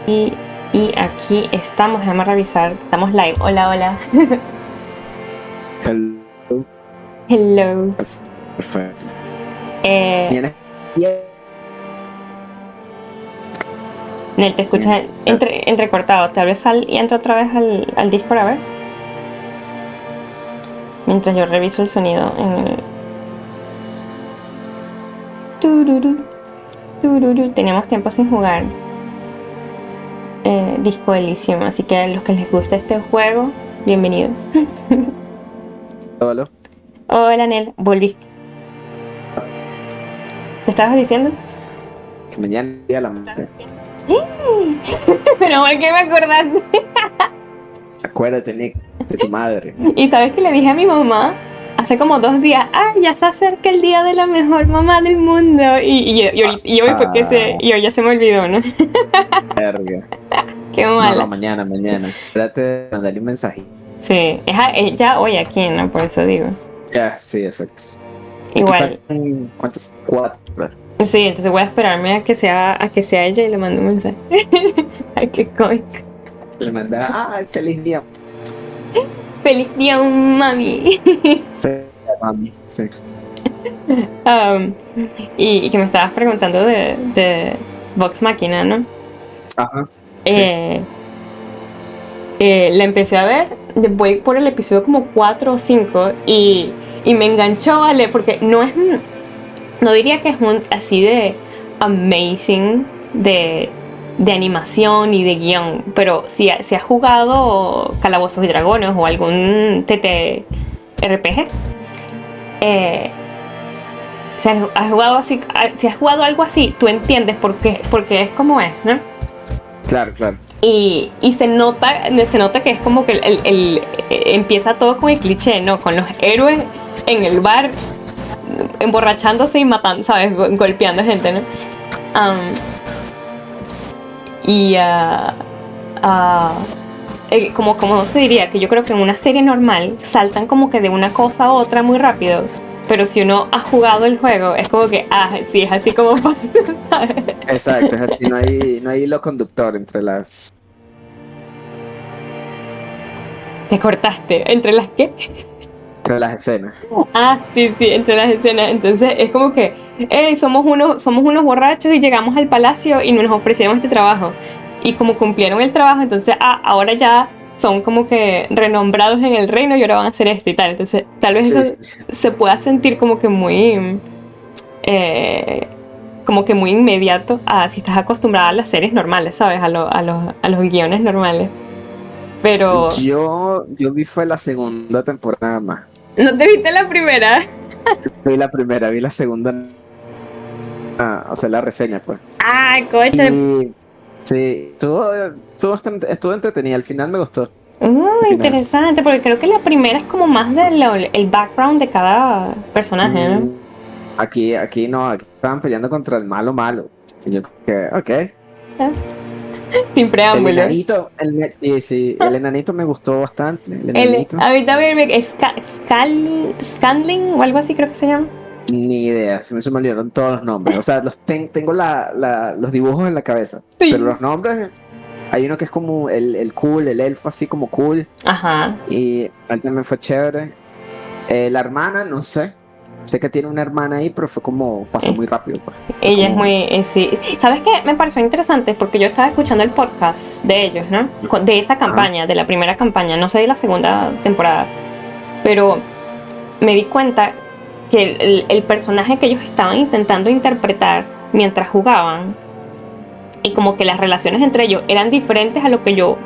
Y, y aquí estamos, déjame revisar, estamos live. Hola, hola. Hello. Hello. Perfecto. Nel, te escuchas entrecortado. Tal vez sal y entra otra vez al Discord a ver. Mientras yo reviso el sonido en el. Tururú, tururú. Teníamos tiempo sin jugar Disco Elysium, así que a los que les gusta este juego, bienvenidos. Hola. Hola, Nel, volviste. ¿Qué estabas diciendo? Que mañana día de la madre. Pero ¿por qué me acordaste? Acuérdate, Nick, de tu madre. Y sabes que le dije a mi mamá hace como 2 días, ay, ya se acerca el día de la mejor mamá del mundo. Y hoy fue y hoy ya se me olvidó, ¿no? Verga. Qué No, mala. mañana. Espérate de mandarle un mensaje. Sí, es ya hoy aquí, ¿no? Por eso digo. Ya, sí, exacto. Aquí Igual. faltan, ¿cuántos? 4. Sí, entonces voy a esperarme a que sea ella y le mando un mensaje. Ay, qué cómico. Le mandará, feliz día. Feliz día, mami. Feliz día, mami. Sí. Um, y que me estabas preguntando de Vox Machina, ¿no? Ajá. Sí. La empecé a ver, voy por el episodio como 4 o 5 y me enganchó, ¿vale? Porque no diría que es así de amazing de animación y de guión, pero si has jugado Calabozos y Dragones o algún TTRPG, si has jugado algo así, tú entiendes porque es como es, ¿no? Claro. Y se nota que es como que empieza todo con el cliché, ¿no? Con los héroes en el bar emborrachándose y matando, ¿sabes? Golpeando gente, ¿no? Y como se diría, que yo creo que en una serie normal saltan como que de una cosa a otra muy rápido. Pero si uno ha jugado el juego, es como que, sí, es así como pasa, ¿sabes? Exacto, es así, no hay hilo conductor entre las... Te cortaste. ¿Entre las qué? Entre las escenas. Sí, entre las escenas. Entonces es como que, somos unos borrachos y llegamos al palacio y nos ofrecieron este trabajo. Y como cumplieron el trabajo, entonces, ahora ya son como que renombrados en el reino y ahora van a hacer esto y tal. Entonces, tal vez eso Sí. se pueda sentir como que muy inmediato a si estás acostumbrada a las series normales, ¿sabes? A los guiones normales. Pero, Yo vi fue la segunda temporada más. ¿no te viste la primera? Vi la primera, vi la segunda, o sea, la reseña, pues. Coche. Y sí, estuvo entretenida, al final me gustó. Al final. Interesante, porque creo que la primera es como más el background de cada personaje, ¿no? Aquí no, aquí estaban peleando contra el malo. Y yo ok. Sin El preámbulo. enanito, sí, el enanito me gustó bastante, el enanito. A mí también Scanling o algo así creo que se llama. Ni idea, se me olvidaron todos los nombres. O sea, tengo los dibujos en la cabeza, pero Sí. los nombres, hay uno que es como el cool, el elfo así como cool, Ajá. y él también fue chévere. La hermana, no sé que tiene una hermana ahí, pero fue como, pasó Eh, muy rápido, pues. Ella es Como, muy. Sí. ¿Sabes qué? Me pareció interesante porque yo estaba escuchando el podcast de ellos, ¿no? De esta ajá, campaña, de la primera campaña, no sé de la segunda temporada, pero me di cuenta que el personaje que ellos estaban intentando interpretar mientras jugaban y como que las relaciones entre ellos eran diferentes a lo que yo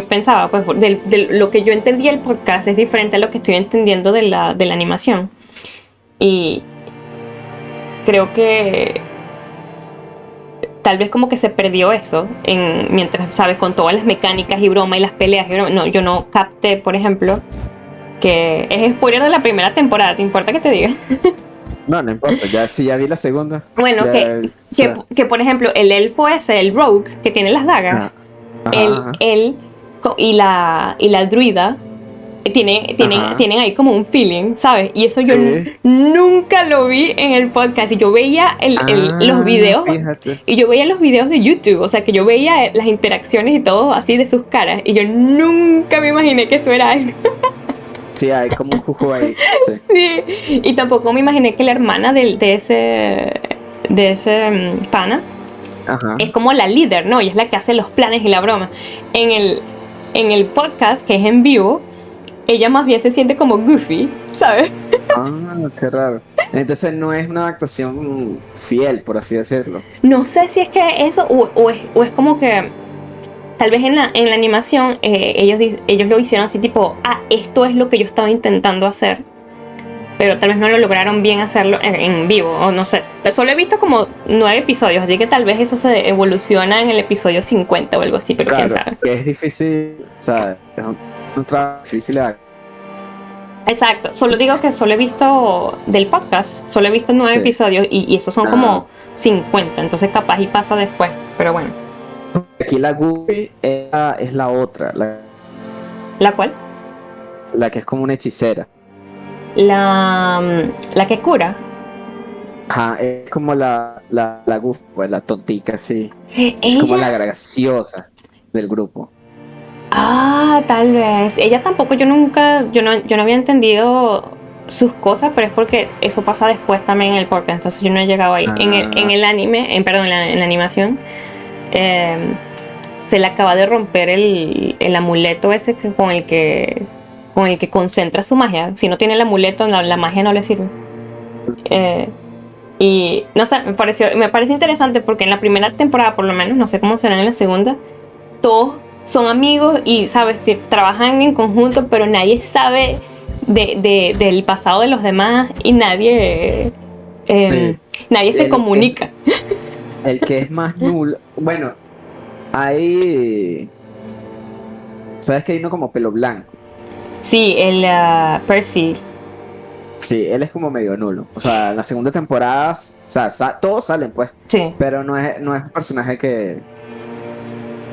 pensaba, pues de lo que yo entendía el podcast es diferente a lo que estoy entendiendo de la animación. Y creo que tal vez como que se perdió eso mientras, sabes, con todas las mecánicas y broma y las peleas. Yo no capté, por ejemplo, que es spoiler de la primera temporada. ¿Te importa que te diga? no importa, ya vi la segunda. Bueno, Ya, o sea, que por ejemplo, el elfo ese, el rogue, que tiene las dagas, ajá, él y la druida, Ajá. tienen ahí como un feeling, ¿sabes? Y eso yo Sí. nunca lo vi en el podcast. Y yo veía los Ah, videos, fíjate. y yo veía los videos de YouTube, o sea, que yo veía las interacciones y todo así de sus caras. Y yo nunca me imaginé que eso era algo. Sí, hay como un juju ahí. Sí. Sí. Y tampoco me imaginé que la hermana de ese pana Ajá. es como la líder, ¿no? Y es la que hace los planes y la broma. En el podcast, que es en vivo, ella más bien se siente como goofy, ¿sabes? Ah, qué raro. Entonces no es una adaptación fiel, por así decirlo. No sé si es que eso, o es como que tal vez en la animación ellos lo hicieron así tipo, esto es lo que yo estaba intentando hacer, pero tal vez no lo lograron bien hacerlo en vivo, o no sé. Solo he visto como 9 episodios, así que tal vez eso se evoluciona en el episodio 50 o algo así, pero quién Claro, sabe. que es difícil, o sea, es un trabajo difícil de hacer. Exacto, solo digo que solo he visto del podcast, solo he visto 9 Sí. episodios y esos son Ah, como 50, entonces capaz y pasa después, pero bueno. aquí la Goofy es la otra, ¿La cual? la que es como una hechicera. La que cura. Ajá, es como la Goofy, pues la tontica, sí. Es como Ella. la graciosa del grupo. Tal vez. Ella tampoco, yo no había entendido sus cosas, pero es porque eso pasa después también en el podcast, entonces yo no he llegado ahí. En Ah, el anime, perdón, en la animación, eh, se le acaba de romper el amuleto ese con el que concentra su magia. Si no tiene el amuleto, la magia no le sirve. Eh, y no sé, me parece interesante porque en la primera temporada, por lo menos, no sé cómo será en la segunda, todos son amigos y, sabes, trabajan en conjunto, pero nadie sabe del pasado de los demás y sí. nadie se El que, comunica. el que es más nulo. Bueno, hay. ¿Sabes que hay uno como pelo blanco? Sí, el Percy. Sí, él es como medio nulo. O sea, en la segunda temporada, o sea, todos salen, pues. Sí. Pero no es un personaje que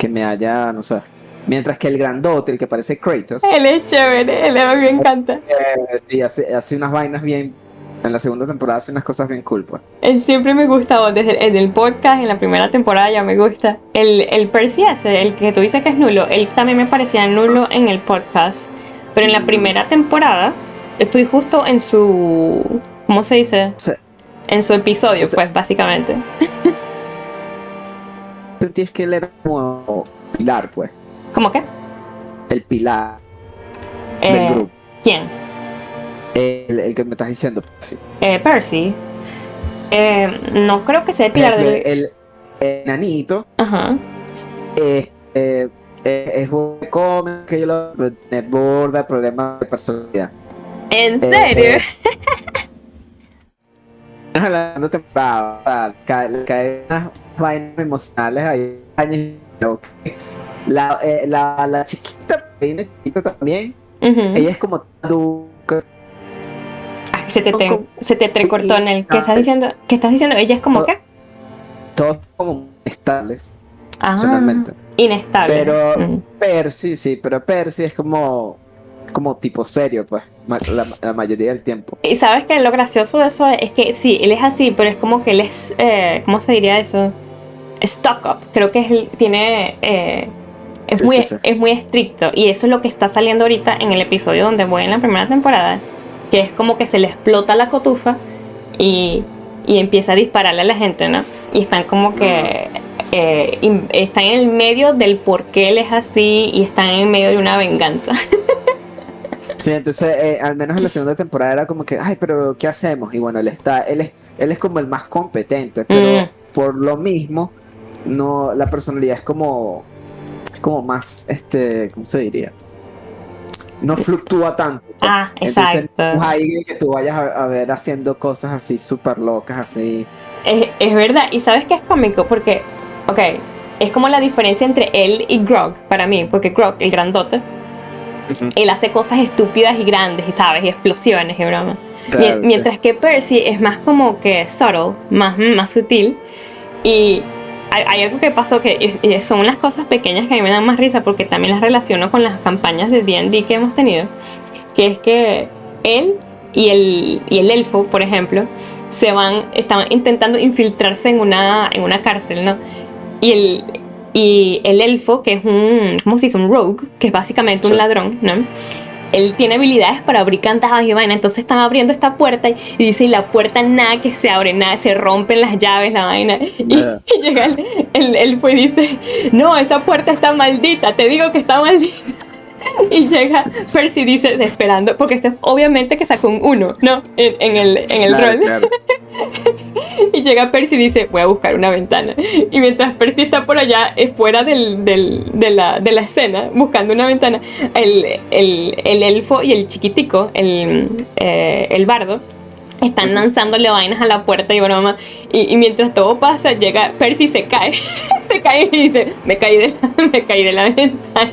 me haya, no sé. Mientras que el grandote, el que parece Él Kratos, es chévere, a mí me encanta. sí, hace unas vainas bien. En la segunda temporada hace unas cosas bien cool, pues. Él siempre me gustaba, desde el podcast, en la primera temporada ya me gusta. El Percy ese, el que tú dices que es nulo, él también me parecía nulo en el podcast. Pero en la Mm, primera temporada, estoy justo en su... ¿Cómo se dice? o sea, En su episodio, entonces, pues, básicamente. sentías que él era como pilar, pues. ¿Cómo qué? El pilar del Eh, grupo. ¿Quién? El que me estás diciendo, sí. Percy. No creo que sea el Por pilar ejemplo, del... el nanito Ajá. es bueno que come, que yo lo tiene borda, problemas de personalidad. ¿En serio? Eh, en la segunda temporada, o sea, le caen unas vainas emocionales ahí. La chiquita, pequeña chiquita también, Ujú. ella es como adulta, Ay, se te entrecortó en y, el... ¿Qué estás ¿sabes? diciendo? ¿Qué estás diciendo? ¿Ella es como qué? Todos como estables Ah, emocionalmente. inestable. Pero Percy, sí, pero Percy es como tipo serio, pues, la mayoría del tiempo. Y sabes que lo gracioso de eso es que sí, él es así, pero es como que él es, ¿cómo se diría eso? Stuck up. Creo que es Sí, sí, muy, sí. es muy estricto. Y eso es lo que está saliendo ahorita en el episodio donde voy en la primera temporada, que es como que se le explota la cotufa y, y empieza a dispararle a la gente, ¿no? Y están como Mm. que están en el medio del por qué él es así y están en medio de una venganza. Sí, entonces, al menos en la segunda temporada era como que, ay, pero ¿qué hacemos? Y bueno, él es como el más competente, Mm. pero por lo mismo, no, la personalidad es como más, ¿cómo se diría? No fluctúa tanto, pues. Entonces, no Exacto. es alguien que tú vayas a ver haciendo cosas así súper locas, así. Es verdad, y sabes que es cómico porque, ok, es como la diferencia entre él y Grog para mí, porque Grog, el grandote, Ujú. él hace cosas estúpidas y grandes, y sabes, y explosiones y broma. Claro, sí. Mientras que Percy es más como que subtle, más sutil, y hay algo que pasó que son las cosas pequeñas que a mí me dan más risa porque también las relaciono con las campañas de D&D que hemos tenido, que es que él y el elfo, por ejemplo, estaban intentando infiltrarse en una cárcel, ¿no? Y el elfo, que es ¿cómo se dice? Un rogue, que es básicamente un ladrón, ¿no? Él tiene habilidades para abrir candados y vaina, entonces están abriendo esta puerta y dice, y la puerta nada que se abre, nada, se rompen las llaves, la vaina. Y llega el elfo y dice, no, esa puerta está maldita, te digo que está maldita. Y llega Percy, dice, esperando, porque esto es obviamente que sacó un 1, ¿no? En el claro, rol. Claro. Y llega Percy y dice, voy a buscar una ventana. Y mientras Percy está por allá, fuera de la escena, buscando una ventana, el elfo y el chiquitico, el bardo, están lanzándole vainas a la puerta y broma. Y mientras todo pasa, llega Percy y se cae. Se cae y dice, me caí de la ventana.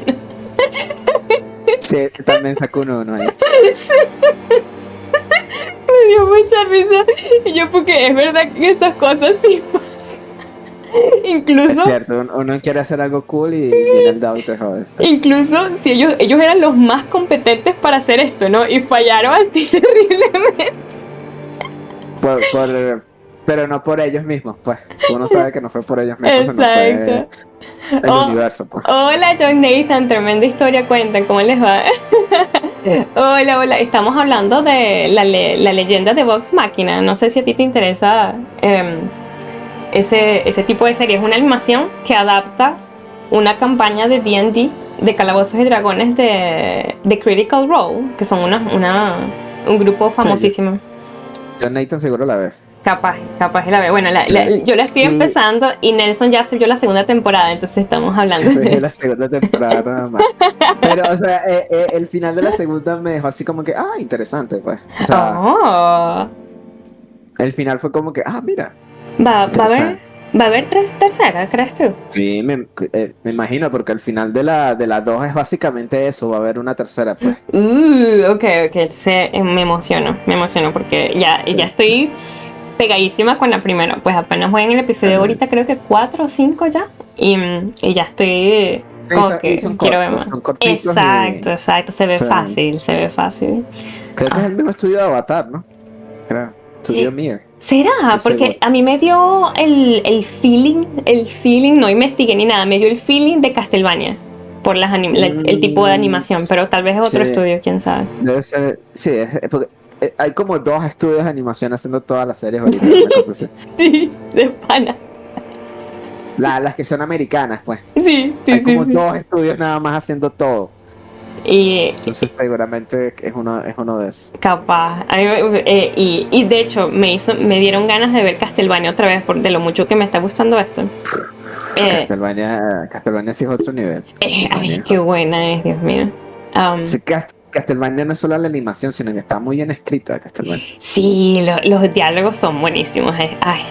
Sí, también sacó uno ahí. Sí. Me dio mucha risa. Y yo, porque es verdad que esas cosas sí pasan. Incluso. Es cierto, uno quiere hacer algo cool y viene el dado y te jodes. Incluso si ellos eran los más competentes para hacer esto, ¿no? Y fallaron así terriblemente. Pero no por ellos mismos, pues. Uno sabe que no fue por ellos mismos, sino fue el universo, pues. Hola, John Nathan, tremenda historia, cuentan, ¿cómo les va? Hola, estamos hablando de la leyenda de Vox Machina. No sé si a ti te interesa ese tipo de serie. Es una animación que adapta una campaña de D&D, de Calabozos y Dragones de Critical Role, que son un grupo famosísimo. Sí, John Nathan seguro la ve. Capaz la ve. Bueno, yo la estoy empezando y Nelson ya se vio la segunda temporada, entonces estamos hablando de la segunda temporada nada más. Pero, o sea, el final de la segunda me dejó así como que, interesante, pues. O sea, el final fue como que, mira. ¿Va a haber tercera, crees tú? Sí, me imagino, porque al final de la 2 es básicamente eso, va a haber una tercera, pues. Ok, entonces me emociono porque ya estoy pegadísima con la primera, pues apenas voy en el episodio ahorita, creo que 4 o 5 ya, y ya estoy quiero ver más. Exacto, se ve fácil. Creo que es el mismo estudio de Avatar, ¿no? Creo, estudio Mir. ¿Será? Porque a mí me dio el feeling, no investigué ni nada, me dio el feeling de Castlevania por el tipo de animación, pero tal vez es otro estudio, quién sabe. Debe ser, sí, porque hay como 2 estudios de animación haciendo todas las series ahorita, una cosa así. Sí, de pana. Las que son americanas, pues. Sí. Hay como 2 estudios nada más haciendo todo. Entonces seguramente es uno de esos. Capaz. Y de hecho me dieron ganas de ver Castlevania otra vez de lo mucho que me está gustando esto. Castlevania sí es otro nivel. Ay, qué buena es, Dios mío. Sí, Castlevania no es solo la animación, sino que está muy bien escrita, Castlevania. Sí, los diálogos son buenísimos. Ay,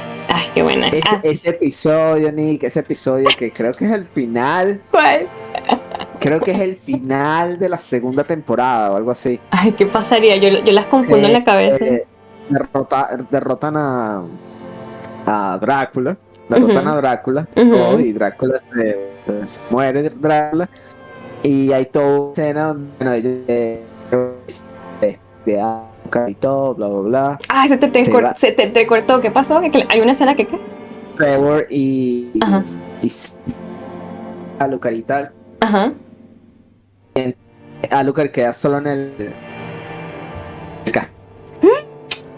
qué buena. Ese episodio, Nick, que creo que es el final. ¿Cuál? Creo que es el final de la segunda temporada o algo así. Ay, ¿qué pasaría? Yo las confundo en la cabeza. Derrotan a Drácula. Derrotan a Drácula. Y Drácula se muere, Drácula. Y hay toda una escena donde ellos de azúcar y todo, bla, bla, bla. Se te entrecortó. ¿Qué pasó? ¿Hay una escena que qué? Trevor y Alucard y tal. Ajá. Alucard queda solo en el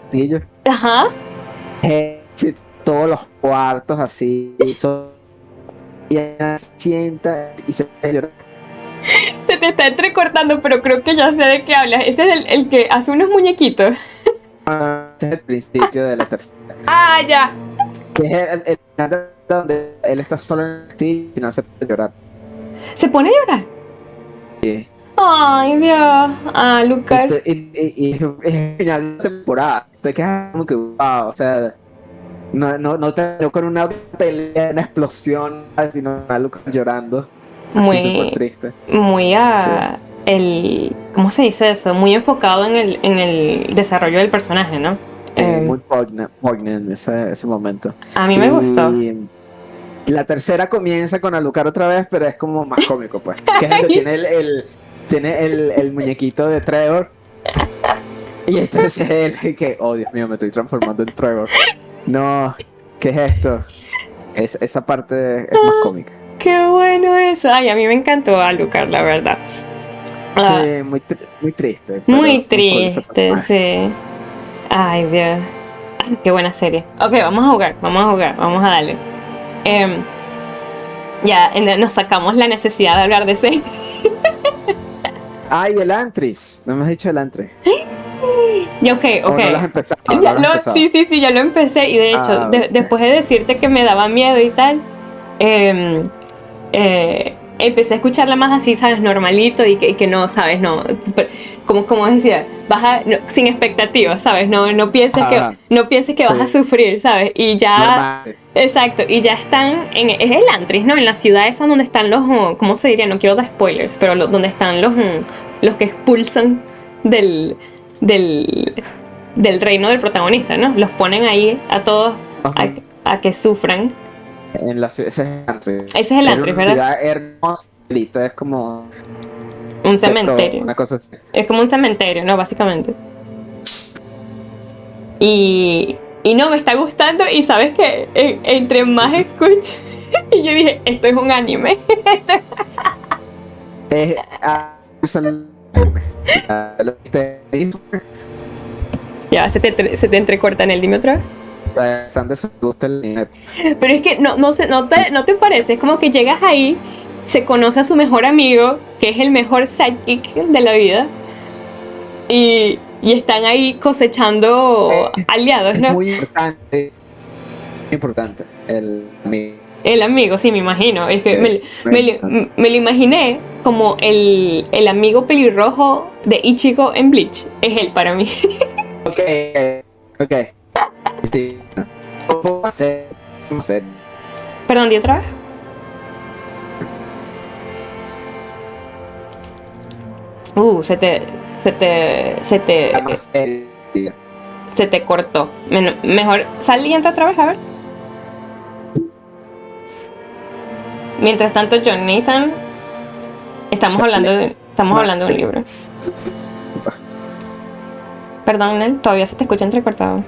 castillo. Ajá. Todos los cuartos así. Y ella sienta y se ve llorar. Se te está entrecortando, pero creo que ya sé de qué hablas. Ese es el que hace unos muñequitos. Ese es el principio de la tercera. Ya. Que es el final donde él está solo en el castillo y no se puede llorar. ¿Se pone a llorar? Sí. Ay, Dios. Lucas. Y es el final de la temporada. Te quedas como que wow, o sea, no te con una pelea, una explosión, sino a Lucas llorando. Así súper triste. Muy ¿cómo se dice eso? Muy enfocado en el desarrollo del personaje, ¿no? Muy poignant ese momento. A mí me gustó. La tercera comienza con Alucard otra vez, pero es como más cómico, pues. Que es donde tiene el muñequito de Trevor. Y entonces él, que, oh Dios mío, me estoy transformando en Trevor. No, ¿qué es esto? Esa parte es más cómica. Qué bueno eso. Ay, a mí me encantó Alucard, la verdad. Sí, muy triste. Pero Muy muy cool ese triste, personaje. sí. Ay, Dios. Ay, qué buena serie. Ok, vamos a darle. Ya nos sacamos la necesidad de hablar de serie. Ay, el Antris. No me has dicho el Antris. Y ok. O no lo has empezado. Ya sí, ya lo empecé. Y de hecho, Ok. después de decirte que me daba miedo y tal, empecé a escucharla más así, ¿sabes? Normalito y que no, ¿sabes? No, como decía, sin expectativas, ¿sabes? No pienses que vas a Sí, sufrir, ¿sabes? Y ya, normal. exacto, y ya están, es el Antris, ¿no? En la ciudad esa donde están ¿cómo se diría? No quiero dar spoilers, pero donde están los que expulsan del reino del protagonista, ¿no? Los ponen ahí a todos a que sufran. En la ciudad, ese es el Antris. Ese es el Antris, ¿verdad? Ciudad hermosa, es como Un cementerio. una cosa así. Es como un cementerio, ¿no? Básicamente. Y no, me está gustando y sabes que entre más escucho, y yo dije, esto es un anime. Lo que te hizo, Ya, se te entrecorta en el dime otra vez. Sanderson le gusta el anime. Pero es que no te parece, es como que llegas ahí, se conoce a su mejor amigo, que es el mejor sidekick de la vida, y están ahí cosechando aliados, ¿no? Es muy importante el amigo. El amigo, sí, me imagino. Es que me lo imaginé como el amigo pelirrojo de Ichigo en Bleach. Es él para mí. Ok. Sí. ¿Cómo hacer? Perdón, ¿di otra vez? Se te cortó. Mejor sal y entra otra vez, a ver. Mientras tanto, John Nathan, estamos hablando de un libro. Perdón, Nel, todavía se te escucha entrecortado.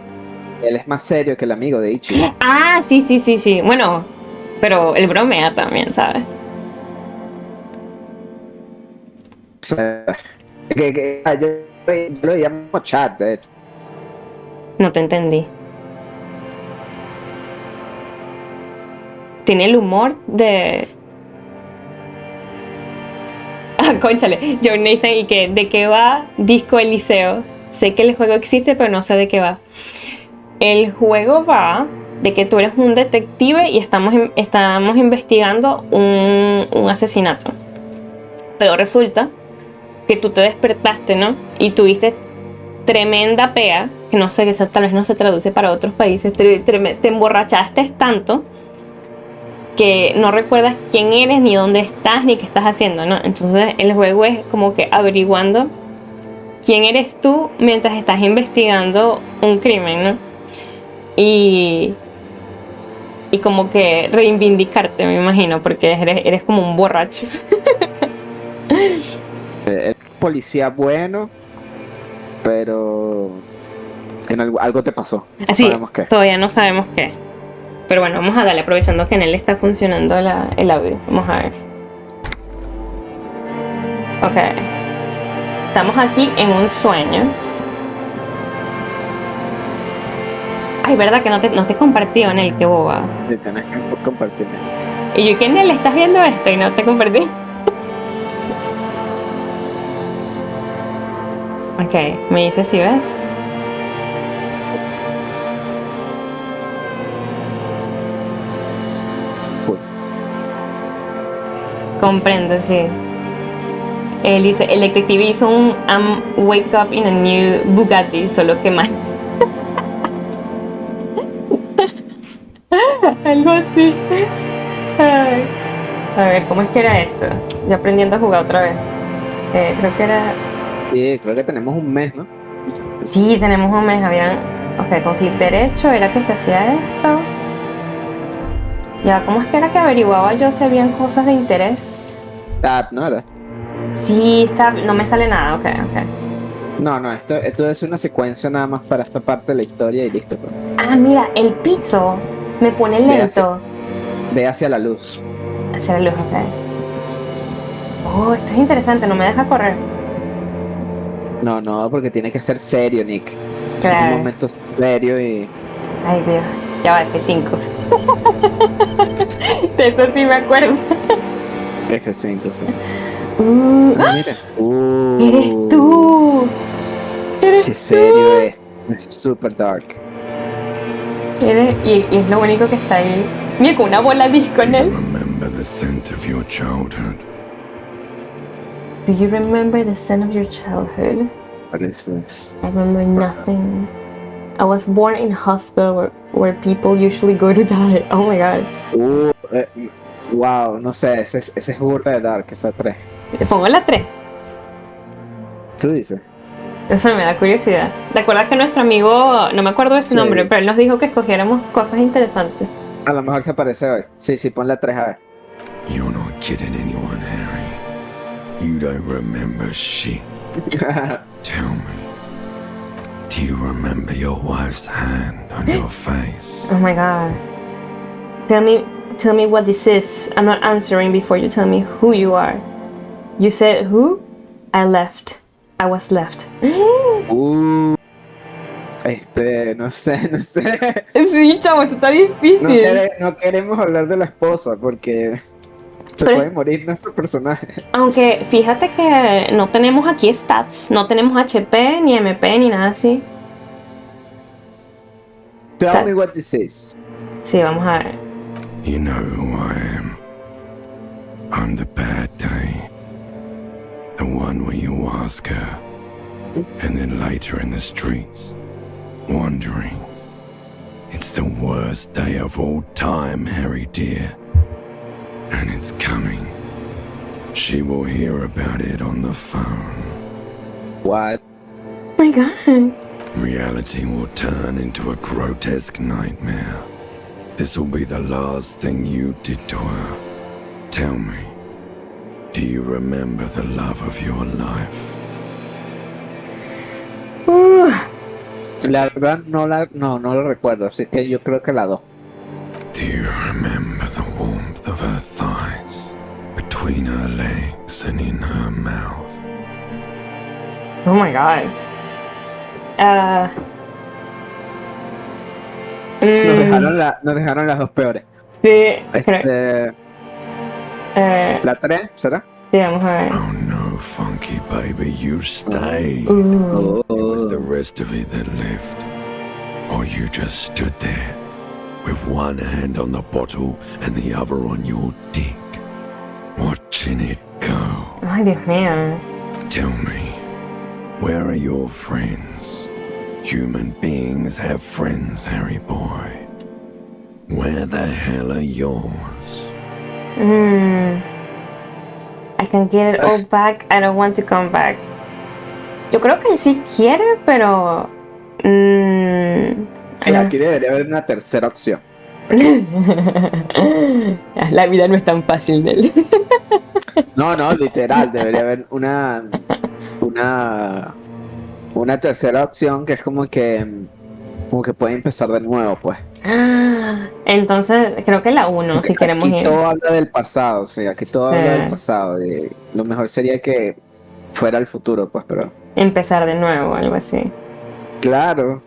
Él es más serio que el amigo de Ichigo. Ah, sí. Bueno, pero él bromea también, ¿sabes? Yo lo llamo chat, de hecho. No te entendí. Tiene el humor de... Ah, cónchale, John Nathan, ¿y qué? ¿De qué va Disco Eliseo? Sé que el juego existe, pero no sé de qué va. El juego va de que tú eres un detective y estamos investigando un asesinato. Pero resulta que tú te despertaste, ¿no? Y tuviste tremenda pea, que no sé, que tal vez no se traduce para otros países, te emborrachaste tanto que no recuerdas quién eres, ni dónde estás, ni qué estás haciendo, ¿no? Entonces el juego es como que averiguando quién eres tú mientras estás investigando un crimen, ¿no? Y como que reivindicarte, me imagino, porque eres como un borracho. Es policía bueno, pero algo te pasó. No sabemos qué. Todavía no sabemos qué. Pero bueno, vamos a darle, aprovechando que en él está funcionando el audio. Vamos a ver. Ok. Estamos aquí en un sueño. Ay, verdad que no te compartí en él, qué boba. Sí, tenés que compartirme. Y yo, ¿quién él estás viendo esto? Y no te compartí. Ok, me dice si ves. Comprendo, sí. Él dice, el detective hizo un wake up in a new Bugatti, solo que mal. Algo así. Ay. A ver, ¿cómo es que era esto? Yo aprendiendo a jugar otra vez. Creo que era... Sí, creo que tenemos un mes, ¿no? Sí, tenemos un mes. Ok, con clic derecho era que se hacía esto. Ya, ¿cómo es que era que averiguaba yo si habían cosas de interés? ¿No era? Sí, está, no me sale nada, ok. No, esto es una secuencia nada más para esta parte de la historia y listo, pues. Ah, mira, el piso me pone Ve hacia, lento. ve hacia la luz. Hacer la luz, ok. Oh, esto es interesante, no me deja correr. No, porque tiene que ser serio, Nick. Es un Claro. momento serio y... Ay, Dios. Ya va, F5. De eso sí me acuerdo. F5, sí. Ah, ¡Ah! mira. ¡Eres tú! ¡Eres Qué tú! serio es. Es super dark. Y es lo único que está ahí. Mira, con una bola disco en Do you él. remember the scent of your childhood? Do you remember the scent of your childhood? What is this? I remember nothing. I was born in a hospital where people usually go to die. Oh my god. Wow, no sé, ese es burda de dark, esa 3. Le pongo la 3. ¿Tú dices? Eso me da curiosidad. ¿Te acuerdas que nuestro amigo, no me acuerdo de su nombre, pero él nos dijo que escogiéramos cosas interesantes? A lo mejor se aparece hoy. Sí, pon la 3 a ver. You're not kidding anyone, Harry. You don't remember shit. Tell me, do you remember your wife's hand on your face? Oh my god. Tell me what this is. I'm not answering before you tell me who you are. You said who? I left. I was left. No sé. Sí, chavo, esto está difícil. No queremos hablar de la esposa porque se Pero- puede morir nuestro personaje. Aunque fíjate que no tenemos aquí stats, no tenemos HP, ni MP, ni nada así. Tell me what this is. Sí, vamos a ver. You know who I am. I'm the bad day. The one where you ask her, and then later in the streets, wandering. It's the worst day of all time, Harry dear. And it's coming. She will hear about it on the phone. What? Oh my god. Reality will turn into a grotesque nightmare. This will be the last thing you did to her. Tell me, do you remember the love of your life? La verdad no la recuerdo, así que yo creo que la 2. Do you remember the warmth of her thighs, between her legs and in her mouth? Oh my god. Nos dejaron las dos peores. Sí, creo. ¿La 3 será? Sí, vamos a ver. Oh no, funky baby, you stay. It was the rest of it that left. Or you just stood there, with one hand on the bottle and the other on your dick, watching it go. Ay, Dios mío. Tell me, where are your friends? Human beings have friends, Harry boy. Where the hell are yours? I can get it all back. I don't want to come back. Yo creo que él sí quiere, pero... Sí, aquí debería haber una tercera opción. La vida no es tan fácil de él. No, literal, debería haber una tercera opción que es como que puede empezar de nuevo, pues. Entonces, creo que la 1, si queremos aquí ir. todo habla del pasado, sí, aquí todo habla del pasado. Lo mejor sería que fuera el futuro, pues, pero... Empezar de nuevo, algo así. Claro.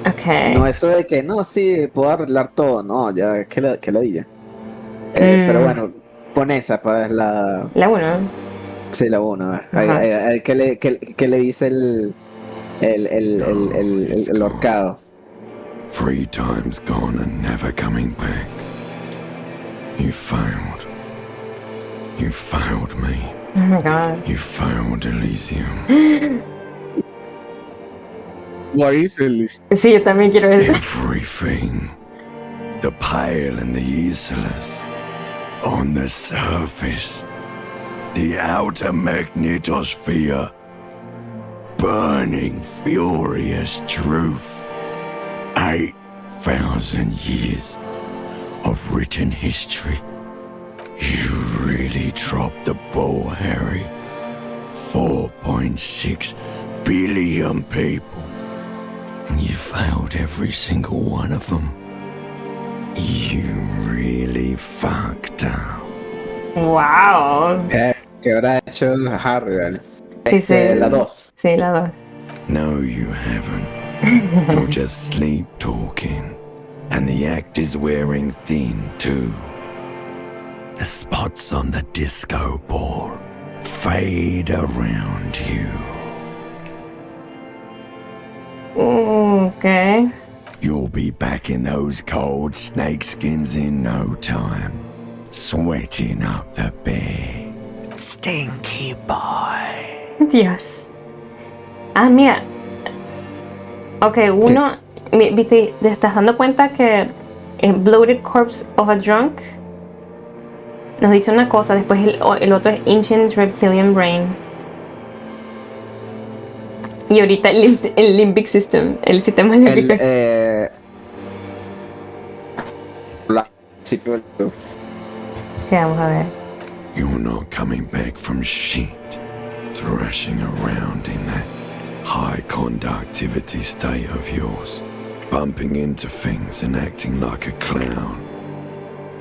Ok. No eso de que, no, sí, puedo arreglar todo, no, ya, que la diga. Pero bueno, pon esa, pues, la... La 1. Sí, la 1, a ver, ¿qué le dice el horcado? 3 times gone and never coming back. You failed. You failed me. Oh my god. You failed Elysium. What is Elysium? Sí, yo también quiero eso. Everything. The pale and the useless. On the surface. The outer magnetosphere. Burning, furious truth. 8,000 years of written history. You really dropped the ball, Harry. 4.6 billion people. And you failed every single one of them. You really fucked up. Wow. ¿Qué habrá hecho Harry? ¿Vale? Sí. La 2. Sí, la 2. No, you haven't. You're just sleep talking. And the actor's wearing thin, too. The spots on the disco ball fade around you. Okay. You'll be back in those cold snakeskins in no time, sweating up the bed. Stinky boy. Dios. Ah, mira. Ok, uno... ¿Viste? ¿Te estás dando cuenta que Bloated Corpse of a Drunk nos dice una cosa, después el otro es Ancient Reptilian Brain? Y ahorita el Limbic System, el sistema límbico. Ok, vamos a ver. You're not coming back from shit, thrashing around in that high conductivity state of yours, bumping into things and acting like a clown.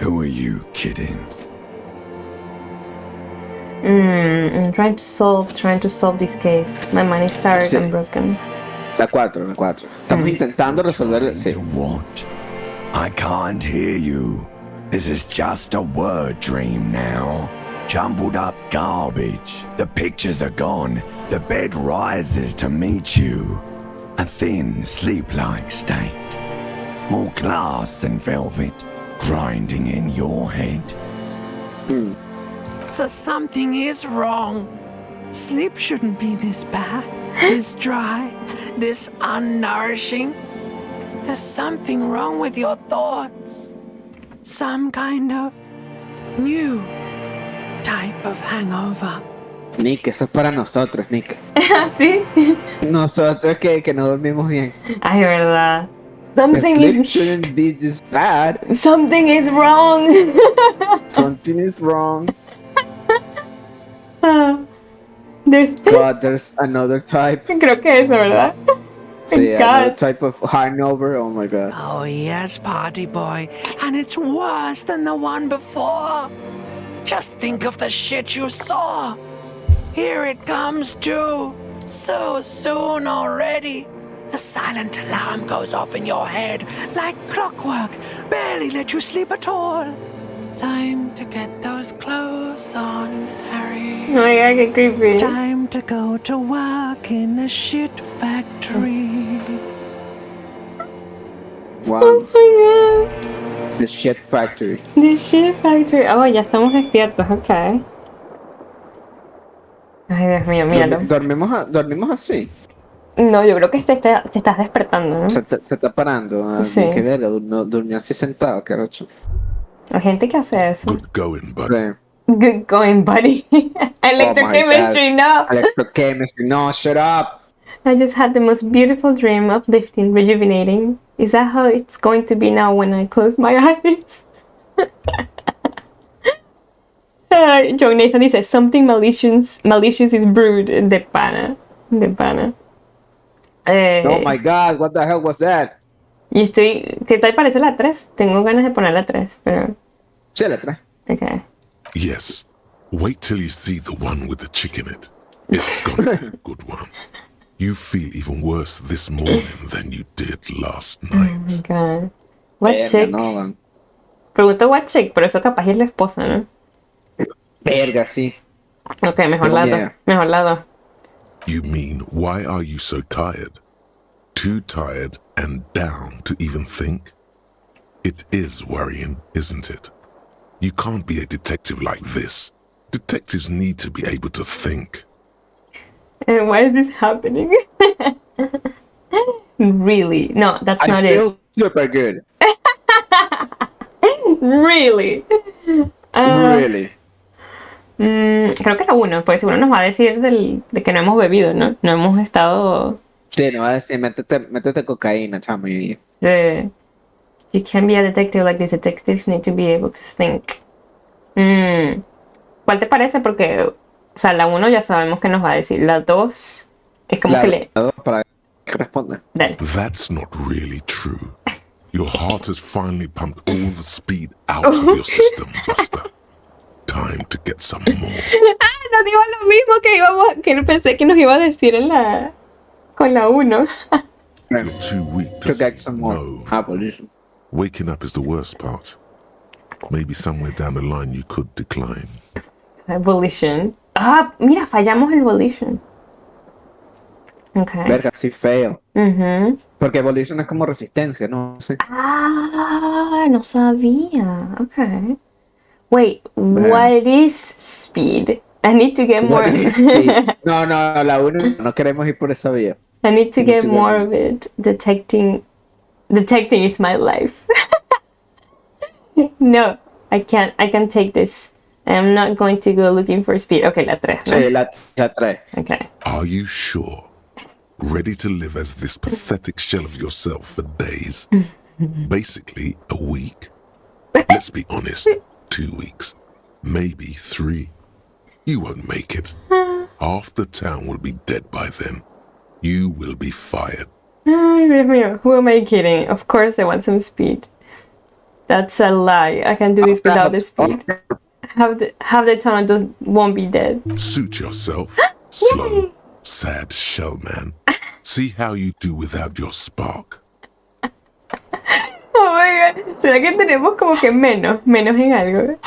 Who are you kidding? I'm trying to solve this case. My mind is tired and broken. La 4. Estamos intentando resolver. Sí. What? I can't hear you. This is just a word dream now. Jumbled up garbage. The pictures are gone. The bed rises to meet you. A thin, sleep-like state. More glass than velvet, grinding in your head. So something is wrong. Sleep shouldn't be this bad, this dry, this unnourishing. There's something wrong with your thoughts. Some kind of new type of hangover. Nick, eso es para nosotros, Nick. ¿Sí? Nosotros que no dormimos bien. Ay, verdad. The sleep shouldn't be this bad. Something is wrong. Something is wrong. There's another type. Creo que eso, ¿verdad? Sí, another type of hangover. Oh my god. Oh yes, party boy. And it's worse than the one before. Just think of the shit you saw. Here it comes too. So soon already. A silent alarm goes off in your head like clockwork. Barely let you sleep at all. Time to get those clothes on, Harry. Oh my god, qué creepy. Time to go to work in the shit factory. Wow. Oh my god. The shit factory. The shit factory. Oh, ya estamos despiertos, ok. Ay, Dios mío, míralo. ¿Dormimos así? No, yo creo que te estás despertando, ¿no? Se está parando. Sí. Hay que verlo. Durmió así sentado, qué rocho. Hay gente que hace eso. Good going, buddy. Good going, buddy. Electrochemistry, no. Electrochemistry, no, shut up. I just had the most beautiful dream, uplifting, rejuvenating. Is that how it's going to be now when I close my eyes? John Nathan dice, something malicious is brewed. De pana. Oh my god, what the hell was that? Y ¿qué tal parece la 3? Tengo ganas de poner la 3, pero... Sí, la 3. Okay. Yes. Wait till you see the one with the chick in it. It's gonna be a good one. You feel even worse this morning than you did last Oh night. my god. What chick? No, Pregunto what chick, pero eso capaz es la esposa, ¿no? verga, sí. Ok, mejor Tengo la 2. miedo. Mejor la 2. You mean, why are you so tired? Too tired and down to even think? It is worrying, isn't it? You can't be a detective like this. Detectives need to be able to think. And why is this happening? Really? No, that's not I it. feel super good. Really? Really. Creo que la 1, porque seguro nos va a decir de que no hemos bebido, ¿no? No hemos estado... Sí, no va a decir, métete cocaína, chamo. Y... Sí. You can't be a detective like these detectives need to be able to think. ¿Cuál te parece? Porque, o sea, la 1 ya sabemos que nos va a decir. La 2 es como que le... Para que responda. Dale. That's not really true. Your heart has finally pumped all the speed out of your system, Buster. Time to get some more. Nos dijo lo mismo que pensé que nos iba a decir con la 1. You're too weak To to get some more. no. Abolition. Waking up is the worst part. Maybe somewhere down the line you could decline. Volition. Ah, mira, fallamos el volition. Okay. Verga, sí, fail. Porque Evolution es como resistencia, ¿no? Sí. Ah, no sabía. Okay. Wait, what is speed? I need to get more. No, la 1 no queremos ir por esa vía. I need to get more of it. Detecting is my life. No, I can't take this. I'm not going to go looking for speed. Okay, la 3. ¿no? Sí, la 3. Okay. Are you sure? Ready to live as this pathetic shell of yourself for days? Basically, a week. Let's be honest, 2 weeks. Maybe 3. You won't make it. Half the town will be dead by then. You will be fired. Ay, Dios mío, who am I kidding? Of course I want some speed. That's a lie. I can do this without the speed. Half the town won't be dead. Suit yourself. Slow, sad shell man. See how you do without your spark. Oh my god. ¿Será que tenemos como que menos en algo?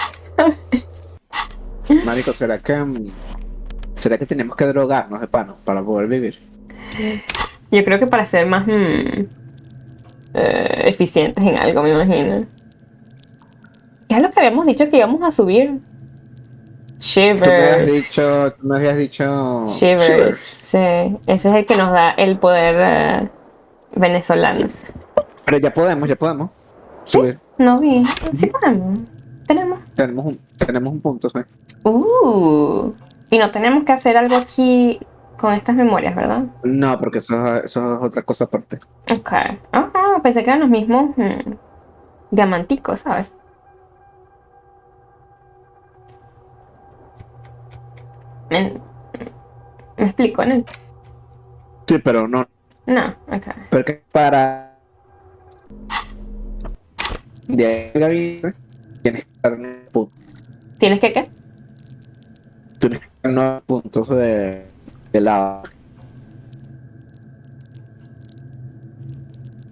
Marico, ¿será que tenemos que drogarnos de pano para poder vivir? Yo creo que para ser más eficientes en algo, me imagino. ¿Qué es lo que habíamos dicho que íbamos a subir? Shivers. Tú me habías dicho Shivers. Sí, ese es el que nos da el poder venezolano. Pero ya podemos ¿Sí? subir. No vi. Sí podemos. Tenemos un punto, sí. Y no tenemos que hacer algo aquí con estas memorias, ¿verdad? No, porque eso es otra cosa aparte. Ok. Pensé que eran los mismos diamanticos, ¿sabes? ¿Me explico, no? Sí, pero no. No, ok. Porque para de ahí al gabinete tienes que dar 9 puntos. ¿Tienes que qué? Tienes que dar 9 puntos de lava.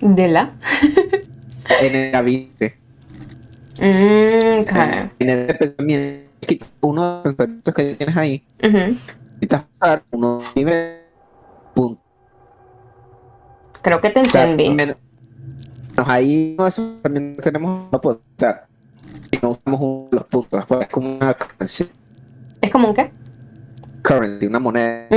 ¿De la? En el gabinete. Ok. En el pensamiento, quitas uno de los pensamientos que tienes ahí. Quitas uno nivel punto. Creo que te entendí. Ahí no, eso también tenemos no poder quitar. Y no usamos uno de los puntos. Pues es como una currency. ¿Es como un qué? Currency, una moneda.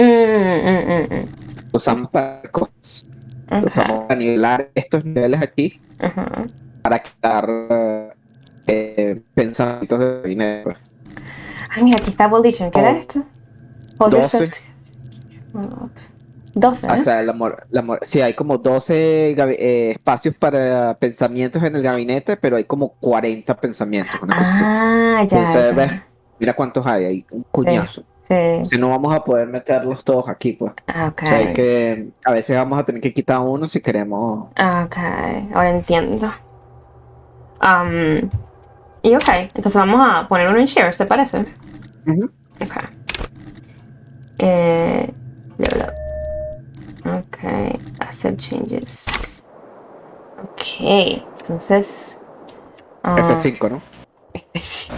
Usamos para cosas. Okay. Usamos para nivelar estos niveles aquí. Para quitar pensamientos de dinero. Ay, mira, aquí está Volition. ¿Qué era esto? 12. 12, ¿eh? O sea, sí, hay como 12 espacios para pensamientos en el gabinete, pero hay como 40 pensamientos. Una cosa así. Ya. Entonces, ves, mira cuántos hay un cuñazo. Sí. Si no vamos a poder meterlos todos aquí, pues. Ok. O sea, a veces vamos a tener que quitar uno si queremos. Ok, ahora entiendo. Y ok, entonces vamos a poner uno en shares, ¿te parece? Ok. Level up. Ok, accept changes. Ok, entonces... F5, ¿no? F5.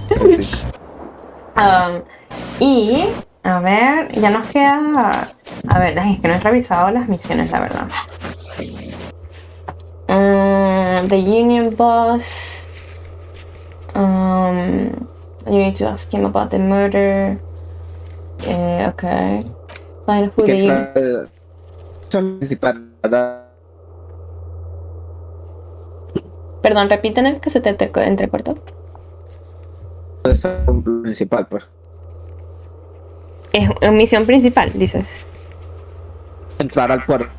F5. Y, a ver, ya nos queda... A ver, es que no he revisado las misiones, la verdad. The Union Boss. You need to ask him about the murder. Okay. Find who the... principal. Perdón, repiten que se te entrecortó. Eso es un principal, pues. Es misión principal, dices. Entrar al puerto.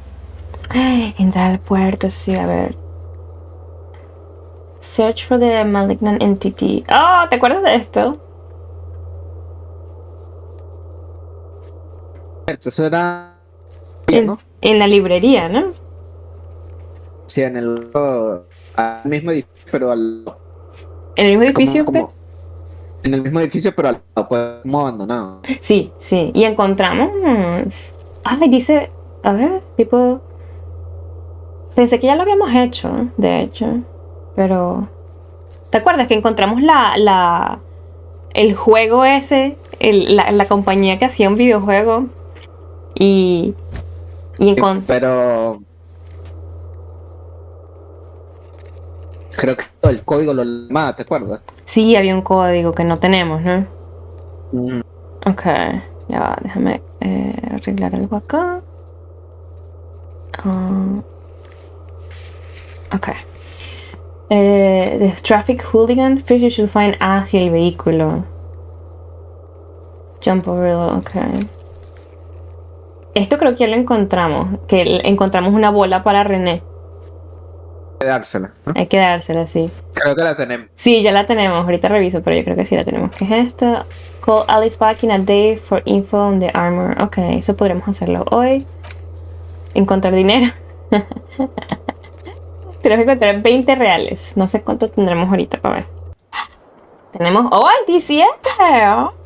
Entrar al puerto, sí, a ver. Search for the malignant entity. Oh, ¿te acuerdas de esto? Eso era... ¿no? En la librería, ¿no? Sí, en el al mismo edificio, pero al En el mismo edificio. como en el mismo edificio, pero al lado, pues, como abandonado. Sí, sí. Y encontramos. Ay, dice. A ver, people. Pensé que ya lo habíamos hecho, de hecho. Pero. ¿Te acuerdas que encontramos el juego ese? La compañía que hacía un videojuego. Y Pero creo que el código lo llamaba, ¿te acuerdas? sí, había un código que no tenemos, ¿no? Mm. Ok, ya va, déjame arreglar algo acá. Ok. The traffic hooligan. First you should find hacia el vehículo. Jump over, ok. Esto creo que ya lo encontramos. Que encontramos una bola para René. Hay que dársela, ¿no? Hay que dársela, sí. Creo que la tenemos. Sí, ya la tenemos. Ahorita reviso, pero yo creo que sí la tenemos. ¿Qué es esto? Call Alice back in a day for info on the armor. Ok, eso podremos hacerlo hoy. Encontrar dinero. Tenemos que encontrar 20 reales. No sé cuánto tendremos ahorita para ver. Tenemos... ¡Oh, 27!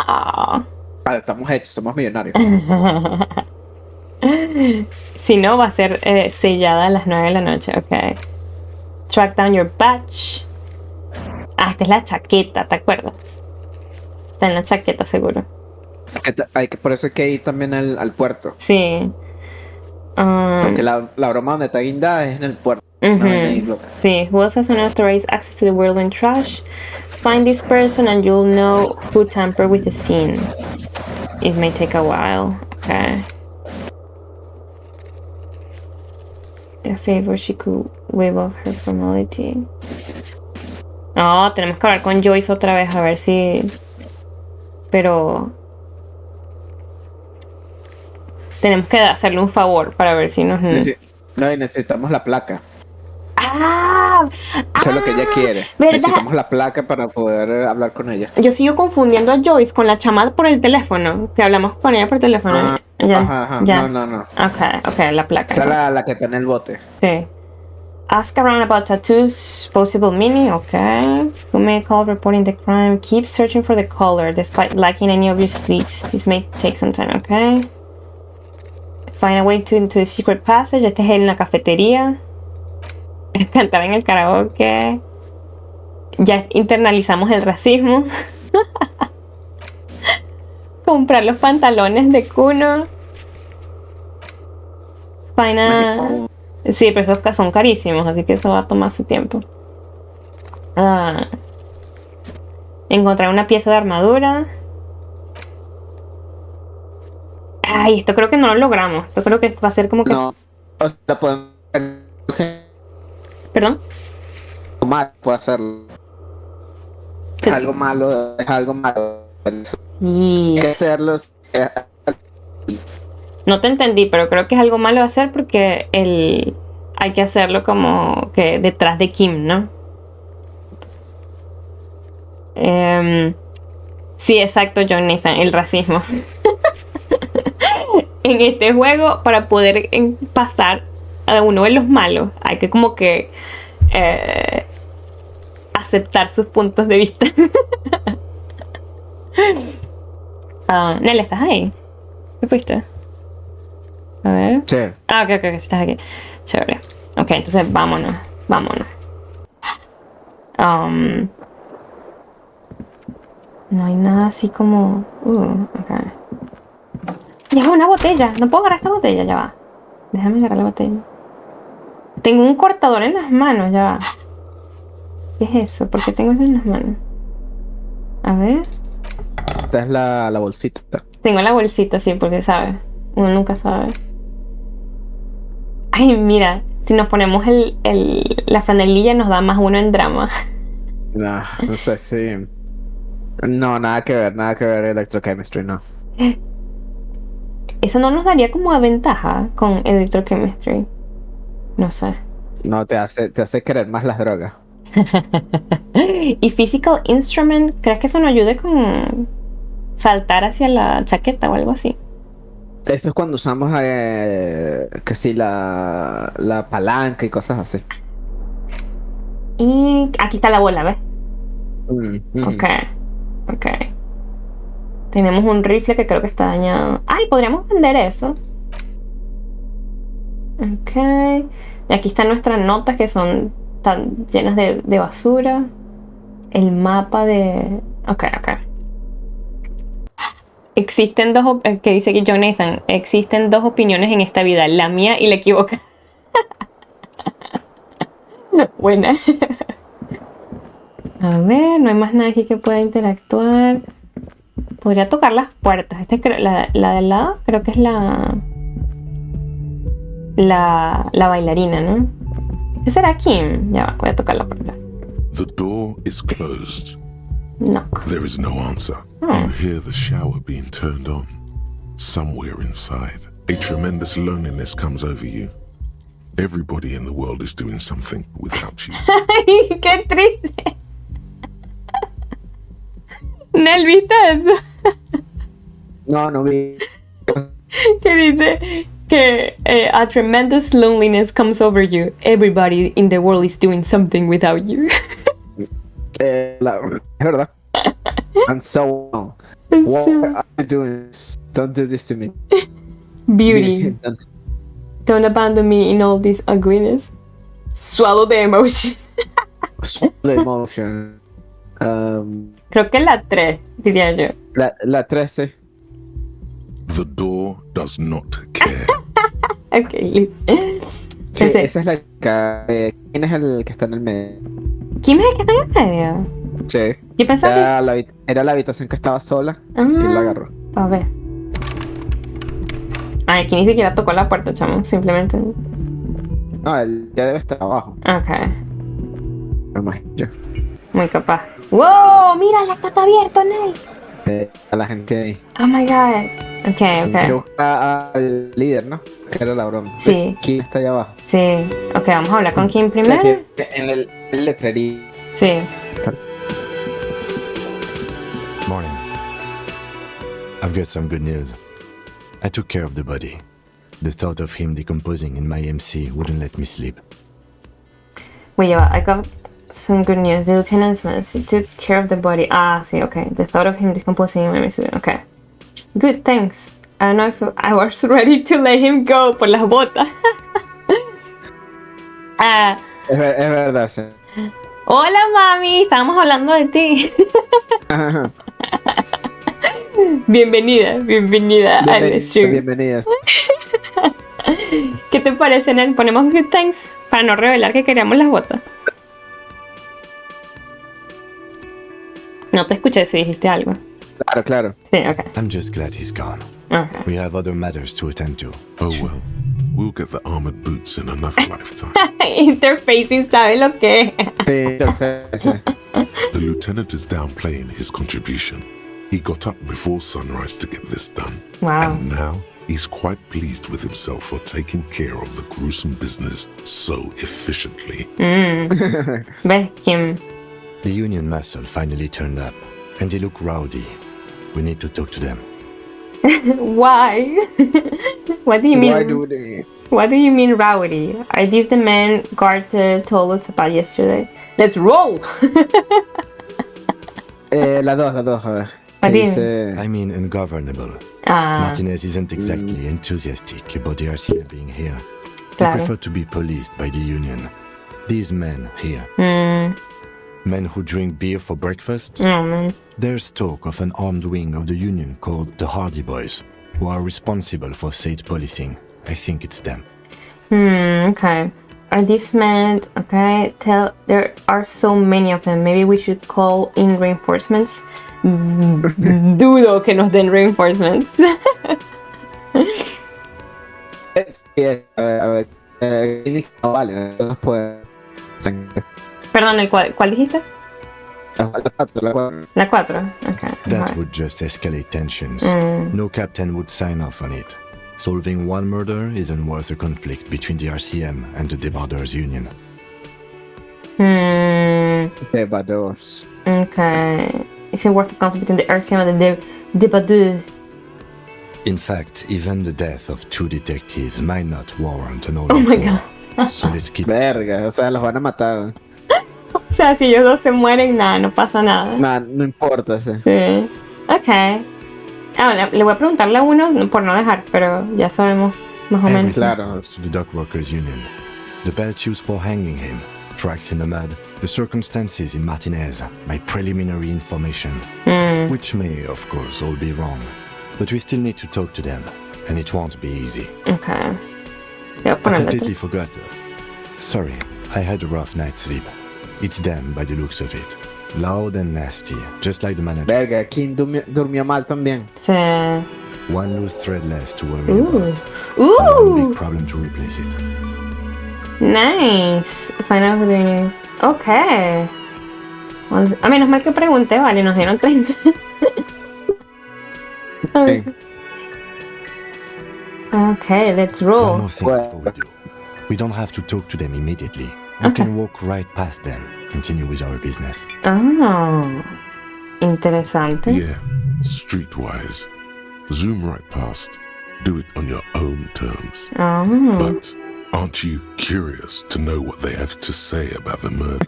Oh. Vale, estamos hechos, somos millonarios. Si no, va a ser sellada a las 9 de la noche. Ok. Track down your badge. Ah, esta es la chaqueta, ¿te acuerdas? Está en la chaqueta, seguro. Por eso hay que ir también al puerto. Sí. Porque la broma donde está guindada es en el puerto. Una vaina ahí loca. Sí. Who else has unauthorized access to the whirlwind trash? Find this person and you'll know who tampered with the scene. It may take a while. Okay. A favor, she could waive off her formality. No, tenemos que hablar con Joyce otra vez a ver si... Pero... Tenemos que hacerle un favor para ver si nos... No, y necesitamos la placa. ¡Ah! Eso es lo que ella quiere. ¿Verdad? Necesitamos la placa para poder hablar con ella. Yo sigo confundiendo a Joyce con la chama por el teléfono. Que hablamos con ella por teléfono. Ya, Ajá. ya. No. Ok, la placa. Esta es la que está en el bote. Sí. Ask around about tattoos, possible meaning, okay. Who made a call reporting the crime? Keep searching for the caller despite lacking any obvious leads. This may take some time, okay. Find a way into the secret passage. Este es en la cafetería. Cantar en el karaoke. Ya internalizamos el racismo. Comprar los pantalones de Kuno. Find a... Sí, pero esos son carísimos, así que eso va a tomar su tiempo. Encontrar una pieza de armadura. Ay, esto creo que no lo logramos. Esto creo que va a ser como que... No, o sea, podemos... ¿Perdón? Mal puede hacerlo. Es algo malo, Sí. Hay que hacerlo. No te entendí, pero creo que es algo malo de hacer porque hay que hacerlo como que detrás de Kim, ¿no? Sí, exacto, John Nathan, el racismo. En este juego, para poder pasar a uno de los malos, hay que como que aceptar sus puntos de vista. Nel, ¿estás ahí? ¿Qué fuiste? A ver. Sí. Ok, estás aquí. Chévere. Ok, entonces vámonos. No hay nada así como... ok. Ya es una botella. No puedo agarrar esta botella, ya va. Déjame agarrar la botella. Tengo un cortador en las manos, ya va. ¿Qué es eso? ¿Por qué tengo eso en las manos? A ver. Esta es la bolsita. Tengo la bolsita, sí, porque sabe. Uno nunca sabe. Ay, mira. Si nos ponemos la franelilla nos da más uno en drama. No sé si... No, nada que ver electrochemistry, no. Eso no nos daría como ventaja con electrochemistry. No sé. No, te hace querer más las drogas. ¿Y physical instrument? ¿Crees que eso nos ayude con saltar hacia la chaqueta o algo así? Eso es cuando usamos que sí, la palanca y cosas así. Y aquí está la bola, ¿ves? Ok. Ok. Tenemos un rifle que creo que está dañado. ¡Ay! Podríamos vender eso. Ok. Y aquí están nuestras notas que son tan llenas de basura. El mapa de... Ok. Existen dos... que dice aquí John Nathan. Existen dos opiniones en esta vida. La mía y la equivocada. Buena. A ver, no hay más nadie aquí que pueda interactuar. Podría tocar las puertas. La de al lado creo que es la bailarina, ¿no? ¿Qué será Kim? Ya va, voy a tocar la puerta. The door is closed. Knock. There is no answer. You hear the shower being turned on. Somewhere inside, a tremendous loneliness comes over you. Everybody in the world is doing something without you. ¡Ay, qué triste! ¿Nel, viste eso? No vi. Que dice que a tremendous loneliness comes over you. Everybody in the world is doing something without you. Es verdad. And so on. What are you doing? Don't do this to me. Beauty. Don't abandon me in all this ugliness. Swallow the emotion. The emotion. Creo que la 3, diría yo. La 13. The door does not care. Ok, listo. Sí, esa es la que... ¿Quién es el que está en el medio? ¿Quién es el que está en el medio? Sí. Yo pensaba Era la habitación que estaba sola. que... ¿Quién la agarró? A ver. Ay, aquí ni siquiera tocó la puerta, chamo. Simplemente... No, él ya debe estar abajo. Ok. Me imagino yo. Muy capaz. ¡Wow! ¡Mira! ¡La está abierto, Nel! A la gente ahí. Oh my god. Ok. Se busca al líder, ¿no? Que era la broma. Sí. ¿Quién está allá abajo? Sí. Ok, vamos a hablar con Kim primero. En el letrería. Sí. Morning. I've got some good news. I took care of the body. The thought of him decomposing in my MC wouldn't let me sleep. Wait, yeah, I got some good news. The Lieutenant Smith took care of the body. Ah, sí, okay. The thought of him decomposing in my MC. Okay. Good, thanks. I don't know if I was ready to let him go por las botas. Es verdad, sí. Hola, mami. Estábamos hablando de ti. Bienvenida al stream. Bienvenidas. ¿Qué te parece, Nel? Ponemos good thanks para no revelar que queríamos las botas. No te escuché si dijiste algo. Claro. Sí, ok. I'm just glad he's gone. Okay. We have other matters to attend to. Oh well, we'll get the armored boots in another lifetime. Interfacing, ¿sabe lo que es? Sí, perfecto. The lieutenant is downplaying his contribution. He got up before sunrise to get this done. Wow. And now he's quite pleased with himself for taking care of the gruesome business so efficiently. ¿Ves, Kim? The Union muscle finally turned up, and they look rowdy. We need to talk to them. Why? What do you mean? Why do they? What do you mean rowdy? Are these the men Garter told us about yesterday? Let's roll! Las dos, a ver. ¿Qué dice? I mean ungovernable. Martinez isn't exactly enthusiastic about the RCA being here. They Claro. prefer to be policed by the Union. These men here. Men who drink beer for breakfast. Oh, man. There's talk of an armed wing of the Union called the Hardy Boys, who are responsible for state policing. I think it's them. Okay. Are these men... Okay, there are so many of them. Maybe we should call in reinforcements. Dudo que nos den reinforcements. A ver. No vale, no puede. Perdón, ¿cuál dijiste? La 4. La 4. Okay. That alright. would just escalate tensions. No captain would sign off on it. Solving one murder isn't worth a conflict between the RCM and the Debarders Union. Debarders. Okay. Isn't worth the conflict between the RCM and the Debarders. In fact, even the death of 2 detectives might not warrant an Oh all-out my war. god. So let's keep... Verga, o sea, los van a matar. Güey. O sea, si ellos dos se mueren, nada, no pasa nada. Nah, no importa, sí. Sí. Ok. Le voy a preguntarle a uno por no dejar, pero ya sabemos más o menos. Everything Claro. goes to the Dockworkers Union. The belt used for hanging him, tracks in the mud, the circumstances in Martinez, my preliminary information, which may, of course, all be wrong. But we still need to talk to them, and it won't be easy. Ok. Voy a I ponerle completely forgot. Sorry, I had a rough night's sleep. It's them by the looks of it. Loud and nasty, just like the manager. Verga, King durmió mal también. Sí. One loose thread less to worry about. Ooh. One Ooh. big problem to replace it. Nice. Final Green. Ok. A menos mal que pregunté, vale, nos dieron 30. Sí. Okay, let's One roll. more thing before we do. We don't have to talk to them immediately. We can walk right past them, continue with our business. Ah, interesante. Yeah, streetwise. Zoom right past. Do it on your own terms. Ah, But aren't you curious to know what they have to say about the murder?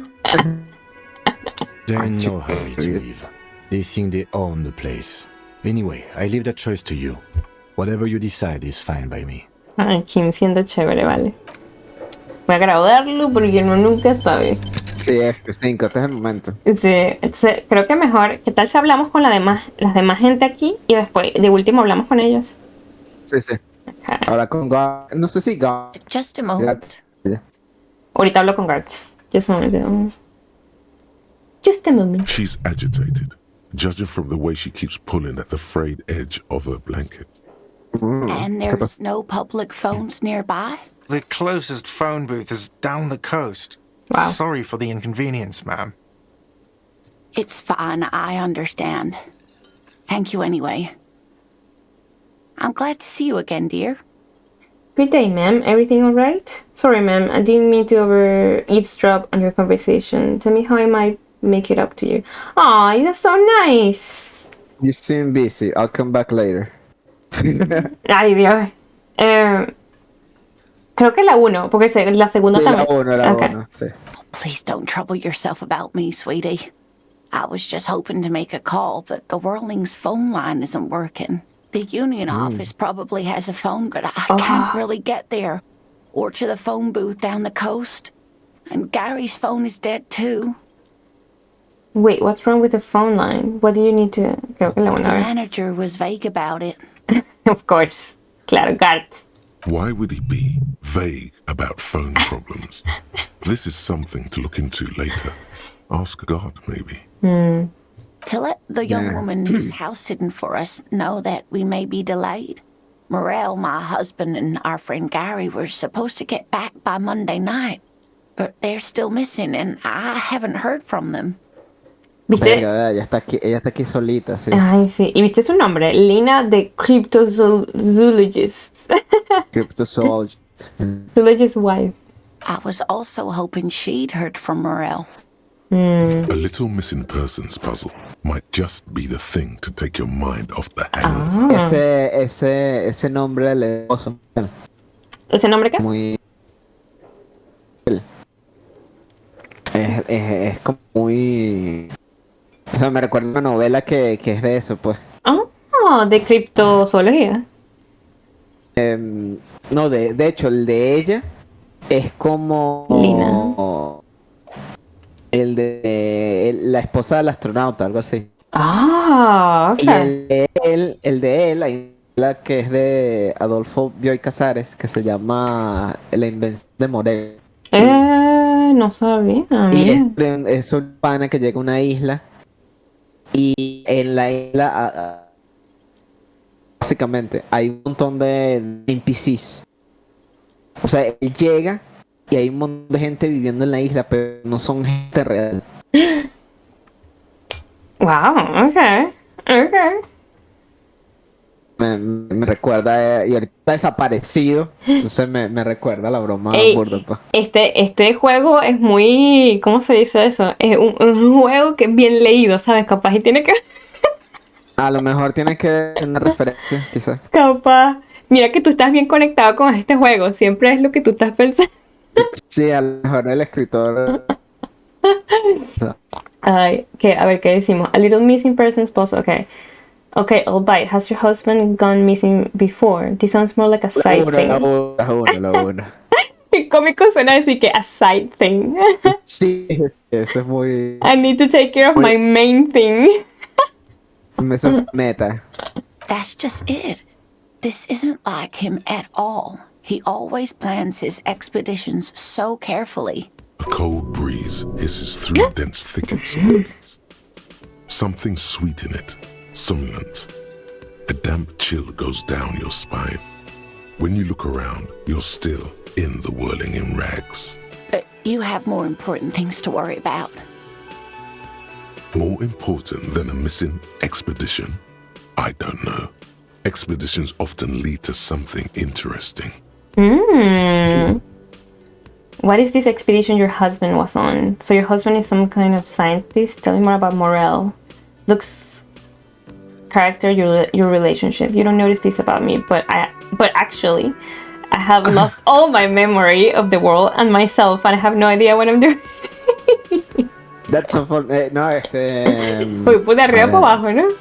They're in no hurry to leave. They think they own the place. Anyway, I leave that choice to you. Whatever you decide is fine by me. Ay, Kim siendo chévere, vale. Voy a grabarlo porque uno nunca sabe. Sí, F5, este es el momento. Sí, entonces, creo que mejor, ¿qué tal si hablamos con las demás gente aquí y después, de último, hablamos con ellos? Sí, sí. Okay. Ahora con Gar. No sé si Gar. Just a moment. Ahorita hablo con Garth. Just a moment. Just a moment. She's agitated, judging from the way she keeps pulling at the frayed edge of her blanket. And there's no public phones nearby? The closest phone booth is down the coast. Wow. Sorry for the inconvenience, ma'am. It's fine, I understand. Thank you anyway. I'm glad to see you again, dear. Good day, ma'am. Everything all right? Sorry, ma'am. I didn't mean to eavesdrop on your conversation. Tell me how I might make it up to you. Aw, that's so nice. You seem busy. I'll come back later. Ay, Dios. Creo que la 1, porque la segunda Sí, también. la Okay. uno, sí. Please don't trouble yourself about me, sweetie. I was just hoping to make a call, but the Whirling's phone line isn't working. The union office probably has a phone, but I can't really get there. Or to the phone booth down the coast. And Gary's phone is dead too. Wait, what's wrong with the phone line? What do you need to... Creo que la 1, The a ver. manager was vague about it. Of course. Claro, Garth. Why would he be vague about phone problems? This is something to look into later. Ask God, maybe. To let the young Yeah. woman who's house sitting for us know that we may be delayed. Morel, my husband, and our friend Gary were supposed to get back by Monday night, but they're still missing, and I haven't heard from them. ¿Viste? Verga, ella está aquí solita, sí. Ay, sí. ¿Y viste su nombre? Lina the Cryptozoologist. Cryptozoologist. Zoologist wife. I was also hoping she'd heard from Morel. A little missing persons puzzle might just be the thing to take your mind off the hangover. Ese nombre le ¿Ese nombre qué? muy es como muy, o sea, me recuerda una novela que es de eso, pues. Oh, de criptozoología. No, de hecho el de ella es como Lina. el de la esposa del astronauta, algo así. Ah, ok. Y el de él, hay la que es de Adolfo Bioy Casares, que se llama La invención de Morel. No sabía. Y Mira. es un pana que llega a una isla y en la isla básicamente hay un montón de NPCs. O sea, él llega y hay un montón de gente viviendo en la isla, pero no son gente real. Wow, ok. Ok. me recuerda, y ahorita está desaparecido, entonces me recuerda la broma Ey, burda, pues. este juego es muy, ¿cómo se dice eso? Es un juego que es bien leído, ¿sabes? Capaz y tiene que... A lo mejor tiene que ver una referencia, quizás. Capaz. Mira que tú estás bien conectado con este juego. Siempre es lo que tú estás pensando. Sí, a lo mejor el escritor. O sea, Ay, a ver, ¿qué decimos? A little missing persons post. Okay. Okay, I'll bite. Has your husband gone missing before? This sounds more like a side thing. la uno. Qué cómico suena decir que a side thing. Sí, eso es muy. I need to take care of my main thing. Eso es meta. That's just it. This isn't like him at all. He always plans his expeditions so carefully. A cold breeze hisses through dense thickets of weeds. Something sweet in it, somnolent. A damp chill goes down your spine. When you look around, you're still in the whirling in rags. But you have more important things to worry about. More important than a missing expedition? I don't know. Expeditions often lead to something interesting. What is this expedition your husband was on? So your husband is some kind of scientist? Tell me more about Morel. Looks, character, your relationship. You don't notice this about me, but actually, I have lost all my memory of the world and myself, and I have no idea what I'm doing. That's so fun. No, Uy, pues de arriba para abajo, ¿no?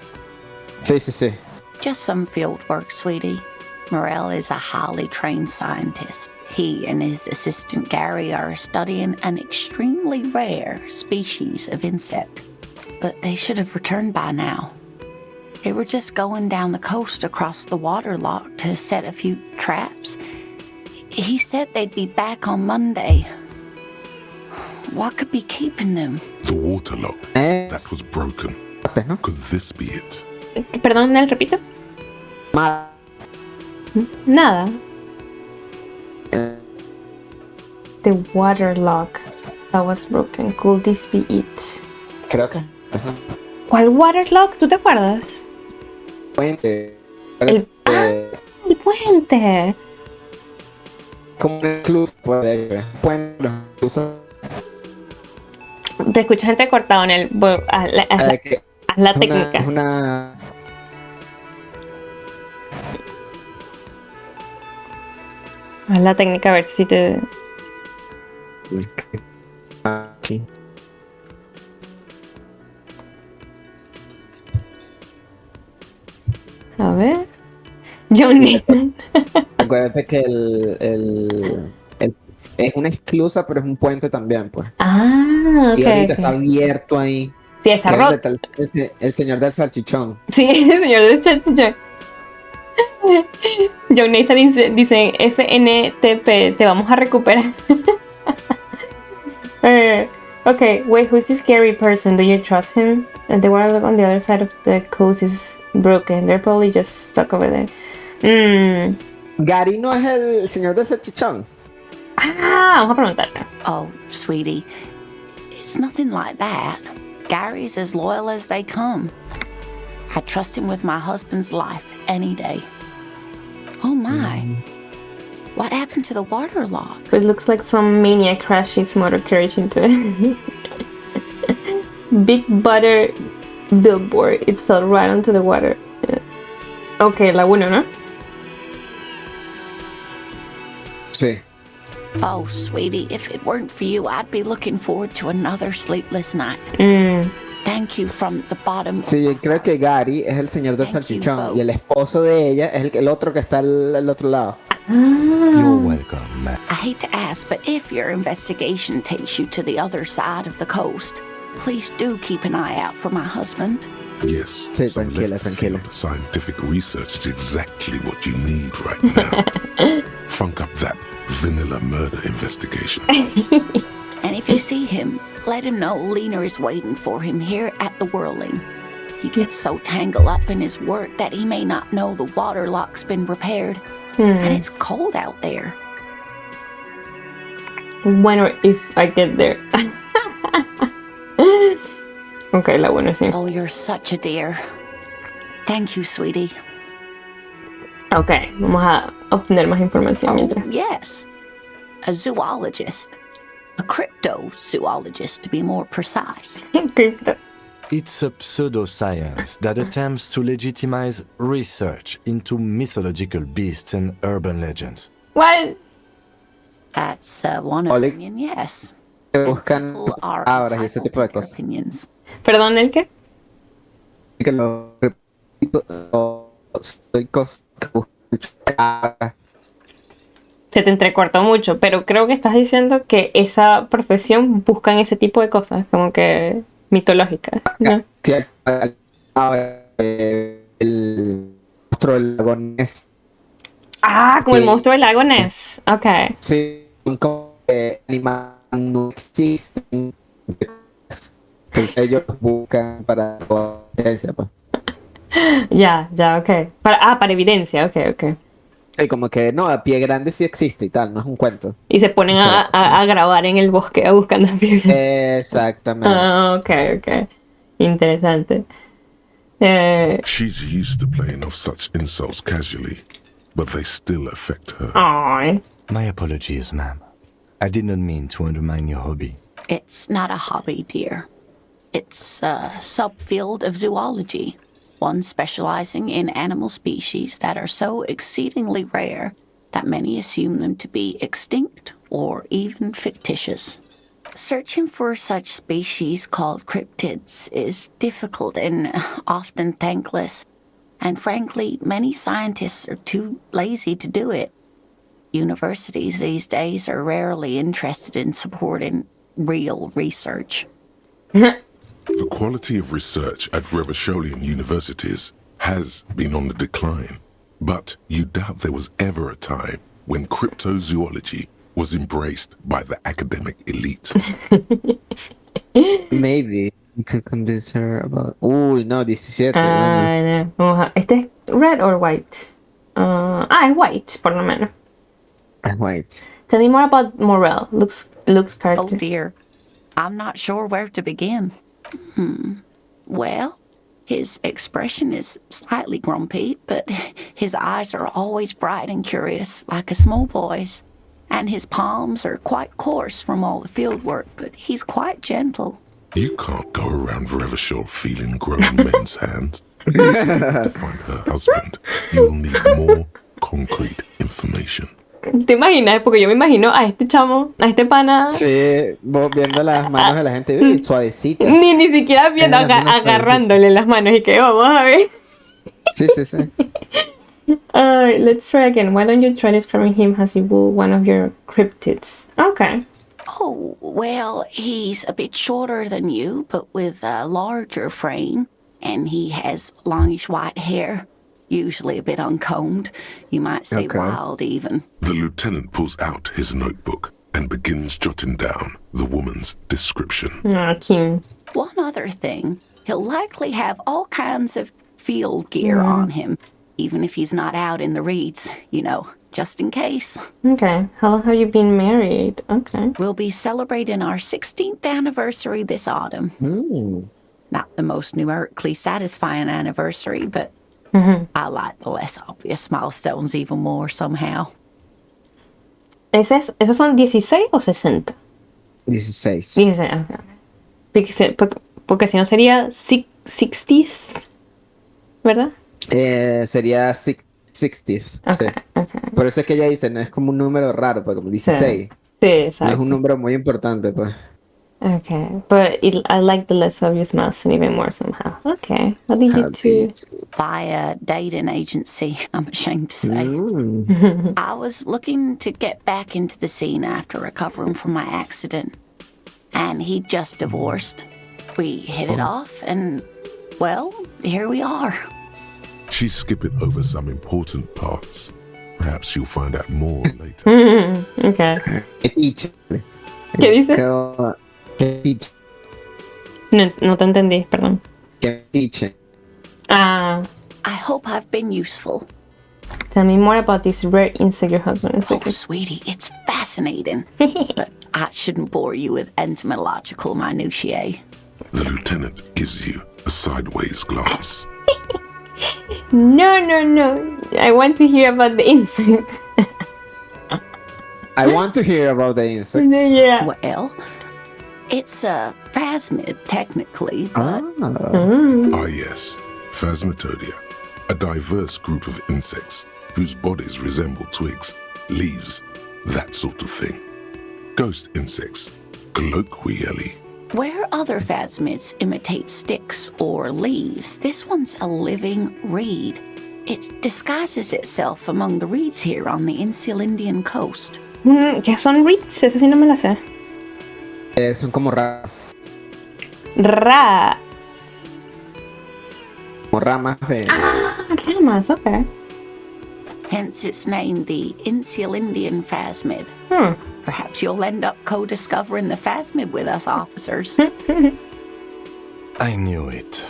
Sí. Just some field work, sweetie. Morel is a highly trained scientist. He and his assistant Gary are studying an extremely rare species of insect. But they should have returned by now. They were just going down the coast across the waterlock to set a few traps. He said they'd be back on Monday. What could be keeping them? The waterlock. That was broken. Could this be it? Perdón, Nel, repito. Nada. The waterlock that was broken. Could this be it? Creo que. ¿Cuál waterlock? ¿Tú te acuerdas? Puente. El puente. Como un club, puede. Puente. Te escucho gente cortada en el. Haz la técnica. Es una. Haz la técnica a ver si te. Aquí. A ver. John Nathan. Acuérdate que es una esclusa, pero es un puente también, pues. Ah, ok. Y ahorita está abierto ahí. Sí, está Que es roto. donde está el señor del salchichón. Sí, señor de salchichón. John Nathan dice FNTP, te vamos a recuperar. Okay, wait, who's this scary person? Do you trust him? And the water on the other side of the coast is broken. They're probably just stuck over there. Gary no es el señor del salchichón. Vamos a preguntarle. Oh, sweetie, it's nothing like that. Gary's as loyal as they come. I trust him with my husband's life any day. Oh my. What happened to the waterlock? It looks like some maniac crashed his motor carriage into it. Big butter billboard. It fell right onto the water. Okay, la 1, ¿no? Sí. Oh, sweetie, if it weren't for you, I'd be looking forward to another sleepless night. Thank you from the bottom. Sí, yo creo que Gary es el señor del salchichón y el esposo de ella es el otro que está al otro lado. You're welcome, Matt. I hate to ask, but if your investigation takes you to the other side of the coast, please do keep an eye out for my husband. Yes, Sí, some tranquila. left-field scientific research is exactly what you need right now. Funk up that vanilla murder investigation. And if you see him, let him know Lena is waiting for him here at the Whirling. He gets so tangled up in his work that he may not know the waterlock's been repaired. And it's cold out there. When or if I get there. Okay, la 1 sí. Oh, you're such a dear. Thank you, sweetie. Ok, vamos a obtener más información mientras. Yes. A zoologist. A cryptozoologist, to be more precise. Cripto. It's a pseudoscience that attempts to legitimize research into mythological beasts and urban legends. What? That's one Oli- opinion, yes. Que buscan People are palabras y ese entitled tipo de to their cosas. opinions. ¿Perdón, el qué? Que los estoicos que buscan palabras. Se te entrecortó mucho, pero creo que estás diciendo que esa profesión buscan ese tipo de cosas, como que mitológicas, ¿no? Sí, ahora, el monstruo del lago Ness. Ah, como el Sí. monstruo del lago Ness. Ok. Sí, son como que animales no existen. Entonces ellos buscan para evidencia, pues. Ya, ok. Para evidencia, ok. Sí, como que no, a Pie Grande sí existe y tal, no es un cuento. Y se ponen a grabar en el bosque buscando piedras. Exactamente. Ah, ok. Interesante. She's used to playing off such insults casually, but they still affect her. Ay. My apologies, ma'am. I did not mean to undermine your hobby. It's not a hobby, dear. It's a subfield of zoology, one specializing in animal species that are so exceedingly rare that many assume them to be extinct or even fictitious. Searching for such species called cryptids is difficult and often thankless, and frankly, many scientists are too lazy to do it. Universities these days are rarely interested in supporting real research. The quality of research at Revacholian universities has been on the decline, but you doubt there was ever a time when cryptozoology was embraced by the academic elite. Maybe you could convince her about. Uy, no, 17. No. Vamos a... ¿Este es red or white? Es white, por lo menos. Wait. Tell me more about Morel. Looks Oh character. dear, I'm not sure where to begin. Well, his expression is slightly grumpy, but his eyes are always bright and curious, like a small boy's. And his palms are quite coarse from all the field work, but he's quite gentle. You can't go around Revachol feeling grown men's hands. To find her husband, you'll need more concrete information. ¿Te imaginas? Porque yo me imagino a este chamo, a este pana. Sí, vos viendo las manos de la gente, uy, suavecita. Ni siquiera viendo, Las manos agarrándole las manos y que vamos a ver. Sí. Let's try again. Why don't you try describing him as you would one of your cryptids? Okay. Oh, well, he's a bit shorter than you, but with a larger frame, and he has longish white hair, usually a bit uncombed. You might say Okay. wild even. The lieutenant pulls out his notebook and begins jotting down the woman's description. Kim. One other thing, he'll likely have all kinds of field gear on him, even if he's not out in the reeds, you know, just in case. Okay. How long have you been married? Okay. We'll be celebrating our 16th anniversary this autumn. Not the most numerically satisfying anniversary, but I like the less obvious milestones even more somehow. ¿Esos son 16 o 60? 16. 16, ok. Porque si no sería 60th, ¿verdad? Sería 60th. Ok, Sí. ok. Por eso es que ella dice, no es como un número raro, pues como 16. Sí, No es exacto. un número muy importante, pues. Okay, but I like the less obvious milestone even more somehow. Okay, what did you do? By a dating agency, I'm ashamed to say. I was looking to get back into the scene after recovering from my accident. And he'd just divorced. We hit it off, and, well, here we are. She's skipping over some important parts. Perhaps you'll find out more later. Okay. ¿Qué dice? ¿Qué dice? ¿Qué dice? No te entendí, perdón. ¿Qué dice? Ah, I hope I've been useful. tell me more about this rare insect your husband is Oh, like. sweetie, it's fascinating. But I shouldn't bore you with entomological minutiae. The lieutenant gives you a sideways glance. No. I want to hear about the insects. I want to hear about the insect. Yeah. Well, it's a phasmid, technically, but Ah, yes, Phasmatodea, a diverse group of insects whose bodies resemble twigs, leaves, that sort of thing. Ghost insects, colloquially. where other phasmids imitate sticks or leaves, this one's a living reed. It disguises itself among the reeds here on the Insular Indian coast. ¿Qué son reeds? Esa sí no me la sé. Son como ramas. Ra. Como ramas de. Ramas, okay. Hence its name, the Insular Indian phasmid. Perhaps you'll end up co-discovering the phasmid with us, officers. I knew it.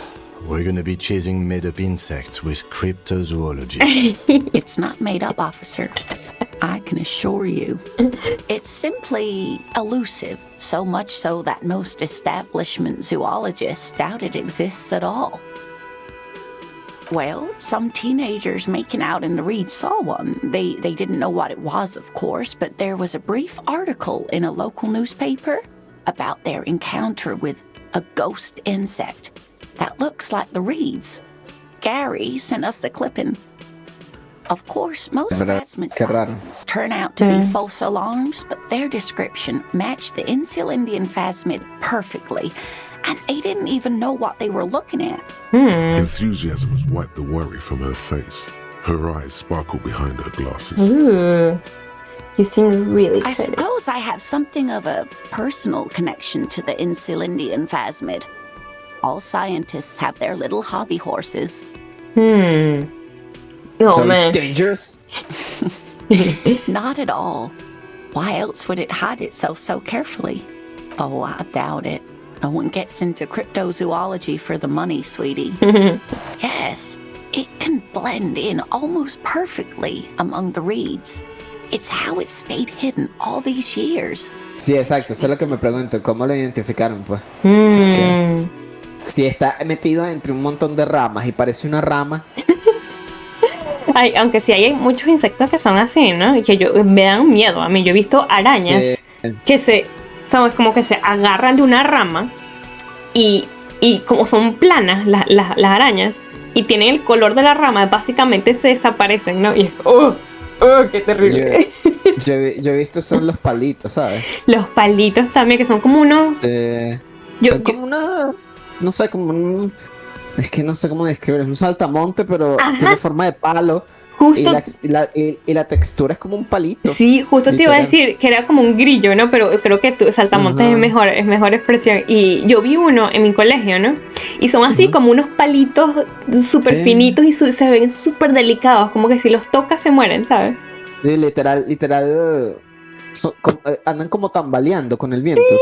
We're gonna be chasing made-up insects with cryptozoologists. It's not made up, officer. I can assure you. It's simply elusive, so much so that most establishment zoologists doubt it exists at all. Well, some teenagers making out in the reeds saw one. They didn't know what it was, of course, but there was a brief article in a local newspaper about their encounter with a ghost insect that looks like the reeds. Gary sent us the clipping. Of course, most phasmid sightings turn out to be false alarms, but their description matched the Insular Indian phasmid perfectly, and they didn't even know what they were looking at. Enthusiasm has wiped the worry from her face. Her eyes sparkle behind her glasses. Ooh. You seem really I excited. suppose I have something of a personal connection to the Insular Indian phasmid. All scientists have their little hobby horses. Oh, So man. it's dangerous. Not at all. Why else would it hide itself so carefully? Oh, I doubt it. No one gets into cryptozoology for the money, sweetie. Yes, it can blend in almost perfectly among the reeds. It's how it stayed hidden all these years. Sí, exacto. Eso es lo que me pregunto. ¿Cómo lo identificaron, pues? Que si está metido entre un montón de ramas y parece una rama. Ay, aunque sí hay muchos insectos que son así, ¿no? Y que me dan miedo a mí. Yo he visto arañas que ¿sabes? Como que se agarran de una rama y como son planas las arañas y tienen el color de la rama, básicamente se desaparecen, ¿no? Y es, qué terrible. Yo he visto son los palitos, ¿sabes? Los palitos también, que son como unos... son como una... No sé, como un... Es que no sé cómo describirlo. Es un saltamonte, pero tiene forma de palo. Justo... Y la textura es como un palito. Sí, justo literal. Te iba a decir que era como un grillo, ¿no? Pero creo que saltamonte es mejor expresión. Y yo vi uno en mi colegio, ¿no? Y son así como unos palitos súper finitos y se ven súper delicados. Como que si los tocas se mueren, ¿sabes? Sí, literal. Andan como tambaleando con el viento. Sí.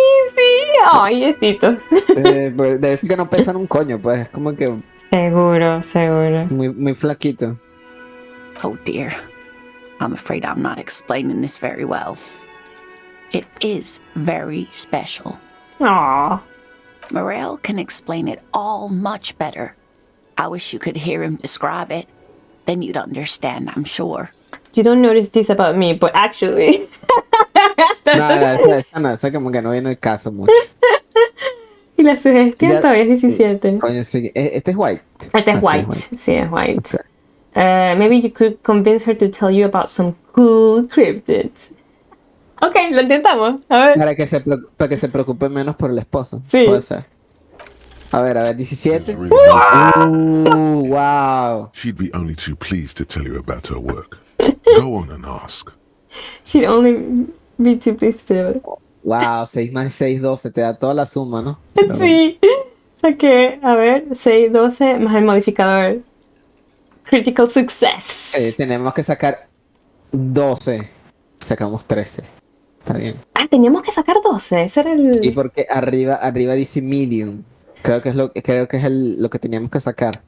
Ay, besitos. Pues, debe ser que no pesan un coño, pues. Es como que... Seguro. Muy flaquito. Oh dear. I'm afraid I'm not explaining this very well. It is very special. Aww. Morel can explain it all much better. I wish you could hear him describe it. Then you'd understand, I'm sure. You don't notice this about me, but actually... Esa como que no viene el caso mucho. Y la sugestión todavía es 17. Coño, sí. Este es white. Este es white. Sí, es white. Okay. Maybe you could convince her to tell you about some cool cryptids. Ok, lo intentamos. A ver. Para que se preocupe menos por el esposo. Sí. Puede ser. A ver, 17. Wow. She'd be only too pleased to tell you about her work. Go on and ask. She'd only be too pleased to. Wow, 6 más 6, 12. Te da toda la suma, ¿no? Sí. Saqué, a ver, 6, 12 más el modificador. Critical success. Tenemos que sacar 12. Sacamos 13. Está bien. Ah, teníamos que sacar 12. Ese era el... Sí, porque arriba dice medium. Creo que es lo que teníamos que sacar.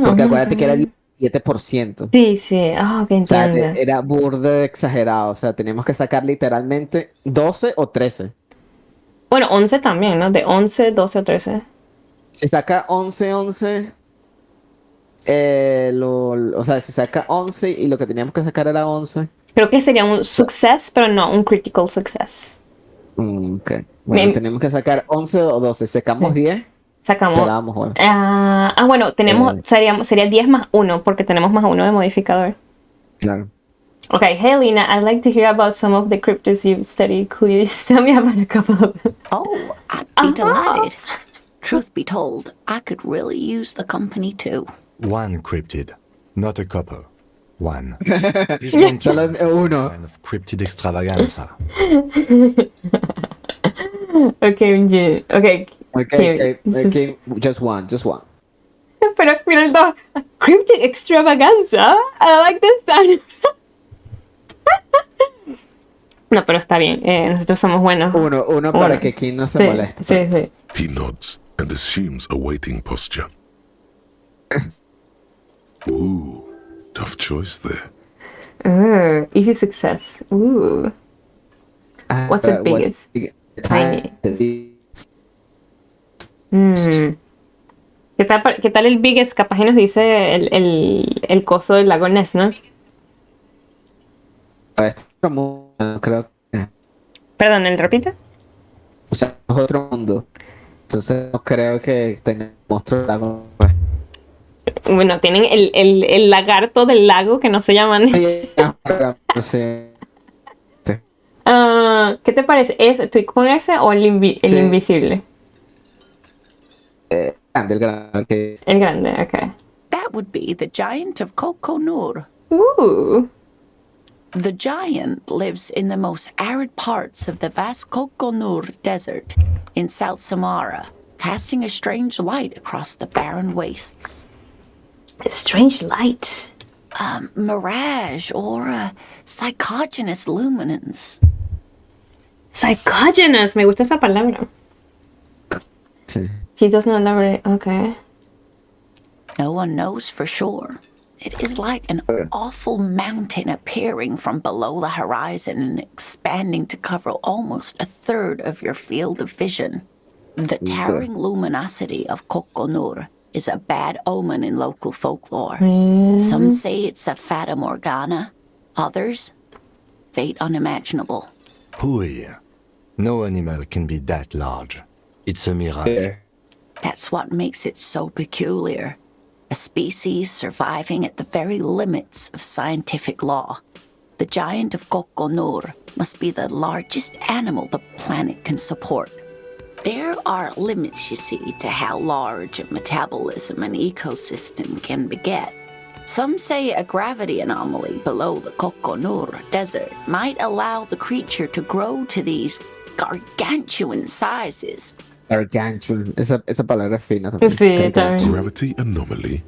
Porque acuérdate que era el 7%. Sí. Ok, entiendo. O sea, era burde exagerado. O sea, teníamos que sacar literalmente 12 o 13. Bueno, 11 también, ¿no? De 11, 12 o 13. Si saca 11, O sea, si saca 11 y lo que teníamos que sacar era 11. Creo que sería un success, pero no un critical success. Ok. Bueno, tenemos que sacar 11 o 12. Sacamos 10. Sacamos. Quedábamos, bueno. Bueno, sería 10 más 1, porque tenemos más 1 de modificador. Claro. Okay, hey Lena, I'd like to hear about some of the cryptids you've studied. Could you tell me about a couple of them? Oh, I'd be delighted. Truth be told, I could really use the company too. One cryptid, not a couple. One. Solo uno. Kind of cryptid extravaganza. Okay. Okay, just one. Pero el 2, cryptic extravaganza. I like this sound. No, pero está bien. Nosotros somos buenos. Uno para que King no se moleste. Sí. He nods and assumes a waiting posture. Ooh, tough choice there. Easy success. Ooh. What's the biggest? Tiny. ¿Qué tal el biggest? Capaz que nos dice el coso del lago Ness, ¿no? Creo que... Perdón, ¿el repite? O sea, es otro mundo. Entonces no creo que tenga monstruos lago. Bueno, tienen el lagarto del lago que no se llaman. ¿Qué te parece? ¿Estoy con ese o el invisible? El grande. El grande, ok. That would be the giant of Kokonur. Ooh. The giant lives in the most arid parts of the vast Kokonur Desert in South Samara, casting a strange light across the barren wastes. A strange light. Mirage or a psychogenous luminance. Psychogenous, me gusta esa palabra. Sí. She does not elaborate, okay. No one knows for sure. It is like an awful mountain appearing from below the horizon and expanding to cover almost a third of your field of vision. The towering luminosity of Kokonur is a bad omen in local folklore. Some say it's a fata morgana, others, fate unimaginable. Pooey. No animal can be that large. It's a mirage. Yeah. That's what makes it so peculiar. A species surviving at the very limits of scientific law. The giant of Kokonur must be the largest animal the planet can support. There are limits, you see, to how large a metabolism an ecosystem can beget. Some say a gravity anomaly below the Kokonur Desert might allow the creature to grow to these gargantuan sizes. Gargantuan. Esa palabra es fina también. Sí, también. Gravity anomaly.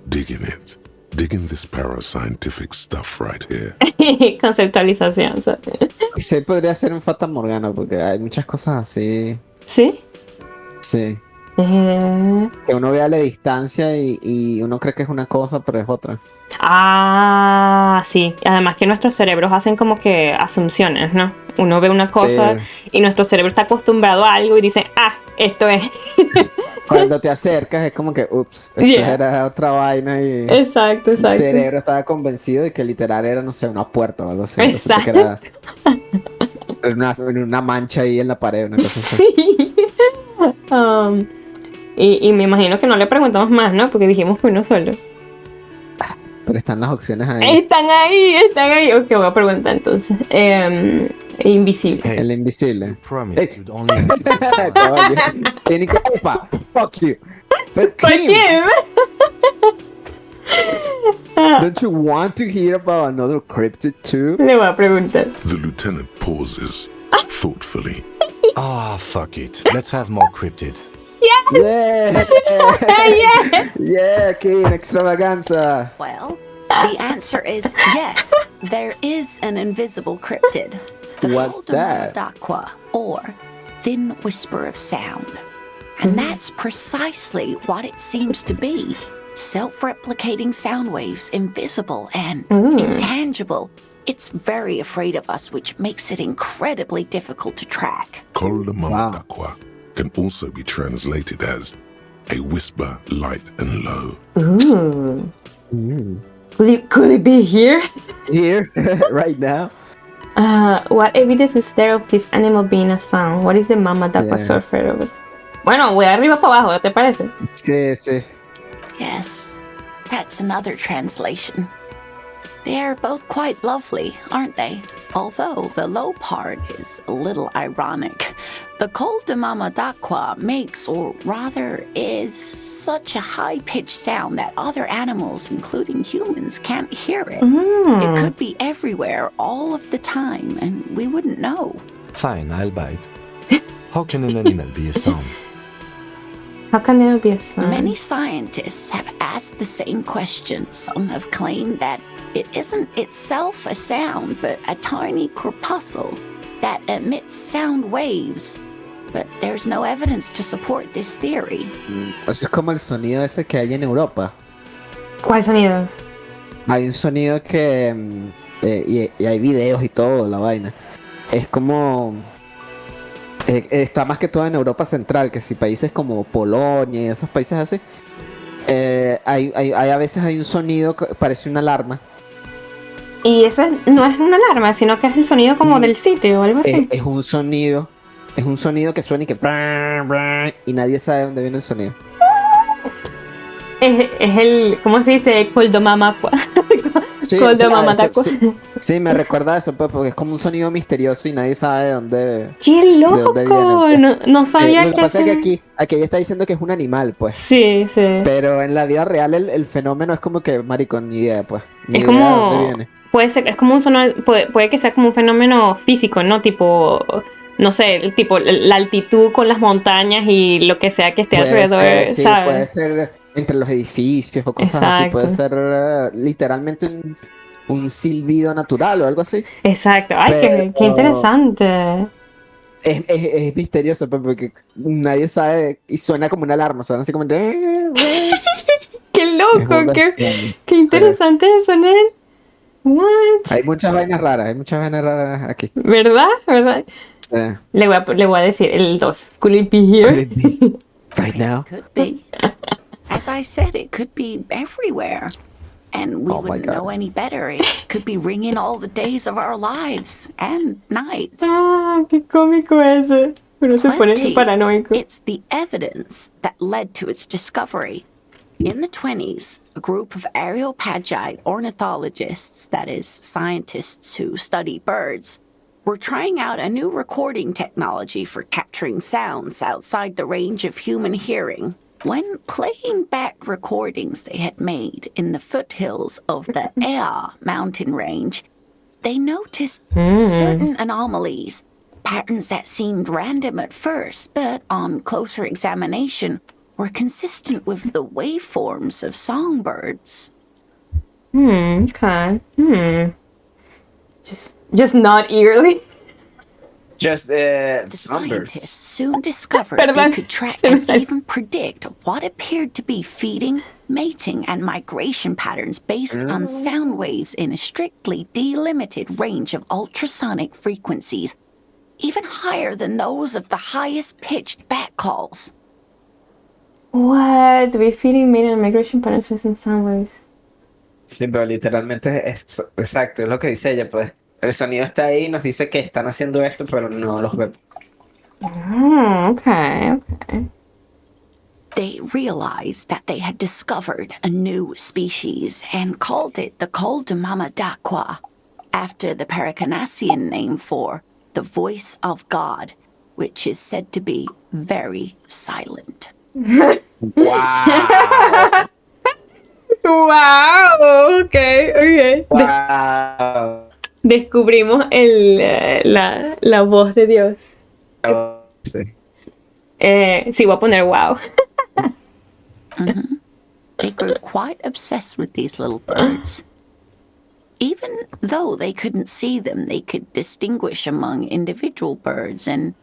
Digging it. Digging this parascientific stuff right here. Conceptualización, ¿sabes? Sí, podría ser un Fata Morgana porque hay muchas cosas así. ¿Sí? Sí. Que uno ve a la distancia y uno cree que es una cosa, pero es otra. Sí. Además que nuestros cerebros hacen como que asunciones, ¿no? Uno ve una cosa y nuestro cerebro está acostumbrado a algo y dice, esto es. Cuando te acercas es como que, ups, esto era otra vaina y... Exacto. El cerebro estaba convencido de que literal era, no sé, una puerta o algo así. Exacto. Que era una mancha ahí en la pared, una cosa así. Sí. Y me imagino que no le preguntamos más, ¿no? Porque dijimos que uno solo. Pero están las opciones ahí. Están ahí. Ok, voy a preguntar entonces. Invisible. Hey, El invisible. promise you'd only Tiene que... Opa, fuck you. But ¿Por Kim, qué? don't you want to hear about another cryptid too? Le voy a preguntar. The lieutenant pauses thoughtfully. fuck it. Let's have more cryptids. Yeah! Yeah. Yeah, King, extravaganza. Well, the answer is yes. There is an invisible cryptid. The What's that? Dakwa, or thin whisper of sound. And that's precisely what it seems to be. Self-replicating sound waves, invisible and intangible. It's very afraid of us, which makes it incredibly difficult to track. Korolamama can also be translated as a whisper light and low. Ooh. Could it be here? Here, right now. What evidence is there of this animal being a sound? What is the mama that was surfer of it? Bueno, voy arriba para abajo, ¿te parece? Sí. Yes, that's another translation. They're both quite lovely, aren't they? Although the low part is a little ironic. The call de mama d'aqua makes, or rather is, such a high-pitched sound that other animals, including humans, can't hear it. It could be everywhere all of the time, and we wouldn't know. Fine, I'll bite. How can an animal be a sound? How can there be a sound? Many scientists have asked the same question. Some have claimed that it isn't itself a sound, but a tiny corpuscle that emits sound waves. But there's no evidence to support this theory. O sea, es como el sonido ese que hay en Europa. ¿Cuál sonido? Hay un sonido que... y hay videos y todo, la vaina. Es como... está más que todo en Europa Central, que si países como Polonia y esos países así. Hay a veces hay un sonido que parece una alarma. Y eso no es una alarma, sino que es el sonido como del sitio o algo así. Es un sonido que suena y que... y nadie sabe de dónde viene el sonido. Es el... ¿Cómo se dice? Coldomamacua. Sí, sí, me recuerda a eso, pues, porque es como un sonido misterioso y nadie sabe de dónde... ¡Qué loco! De dónde viene, pues. No sabía lo que... que pasa es que aquí ella está diciendo que es un animal, pues. Sí. Pero en la vida real el fenómeno es como que, maricón, ni idea, pues. Ni es idea como... de dónde viene. Puede ser, es como un sonido... Puede que sea como un fenómeno físico, ¿no? Tipo... No sé, tipo la altitud con las montañas y lo que sea que esté alrededor, sí, ¿sabes? Puede ser entre los edificios o cosas así. Puede ser literalmente un silbido natural o algo así. Exacto. Ay, qué interesante. Es misterioso porque nadie sabe y suena como una alarma, suena así como... ¡Qué loco! ¡Qué interesante eso, Nel! What? Hay muchas vainas raras aquí. ¿Verdad? Le voy a decir el 2. Could it be here? Could it be right now? Could be. As I said, it could be everywhere. And we wouldn't know any better. It could be ringing all the days of our lives and nights. Qué cómico ese. Uno se pone paranoico. It's the evidence that led to its discovery. In the 1920s, a group of Areopagite ornithologists, that is, scientists who study birds, were trying out a new recording technology for capturing sounds outside the range of human hearing. When playing back recordings they had made in the foothills of the Ea mountain range, they noticed certain anomalies, patterns that seemed random at first, but on closer examination were consistent with the waveforms of songbirds. Okay. Just not eerily. Just the songbirds. Scientists soon discovered they could track and even predict what appeared to be feeding, mating, and migration patterns based on sound waves in a strictly delimited range of ultrasonic frequencies, even higher than those of the highest pitched bat calls. What? Be feeding, mating, and migration patterns using sound waves. Sí, pero literalmente es exacto, es lo que dice ella, pues. El sonido está ahí y nos dice que están haciendo esto, pero no los vemos. Okay. They realized that they had discovered a new species and called it the call de mama d'aqua, after the Paracanassian name for the voice of God, which is said to be very silent. Wow. Wow, okay. Wow. Descubrimos la voz de Dios. Sí. Sí, voy a poner wow. They grew quite obsessed with these little birds. Even though they couldn't see them, they could distinguish among individual birds and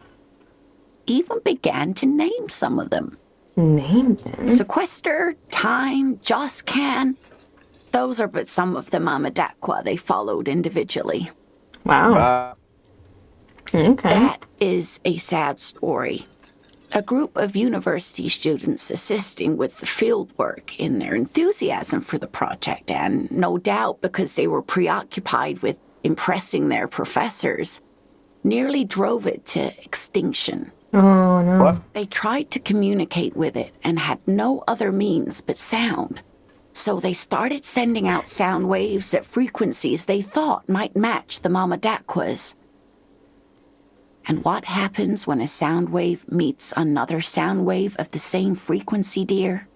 even began to name some of them. Name them? Sequester, Time, Joscan. Those are but some of the mama d'aqua they followed individually. Wow. Okay. That is a sad story. a group of university students assisting with the field work in their enthusiasm for the project, and no doubt because they were preoccupied with impressing their professors, nearly drove it to extinction. Oh, no. What? They tried to communicate with it and had no other means but sound. So they started sending out sound waves at frequencies they thought might match the Mamadakwas. And what happens when a sound wave meets another sound wave of the same frequency, dear?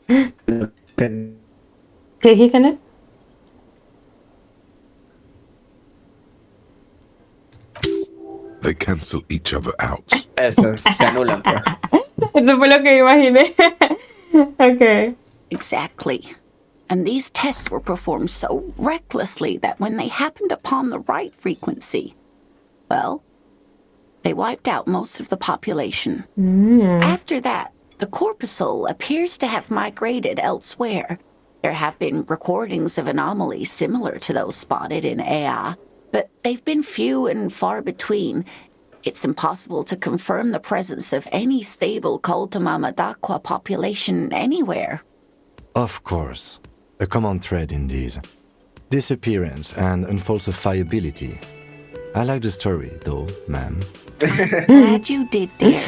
¿Qué dijiste, Ned? They cancel each other out. Eso, se anulan, pues. Eso fue lo que imaginé. Okay. Exactly. And these tests were performed so recklessly that when they happened upon the right frequency, well, they wiped out most of the population. After that, the corpuscle appears to have migrated elsewhere. There have been recordings of anomalies similar to those spotted in Ea, but they've been few and far between. It's impossible to confirm the presence of any stable Koltamamadakwa population anywhere. Of course. A common thread in these. Disappearance and unfalsifiability. I like the story, though, ma'am. Glad you did, dear.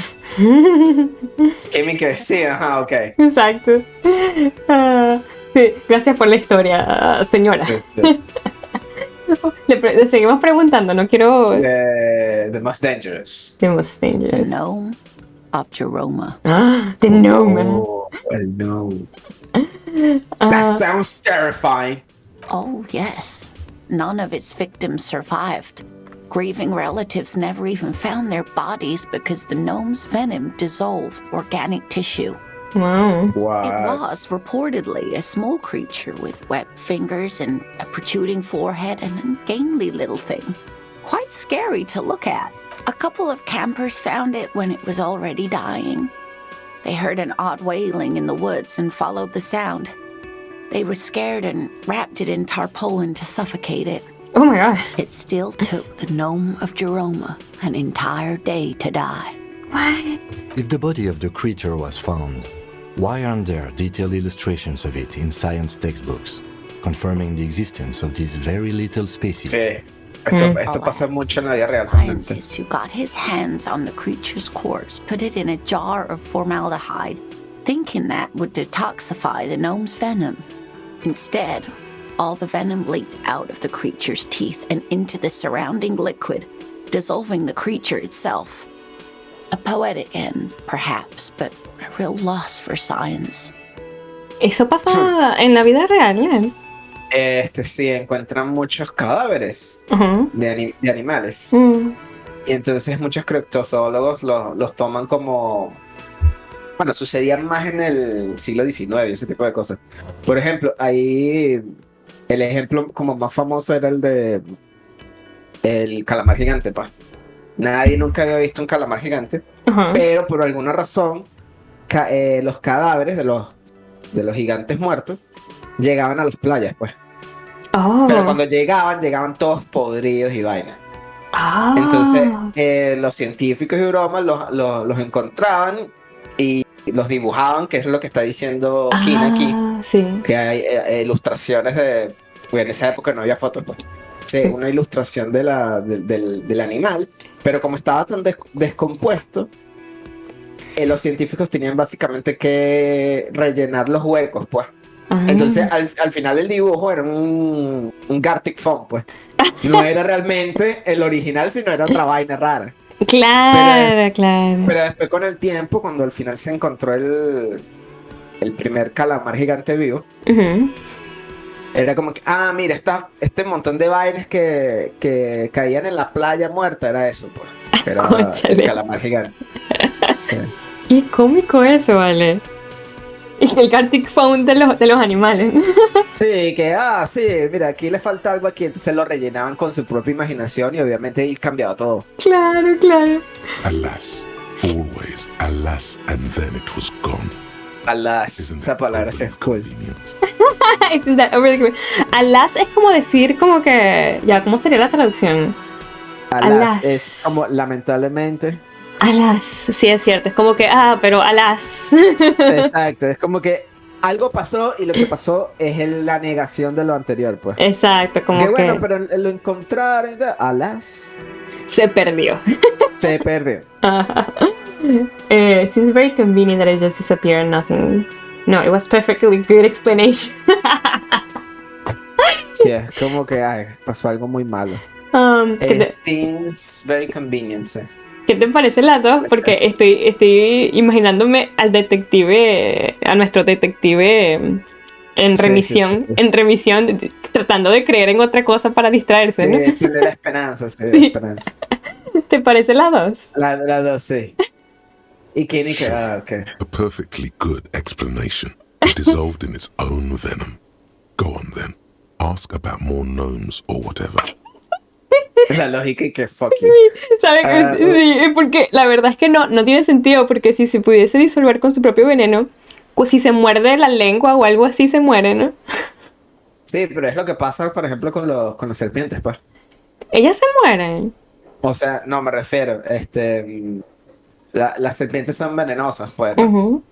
Química, sí, ajá, ok. Exacto. Sí, gracias por la historia, señora. Sí, sí. Le seguimos preguntando, no quiero... The most dangerous. The most The dangerous. gnome of Jeroma. The gnome. Oh, el no. That sounds terrifying. Oh, yes. None of its victims survived. Grieving relatives never even found their bodies because the gnome's venom dissolved organic tissue. Wow. What? It was reportedly a small creature with webbed fingers and a protruding forehead and a gangly little thing. Quite scary to look at. A couple of campers found it when it was already dying. They heard an odd wailing in the woods and followed the sound. They were scared and wrapped it in tarpaulin to suffocate it. Oh my god. It still took the gnome of Jeroma an entire day to die. What? If the body of the creature was found, why aren't there detailed illustrations of it in science textbooks, confirming the existence of this very little species? Sí. Esto pasa mucho en la vida real también. Sí. Scientists who got his hands on the creature's corpse put it in a jar of formaldehyde, thinking that would detoxify the gnome's venom. Instead, all the venom leaked out of the creature's teeth and into the surrounding liquid, dissolving the creature itself. A poetic end, perhaps, but a real loss for science. Eso pasa en la vida real, ¿eh? Sí, encuentran muchos cadáveres de animales. Y entonces muchos criptozoólogos los toman como... Bueno, sucedían más en el siglo XIX, ese tipo de cosas. Por ejemplo, ahí el ejemplo como más famoso era el de el calamar gigante, pa. Nadie nunca había visto un calamar gigante, pero por alguna razón los cadáveres de los gigantes muertos llegaban a las playas, pues. Pero cuando llegaban todos podridos y vainas. Entonces los científicos y bromas los encontraban y los dibujaban, que es lo que está diciendo Kina aquí. Sí. Que hay ilustraciones de... Porque en esa época no había fotos, pues. Sí, una ilustración del animal, pero como estaba tan descompuesto, los científicos tenían básicamente que rellenar los huecos, pues. Entonces al final el dibujo era un Gartic Phone, pues. No era realmente el original, sino era otra vaina rara. Claro. Pero después con el tiempo, cuando al final se encontró el primer calamar gigante vivo, era como que, mira, este montón de vainas que caían en la playa muerta, era eso, pues. Era el calamar gigante. Sí. Qué cómico eso, vale. El Gartic Phone de los animales. Sí, sí, mira, aquí le falta algo aquí, entonces lo rellenaban con su propia imaginación y obviamente ahí cambiaba todo. Claro. Alas, always alas, and then it was gone. Alas, esa palabra se cool. Alas es como decir como que... Ya, ¿cómo sería la traducción? Alas es como lamentablemente. Alas, sí es cierto, es como que, pero alas. Exacto, es como que algo pasó y lo que pasó es la negación de lo anterior, pues. Exacto, como Que bueno, que pero lo encontraron y tal. Alas, se perdió. se perdió. Seems very convenient that it just disappeared and nothing. No, it was perfectly good explanation. Sí, es como que pasó algo muy malo. Seems very convenient, sí. ¿Qué te parece las dos? Porque estoy imaginándome al detective, a nuestro detective en remisión, Sí. en remisión, tratando de creer en otra cosa para distraerse, Sí, ¿no? tiene la esperanza, sí, Sí. esperanza. ¿Te parece las dos? La dos, sí. Y Kenny que, Sure. ok. A perfectly good explanation. Dissolved in its own venom. Go on then. Ask about more gnomes or whatever. La lógica y que fuck you. ¿Sabes? Sí, porque la verdad es que no tiene sentido, porque si se pudiese disolver con su propio veneno, pues si se muerde la lengua o algo así se muere, ¿no? Sí, pero es lo que pasa, por ejemplo, con las serpientes, pues. Ellas se mueren. O sea, no me refiero, las serpientes son venenosas, pues, ¿no? Ujú.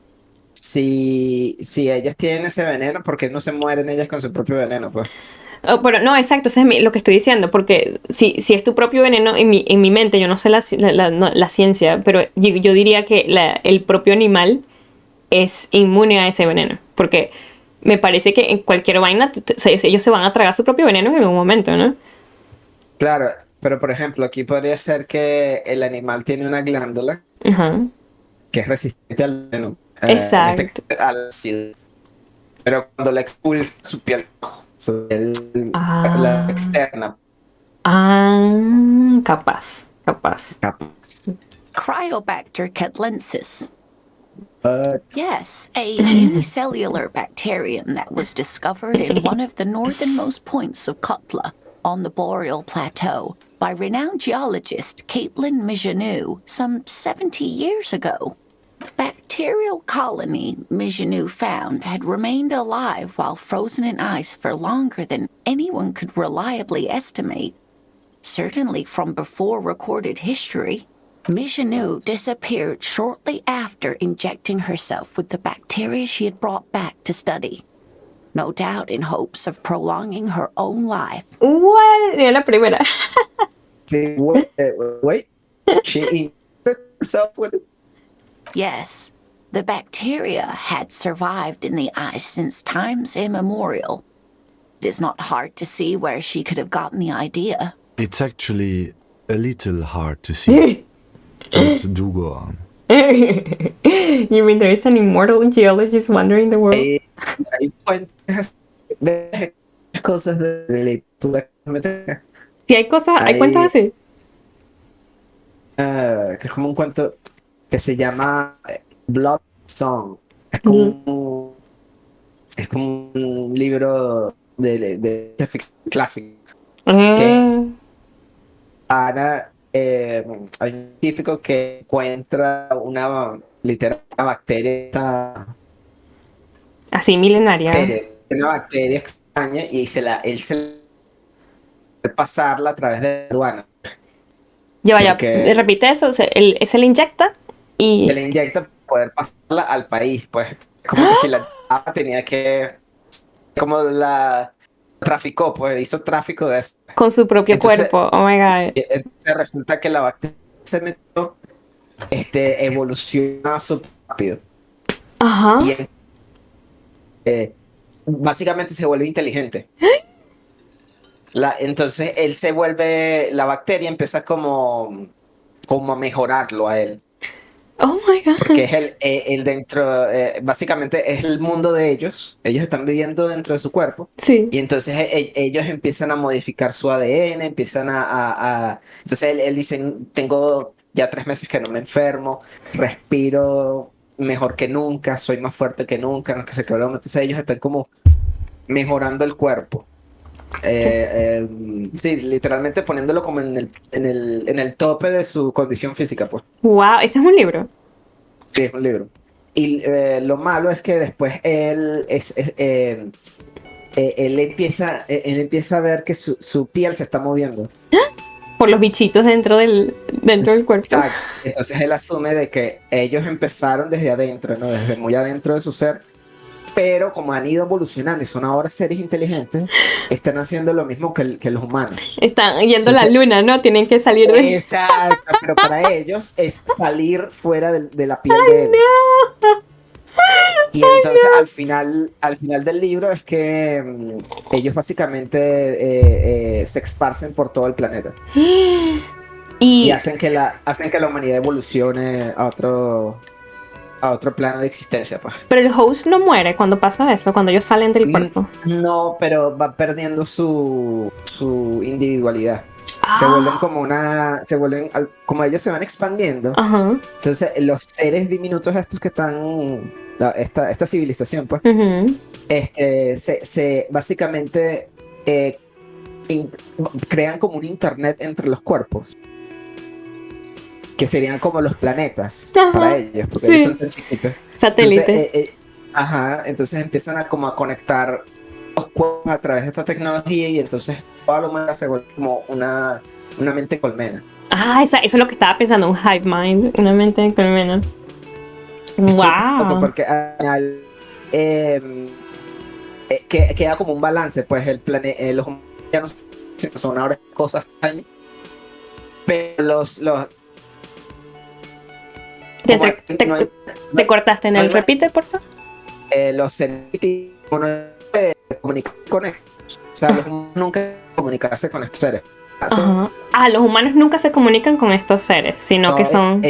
Si ellas tienen ese veneno, ¿por qué no se mueren ellas con su propio veneno, pues? Oh, pero no, exacto, eso es lo que estoy diciendo, porque si es tu propio veneno, en mi mente, yo no sé la ciencia, pero yo diría que el propio animal es inmune a ese veneno, porque me parece que en cualquier vaina ellos se van a tragar su propio veneno en algún momento, ¿no? Claro, pero por ejemplo, aquí podría ser que el animal tiene una glándula Ajá. que es resistente al veneno, en este Exacto. caso al ácido, pero cuando la expulsa su piel, la Ah, externa, capaz. capaz. Cryobacter catlensis. But, Yes, a unicellular bacterium that was discovered in one of the northernmost points of Kotla on the Boreal Plateau by renowned geologist Caitlin Mijanou some 70 years ago. The bacterial colony Mijanou found had remained alive while frozen in ice for longer than anyone could reliably estimate. Certainly from before recorded history. Mijanou disappeared shortly after injecting herself with the bacteria she had brought back to study. No doubt in hopes of prolonging her own life. What? Mira la primera. see, wait, she injected herself with it? Yes, the bacteria had survived in the ice since times immemorial. It is not hard to see where she could have gotten the idea. It's actually a little hard to see. But do go on. You mean there is an immortal geologist wandering the world? Hay cosas de lectura que me tenga. Si hay cosas, hay cuentas así. Que es como un cuento que se llama Blood Song. Es como un libro de ficción clásico. Que ahora hay un científico que encuentra una literal bacteria, Así, milenaria. una bacteria extraña y él se la pasarla a través de la aduana. Ya, Porque repite eso, él se le inyecta y... se le inyecta para poder pasarla al país, pues. Como que si la tenía que... Como la traficó, pues hizo tráfico de eso. Con su propio Entonces, cuerpo, oh my god. entonces resulta que la bacteria se metió, evoluciona súper rápido. Ajá. Y básicamente se vuelve inteligente. Entonces él se vuelve, la bacteria empieza como a mejorarlo a él. Oh my god. Porque es el dentro, básicamente es el mundo de ellos. Ellos están viviendo dentro de su cuerpo. Sí. Y entonces ellos empiezan a modificar su ADN, empiezan Entonces él dice, tengo ya 3 meses que no me enfermo, respiro mejor que nunca, soy más fuerte que nunca, no es que se quebró. Entonces ellos están como mejorando el cuerpo. Sí, literalmente poniéndolo como en el tope de su condición física, pues. Wow, este es un libro. Sí, es un libro. Y lo malo es que después él empieza a ver que su piel se está moviendo. Por los bichitos dentro del cuerpo. Exacto. Entonces él asume de que ellos empezaron desde adentro, ¿no? Desde muy adentro de su ser, pero como han ido evolucionando y son ahora seres inteligentes, están haciendo lo mismo que los humanos. Están yendo a la luna, ¿no? Tienen que salir de... Exacto, pero para ellos es salir fuera de la piel de él. No. Y entonces al final del libro es que ellos básicamente se esparcen por todo el planeta. Y hacen que la humanidad evolucione a otro plano de existencia, pues. Pero el host no muere cuando pasa eso, cuando ellos salen del cuerpo. No, pero va perdiendo su individualidad. Como ellos se van expandiendo. Ajá. Entonces los seres diminutos estos que están, esta civilización, pues, se básicamente crean como un internet entre los cuerpos, que serían como los planetas para ellos, porque ellos son tan chiquitos. Satélites. Entonces empiezan a conectar los cuerpos a través de esta tecnología y entonces toda la humanidad se vuelve como una mente colmena. Eso es lo que estaba pensando, un hive mind, una mente colmena. Wow. Porque al final queda como un balance, pues los humanos ya no son ahora cosas extrañas, pero los te cortaste en el repite, por favor. Los seres uno comunicar con ellos. O sea, los humanos nunca comunicarse con estos seres. Los humanos nunca se comunican con estos seres, sino que son...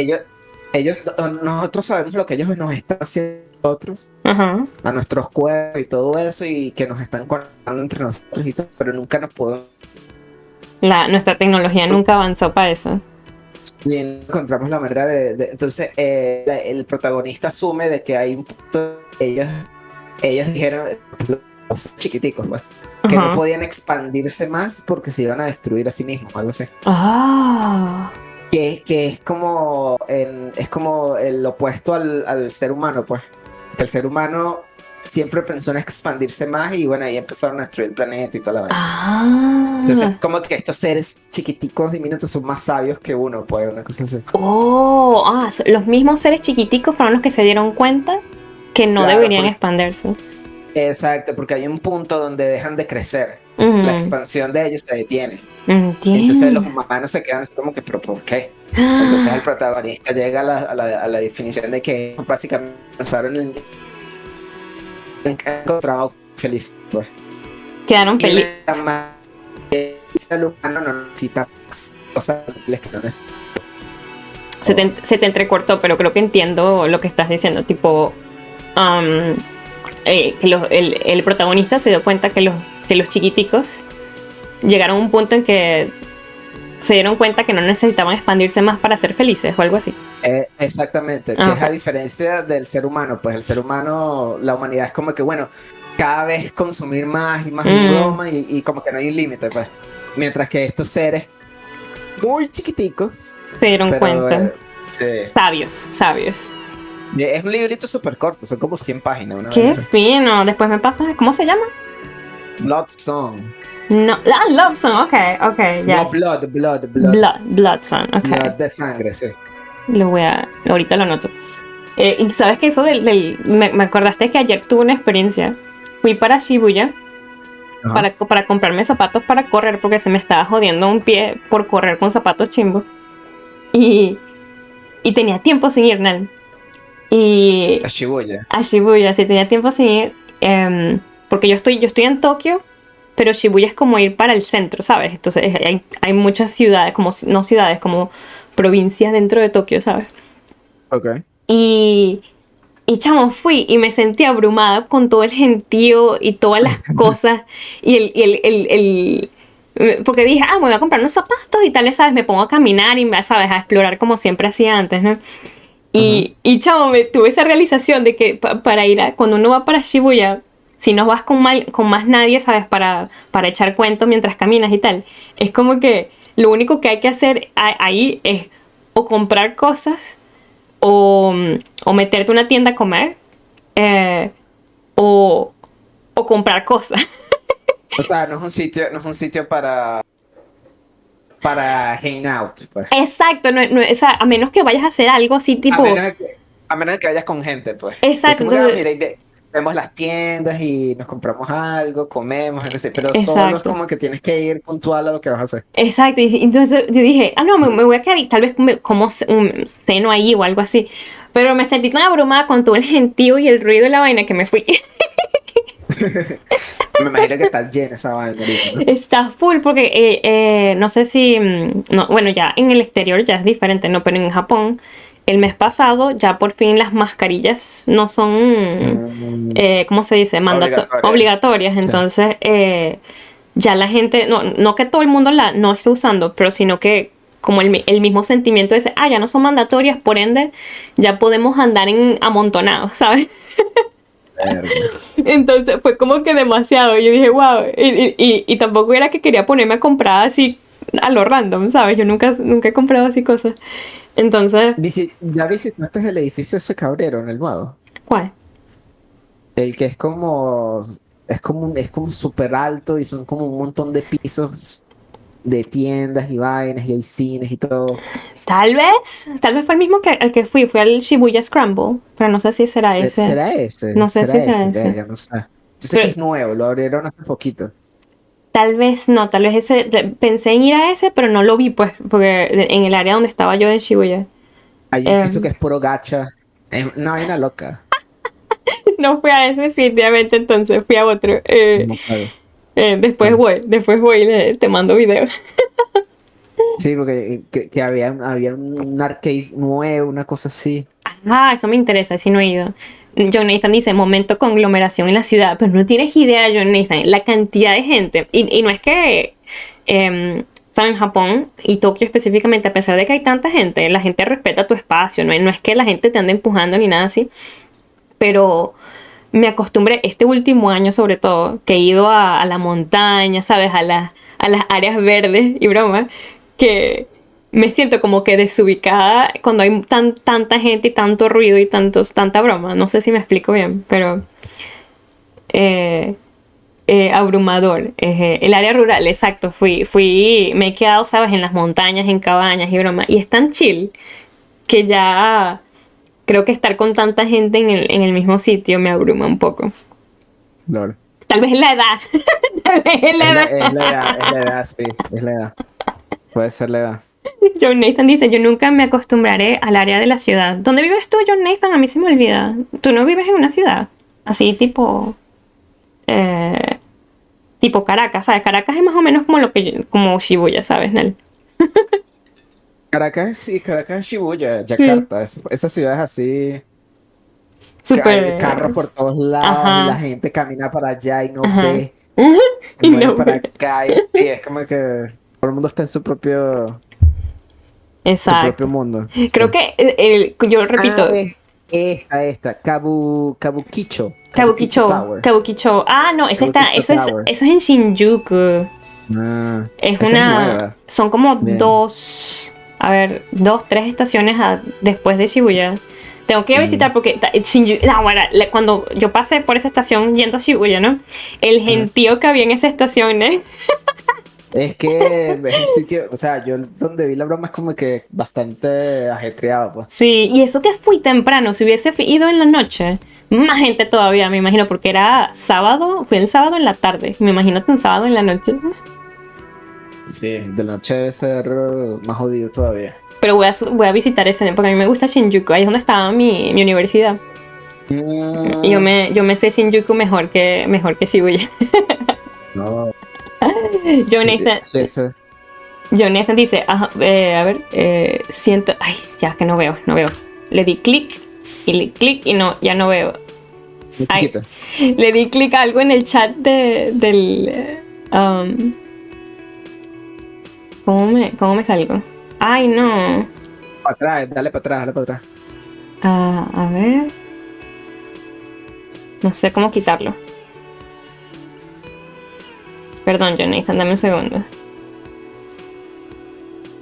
Nosotros sabemos lo que ellos nos están haciendo a nosotros, a nuestros cuerpos y todo eso, y que nos están conectando entre nosotros y todo, pero nunca nos podemos... Nuestra tecnología nunca avanzó para eso. Y encontramos la manera entonces el protagonista asume de que hay un punto, ellos dijeron, los chiquiticos, pues, que no podían expandirse más porque se iban a destruir a sí mismos, algo así. Que es como el opuesto al ser humano, pues. Que el ser humano siempre pensó en expandirse más y bueno, ahí empezaron a destruir el planeta y toda la vaina. Entonces, como que estos seres chiquiticos, diminutos, son más sabios que uno, pues, una cosa así. Los mismos seres chiquiticos fueron los que se dieron cuenta que no deberían expandirse. Exacto, porque hay un punto donde dejan de crecer. La expansión de ellos se detiene. Entonces los humanos se quedan así como que, ¿pero por qué? Entonces el protagonista llega a la definición de que básicamente pensaron en encontrado feliz, pues. Quedaron felices. El humano no necesita cosas que no necesita. Se te entrecortó, pero creo que entiendo lo que estás diciendo. Tipo, que el protagonista se dio cuenta que los chiquiticos llegaron a un punto en que se dieron cuenta que no necesitaban expandirse más para ser felices o algo así. Exactamente, que es a diferencia del ser humano, pues el ser humano, la humanidad es como que, bueno, cada vez consumir más y más broma y como que no hay un límite, pues. Mientras que estos seres muy chiquiticos se dieron cuenta. Sí. Sabios. Es un librito súper corto, son como 100 páginas. Qué fino. Después me pasas, ¿cómo se llama? Blood Song. No, Love Song, ok, ya. No, Blood Song, ok. Blood de sangre, sí. Ahorita lo anoto. Y sabes que eso me acordaste que ayer tuve una experiencia. Fui para Shibuya para comprarme zapatos para correr porque se me estaba jodiendo un pie por correr con zapatos chimbos. Y tenía tiempo sin ir, Nel. A Shibuya. A Shibuya, sí, tenía tiempo sin ir. Porque yo estoy en Tokio, pero Shibuya es como ir para el centro, ¿sabes? Entonces hay muchas ciudades, no ciudades, como provincias dentro de Tokio, ¿sabes? Ok. Y chamo, fui y me sentí abrumada con todo el gentío y todas las cosas. Y porque dije, me voy a comprar unos zapatos y tal vez, ¿sabes? Me pongo a caminar y, ¿sabes? A explorar como siempre hacía antes, ¿no? Y chamo, tuve esa realización de que para cuando uno va para Shibuya, si no vas con más nadie, ¿sabes? Para echar cuentos mientras caminas y tal, es como que lo único que hay que hacer ahí es o comprar cosas o meterte a una tienda a comer o comprar cosas. O sea, no es un sitio para para hangout, pues. Exacto, o sea, a menos que vayas a hacer algo así tipo... A menos de que vayas con gente, pues. Exacto, Es como que, entonces... mira, vemos las tiendas y nos compramos algo, comemos, no sé, pero solo es Exacto. como que tienes que ir puntual a lo que vas a hacer. Exacto, y entonces yo dije, no, me voy a quedar y tal vez como un seno ahí o algo así. Pero me sentí tan abrumada con todo el gentío y el ruido de la vaina que me fui. Me imagino que está llena esa vaina ahorita, ¿no? Está full porque no sé si, no, bueno, ya en el exterior ya es diferente, ¿no? Pero en Japón, el mes pasado ya por fin las mascarillas no son, ¿cómo se dice? Obligatorias. Sí. Entonces, ya la gente, no que todo el mundo no esté usando, pero sino que como el mismo sentimiento ese, ya no son mandatorias, por ende, ya podemos andar en amontonados, ¿sabes? Verga. Entonces fue como que demasiado. Yo dije, wow. Y tampoco era que quería ponerme a comprar así a lo random, ¿sabes? Yo nunca he comprado así cosas. Entonces, ¿Ya visitaste el edificio ese cabrero en el nuevo? ¿cuál? El que es como súper alto y son como un montón de pisos de tiendas y vainas y hay cines y todo. Tal vez fue el mismo que al que fui al Shibuya Scramble, pero no sé si será ese. ¿Será ese? No sé si será ese. Verga, no sé. Yo sé que Pero es nuevo, lo abrieron hace poquito. tal vez no, tal vez ese, pensé en ir a ese, pero no lo vi pues, porque en el área donde estaba yo en Shibuya. Hay un piso que es puro gacha. Es una vaina loca. No fui a ese definitivamente, entonces fui a otro. No puedo. Después voy y te mando videos. Sí, porque que había un arcade nuevo, una cosa así. Eso me interesa, si no he ido. John Nathan dice, momento conglomeración en la ciudad, pero no tienes idea, John Nathan, la cantidad de gente. Y no es que, ¿saben? Japón y Tokio específicamente, a pesar de que hay tanta gente, la gente respeta tu espacio, no es que la gente te ande empujando ni nada así. Pero me acostumbré este último año sobre todo, que he ido a la montaña, ¿sabes? A las áreas verdes y broma, que me siento como que desubicada cuando hay tanta gente y tanto ruido y tanta broma. No sé si me explico bien, pero abrumador. El área rural, exacto. Me he quedado, ¿sabes? En las montañas, en cabañas y broma. Y es tan chill que ya creo que estar con tanta gente en el mismo sitio me abruma un poco. Claro. Tal vez es la edad. Tal vez es la edad. Es la edad, sí, es la edad. Puede ser la edad. John Nathan dice, yo nunca me acostumbraré al área de la ciudad. ¿Dónde vives tú, John Nathan? A mí se me olvida. ¿Tú no vives en una ciudad? Así tipo... tipo Caracas, ¿sabes? Caracas es más o menos como Shibuya, ¿sabes, Nel? Caracas, sí, Caracas, Shibuya, Sí. Yakarta, esa ciudad es así, que hay carros Súper... por todos lados y la Ajá. gente camina para allá y no Ajá. ve, se Y mueve no, para acá, sí, es como que todo el mundo está en su propio exacto. mundo. Creo Sí. que yo repito, Ves, Kabukicho Kabukicho, Tower, Kabukicho. No, Kabukicho Tower. eso es en Shinjuku. Esa es nueva. Son como Bien. tres estaciones después de Shibuya. Tengo que ir a visitar porque bueno, cuando yo pasé por esa estación yendo a Shibuya, ¿no? El Ajá. gentío que había en esa estación, ¿eh? Es que es un sitio, o sea, yo donde vi la broma es como que bastante ajetreado, pues. Sí, y eso que fui temprano, si hubiese ido en la noche, más gente todavía, me imagino, porque era sábado, fui el sábado en la tarde, me imagino un sábado en la noche. Sí, de la noche debe ser más jodido todavía. Pero voy a visitar ese, porque a mí me gusta Shinjuku, ahí es donde estaba mi universidad. Y Mm, yo me sé Shinjuku mejor que Shibuya. no, Jonathan, sí, sí. Jonathan dice, a ver, siento, ya que no veo. Le di clic y no, ya no veo. Muy Ay, chiquito. le di clic a algo en el chat del... ¿cómo me salgo? Ay, no. Para atrás, dale para atrás, dale para atrás. A ver. No sé cómo quitarlo. Perdón, Jonathan, dame un segundo.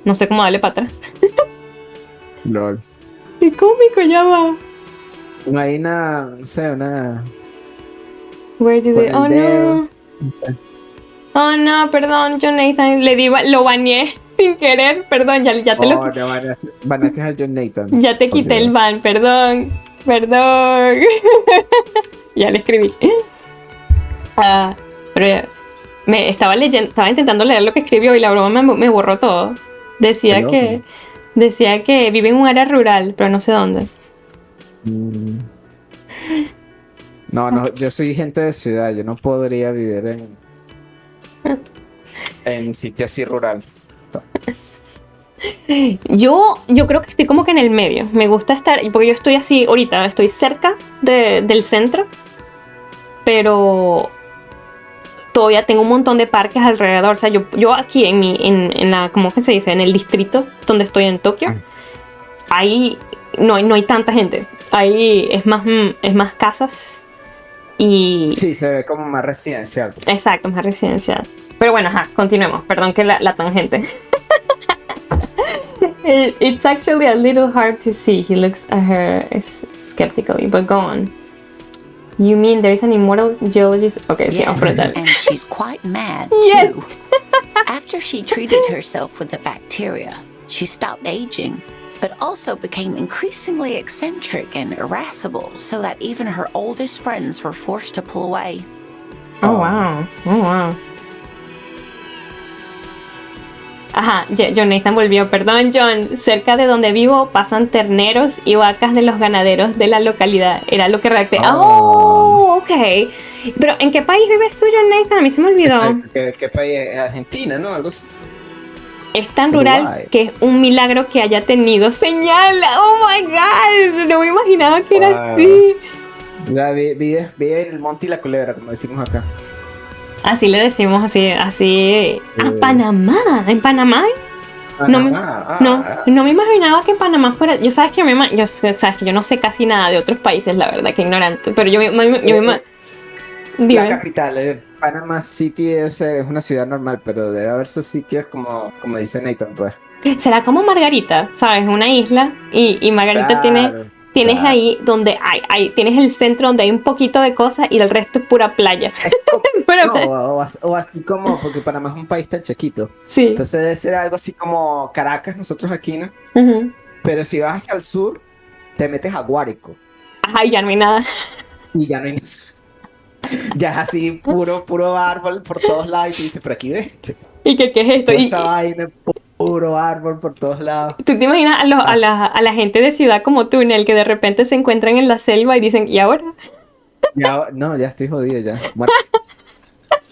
No sé cómo darle para atrás. Lol. ¡Qué cómico, ya va! No hay una, no sé, una. Where did Con it... el Oh, dedo. no. No sé. Oh, no, perdón, Jonathan. Lo baneé. Sin querer, perdón, ya te Oh, no, banaste a John Nathan. ya te Por quité el Dios. ban, perdón. Ya le escribí. Pero me estaba leyendo, estaba intentando leer lo que escribió y la broma me borró todo. Qué Decía loco. que vive en un área rural, pero no sé dónde. No, yo soy gente de ciudad, yo no podría vivir en sitio así rural. Yo creo que estoy como que en el medio. Me gusta estar, porque yo estoy así ahorita, estoy cerca del centro, pero todavía tengo un montón de parques alrededor. O sea, yo aquí en la, ¿cómo que se dice? En el distrito donde estoy en Tokio, ahí no hay tanta gente. Ahí es más casas y... Sí, se ve como más residencial. Exacto, más residencial. Pero bueno, continuemos. Perdón que la tangente. It's actually a little hard to see. He looks at her skeptically, but go on. You mean there is an immortal geologist? Okay, sí, Yes, afrontar. and she's quite mad, Yes. too. After she treated herself with the bacteria, she stopped aging, but also became increasingly eccentric and irascible, so that even her oldest friends were forced to pull away. Oh, wow. Oh, wow. Ajá, John Nathan volvió. Perdón, John. Cerca de donde vivo pasan terneros y vacas de los ganaderos de la localidad. Era lo que redacté. Oh, ok. Pero, ¿en qué país vives tú, John Nathan? A mí se me olvidó. ¿Qué país es? Argentina, ¿no? Algo así. Es tan rural Uruguay. que es un milagro que haya tenido señal. Oh my god. No me imaginaba que era Wow. así. Ya vive en el monte y la culebra, como decimos acá. Así le decimos, así. A Panamá. ¿En Panamá hay? No me imaginaba que Panamá fuera. Sabes que yo no sé casi nada de otros países, la verdad, que ignorante. Pero La capital, Panama City es una ciudad normal, pero debe haber sus sitios como dice Nathan, pues. será como Margarita, ¿sabes? Una isla y Margarita Claro, tienes claro. ahí donde tienes el centro donde hay un poquito de cosas y el resto es pura playa. Es como- Pura no, playa. o así como, porque Panamá es un país tan chiquito. Sí. Entonces debe ser algo así como Caracas, nosotros aquí, ¿no? Ujú. Pero si vas hacia el sur, te metes a Guárico Ajá, y ya no hay nada. y ya no hay. Ya es así, puro árbol por todos lados. Y te dice, pero aquí ves, ¿Y qué es esto? toda esa vaina, puro árbol por todos lados. ¿Tú te imaginas a la gente de ciudad como tú, en el que de repente se encuentran en la selva y dicen, ¿y ahora? Ya estoy jodido, ya. Muerto.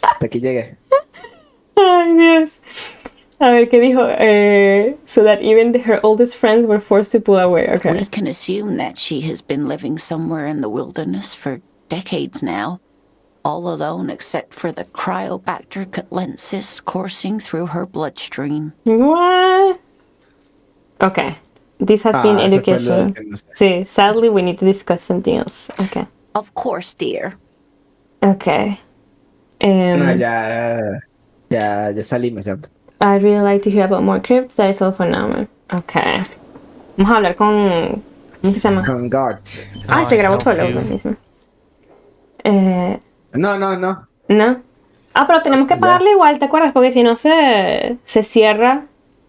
Hasta aquí llegué. Ay, Dios. A ver, ¿qué dijo? So that even her oldest friends were forced to pull away. We Okay. can assume that she has been living somewhere in the wilderness for decades now, all alone except for the Cryobacter catlensis coursing through her bloodstream. What? Okay. This has been ese fue lo education. que no sé. Sí, sadly we need to discuss something else. Okay. Of course, dear. Okay. No, ya salimos, ya. I'd really like to hear about more crypts. That is all for now, man. Okay. Vamos a hablar con... ¿Cómo que se llama? Con Guard. Se grabó it's solo. not you. Buenísimo. No. ¿No? Pero tenemos que Ya. pagarle igual, ¿te acuerdas? Porque si no se cierra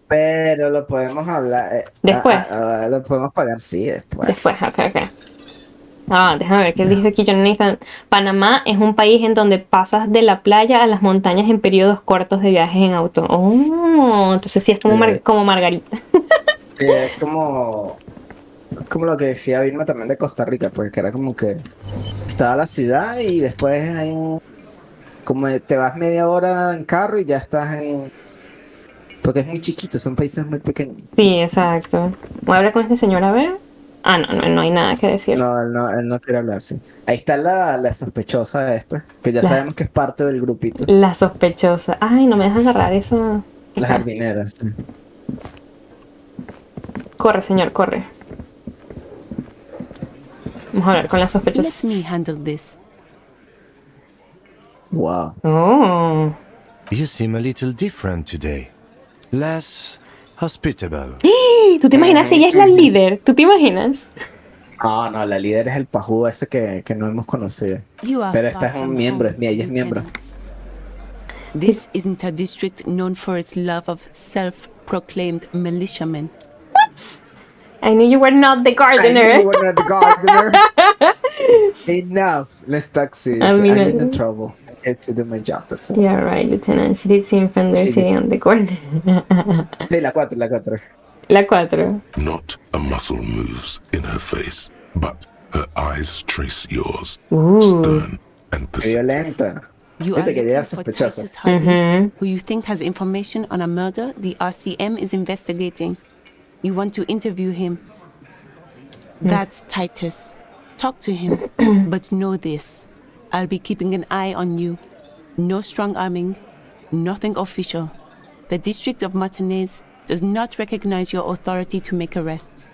Pero lo podemos hablar. Después. Lo podemos pagar, sí, después. después. Ok. Déjame ver qué dice aquí John Nathan. Panamá es un país en donde pasas de la playa a las montañas en periodos cortos de viajes en auto. Oh, entonces sí es como, como Margarita. Es como lo que decía Vilma también de Costa Rica, pues que era como que estaba la ciudad y después hay como te vas media hora en carro y ya estás porque es muy chiquito, son países muy pequeños. Sí, exacto. Voy a hablar con este señor a ver. No hay nada que decir. No, él no quiere hablar, sí. Ahí está la sospechosa esta, que ya La- sabemos que es parte del grupito. La sospechosa. Ay, no me dejan agarrar eso. Las jardineras, sí. Corre, señor, corre. Vamos a hablar con la Let sospechosa. me handle this. Wow. Oh. You seem a little different today. Less hospitable. ¿Tú te imaginas si ella es la líder? ¿Tú te imaginas? No, la líder es el pajú ese que no hemos conocido. You are Pero far esta es un from miembro, home, ella es miembro. Lieutenant. This isn't a district known for its love of self self-proclaimed militiamen. I knew you were not the I gardener. knew you were not the gardener. Enough. Let's talk seriously. I'm in trouble. I have to do my job. That's all. Yeah, right, Lieutenant. She did seem friendly She sitting did. on the corner. Sí, la 4, la 4. La 4. Not a muscle moves in her face, but her eyes trace yours, Ooh. stern and persistent. Violenta. You are Viste que ella looking era for sospechosa. Titus Hardy, who you think has information on a murder the RCM is investigating. You want to interview him. That's Titus. Talk to him, but know this. I'll be keeping an eye on you. No strong arming, nothing official. The District of Martinez does not recognize your authority to make arrests.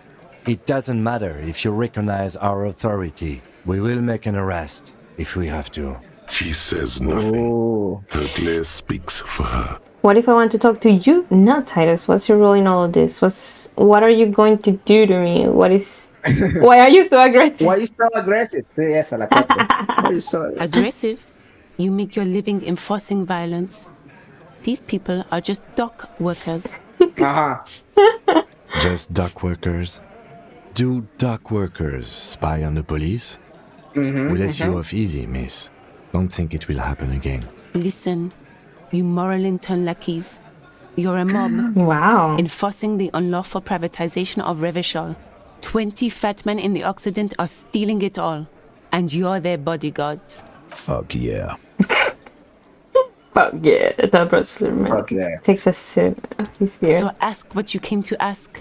It doesn't matter if you recognize our authority. We will make an arrest if we have to. She says nothing. Ooh. Her glare speaks for her. What if I want to talk to you? Not Titus. What's your role in all of this? What are you going to do to me? Why are you so aggressive? Why are you so aggressive? Sí, esa, la 4. Why are you so aggressive? Aggressive? You make your living enforcing violence. These people are just dock workers. Ajá. Just dock workers. Do dock workers spy on the police? We let you off easy, miss. Don't think it will happen again. Listen, you moral intern lackeys. You're a mob. Wow. Enforcing the unlawful privatization of Revachol. 20 fat men in the Occident are stealing it all. And you're their bodyguards. Fuck yeah. Fuck yeah. That brother Fuck yeah. takes a sip of his beer. So ask what you came to ask.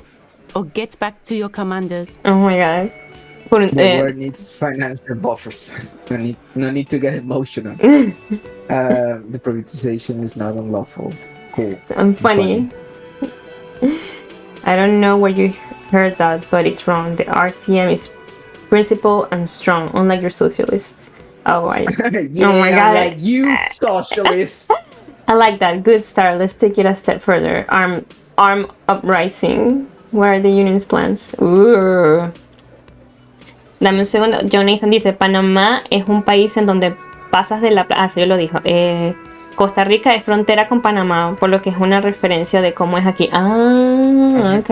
Or get back to your commanders. Oh my god. The world needs financial buffers. No need to get emotional. The privatization is not unlawful. Cool. I'm funny. I don't know where you heard that, but it's wrong. The RCM is principled and strong, unlike your socialists. Oh, Yeah, oh my god. like you socialists. I like that. Good start. Let's take it a step further. Arm uprising. Where are the union's plans? Ooh. Dame un segundo. John Nathan dice, Panamá es un país en donde pasas de la... eso yo lo dijo. Costa Rica es frontera con Panamá, por lo que es una referencia de cómo es aquí. Ok.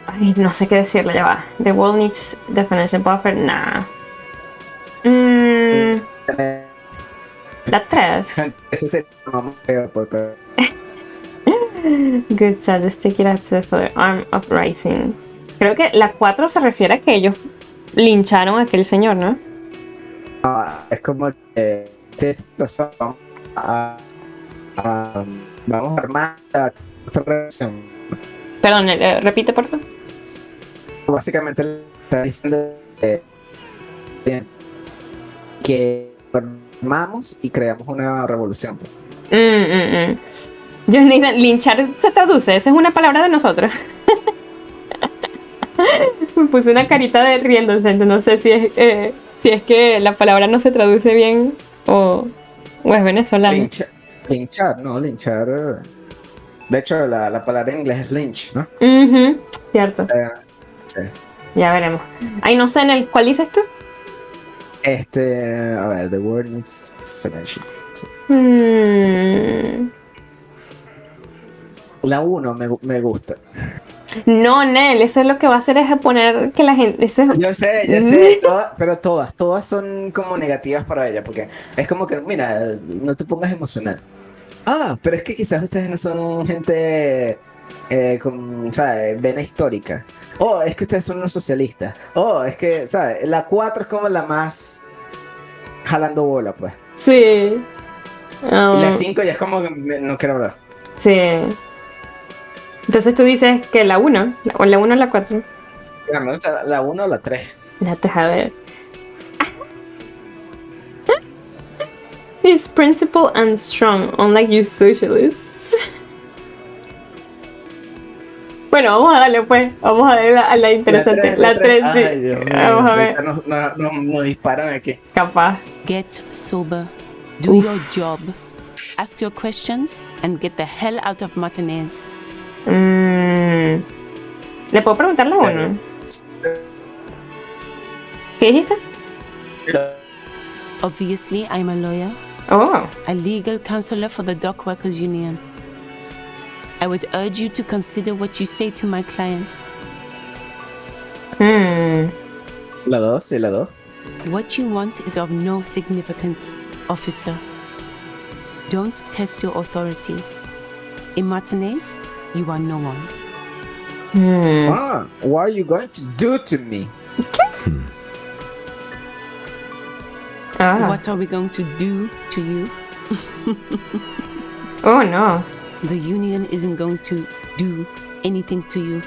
Ay, no sé qué decirle, ya va. The world needs definition buffer. Nah. La 3. Ese es el pero... Good start. Let's take it up to the further. Arm uprising. Creo que la 4 se refiere a que ellos lincharon a aquel señor, ¿no? Es como que vamos a armar otra reacción. Perdón, repite por favor. Básicamente le está diciendo que armamos y creamos una revolución. Linchar se traduce, esa es una palabra de nosotros. Me puse una carita de riéndose, no sé si es que la palabra no se traduce bien o es venezolana. Linchar. De hecho, la palabra en inglés es lynch, ¿no? Cierto. Sí. Ya veremos. Ay, no sé, ¿cuál dices tú? A ver, the word needs financial. La 1 me gusta. No, Nel, eso es lo que va a hacer es poner que la gente... Yo sé, pero todas son como negativas para ella, porque es como que, mira, no te pongas emocional. Pero es que quizás ustedes no son gente con, ¿sabes? Vena histórica. Es que ustedes son unos socialistas. Es que, ¿sabes? La 4 es como la más jalando bola, pues. Sí. Y la 5 ya es como que no quiero hablar. Sí. Entonces tú dices que la 1, o la 1 o la 4. La 1 o la 3. La 3, a ver. He's principled and strong, unlike you socialists. Bueno, vamos a darle pues. Vamos a ver a la interesante. La 3, sí. Ay, Dios mío. Vamos a ver. Nos disparan aquí. Capaz. Get sober. Do your job. Ask your questions and get the hell out of Martinez. ¿Le puedo preguntar la 1? ¿Qué dijiste? Obviously, I'm a lawyer. Oh. A legal counselor for the Dock Workers Union. I would urge you to consider what you say to my clients. La 2, sí, la 2. What you want is of no significance, officer. Don't test your authority. In Martinez, you are no one. What are you going to do to me? What are we going to do to you? Oh no. The union isn't going to do anything to you.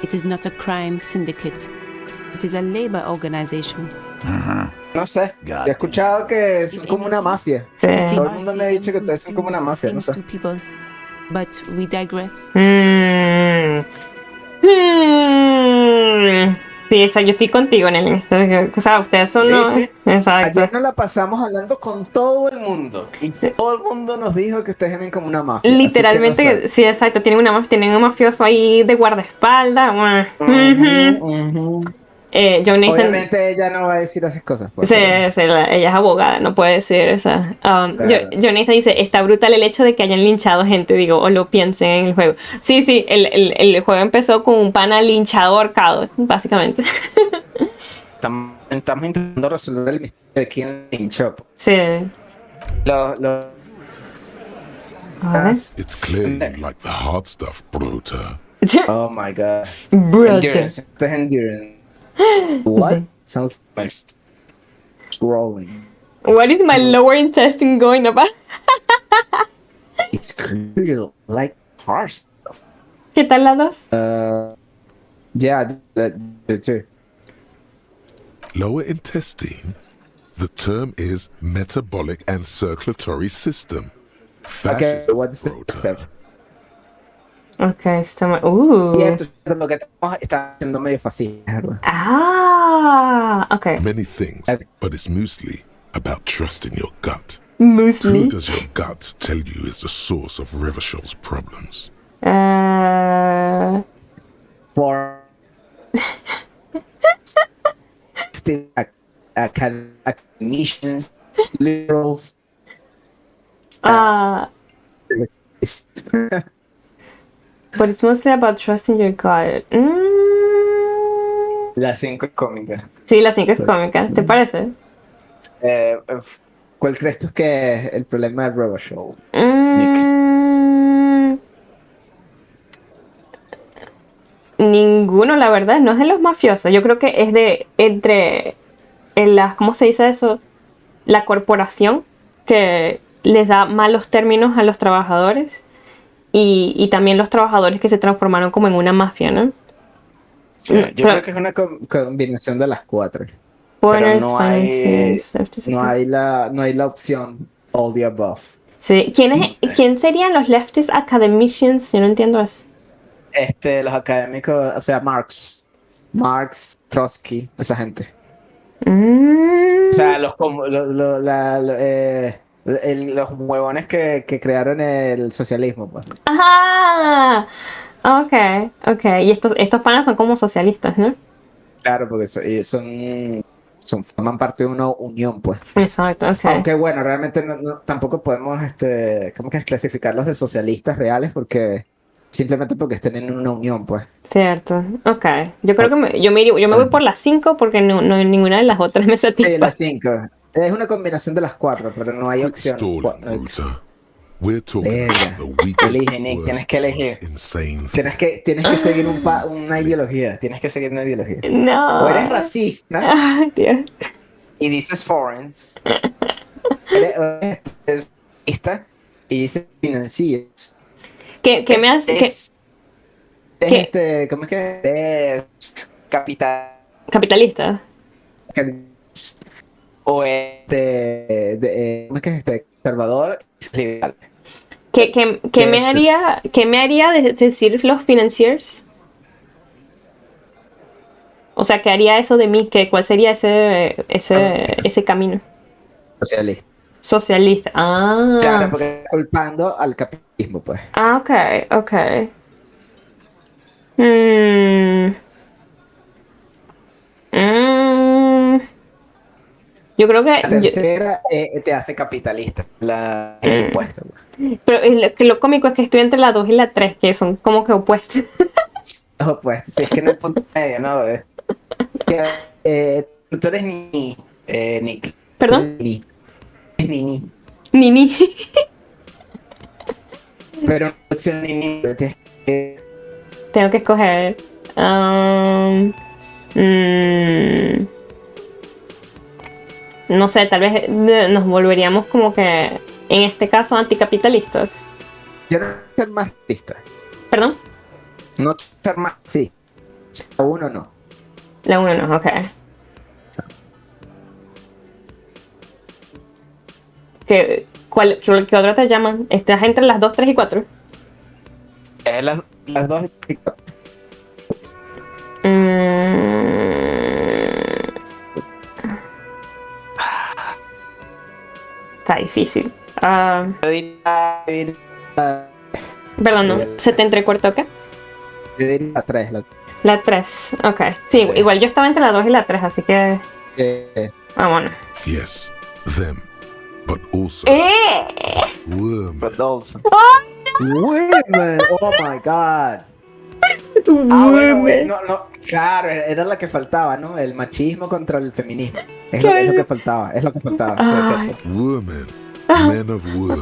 It is not a crime syndicate. It is a labor organization. No sé. Yo he escuchado que son como una mafia. Sí. Todo el mundo me ha dicho que ustedes son como una mafia, no sé. To people, but we digress. Sí, yo estoy contigo en esto. O sea, ustedes son Sí, los... sí. Exacto. Ayer nos la pasamos hablando con todo el mundo. Y todo el mundo nos dijo que ustedes eran como una mafia. Literalmente, Así que no sé. sí, exacto. Tienen un mafioso ahí de guardaespaldas. John Nathan, Obviamente ella no va a decir esas cosas. Pues, ella es abogada, no puede decir esa. Claro. John Nathan dice, está brutal el hecho de que hayan linchado gente, digo, o lo piensen en el juego. Sí, el juego empezó con un pana linchado ahorcado, básicamente. Estamos intentando resolver el misterio de quién linchó. Sí. It's clearly like the hard stuff, Brota. Oh my god. Brother. Endurance. Esto es endurance. What? Sounds like scrolling. What is my lower intestine going about? It's clearly like hard stuff. ¿Qué tal las dos? Yeah, the two. Lower intestine? The term is metabolic and circulatory system. Okay, Fascism, what's the Brota. step? Ok, stomach. Y esto es lo que está haciendo medio fácil, ¿verdad? Ok. Many things, but it's mostly about trusting your gut. Muesli. Who does your gut tell you is the source of Revachel's problems? For academicians, liberals. But it's mostly about trusting your gut. La 5 es cómica. Sí, la 5 es cómica. ¿Te parece? ¿Cuál crees tú que es el problema de Revachel? Ninguno, la verdad. No es de los mafiosos. Yo creo que es de entre las, ¿cómo se dice eso? La corporación que les da malos términos a los trabajadores y también los trabajadores que se transformaron como en una mafia, ¿no? Sí, yo creo que es una combinación de las cuatro. Pero no hay la opción all the above. Sí. ¿Quién serían los leftist academicians? Yo no entiendo eso. Los académicos, o sea, Marx, Trotsky, esa gente. O sea, los huevones que crearon el socialismo, pues. Ajá. Ok. Y estos panas son como socialistas, ¿no? Claro, porque forman parte de una unión, pues. Exacto, ok. Aunque bueno, realmente tampoco podemos ¿cómo que es clasificarlos de socialistas reales? Porque simplemente porque estén en una unión, pues. Cierto, ok. Yo creo que yo me voy por las 5 porque no, ninguna de las otras me satisface. Sí, las 5. Es una combinación de las 4, pero no hay opción. We're talking about the weakest, Elige, Nick, tienes que elegir. insane Tienes que seguir una ideología. Tienes que seguir una ideología. No. O eres racista. Ay, Dios. Y dices foreigners. Eres racista y dices financieros. ¿Qué me hace? ¿Cómo es que? Es Capitalista. O ¿cómo es que es conservador y liberal? ¿Qué me haría decir los financiers? O sea, ¿qué haría eso de mí? ¿Cuál sería ese camino? Socialista. Ah. Claro, porque está culpando al capitalismo, pues. Ah, ok. Yo creo La que... tercera te hace capitalista. El opuesto. Pero que lo cómico es que estoy entre la 2 y la 3, que son como que opuestos. Opuesto. Si es que en el punto medio, ¿no? Tú eres Nick. ¿Perdón? Ni. Nini. Pero no opción Nini. Tienes que... Tengo que escoger. No sé, tal vez nos volveríamos como que, en este caso, anticapitalistas. Yo no quiero ser más lista. ¿Perdón? No quiero ser más... Sí. La 1 no. La 1 no, ok. ¿Qué otra te llaman? ¿Estás entre las 2, 3 y 4? Las dos... Está difícil. Yo diría... Perdón, no. ¿Se te entrecortó qué? Yo diría la 3. La 3, ok. Sí, igual yo estaba entre la 2 y la 3, así que... Vámonos. Yes, them, but also women. But also... Women! Oh my god. Bueno, no, claro, era la que faltaba, ¿no? El machismo contra el feminismo. Es lo que faltaba, sí, es cierto. Women, men of war.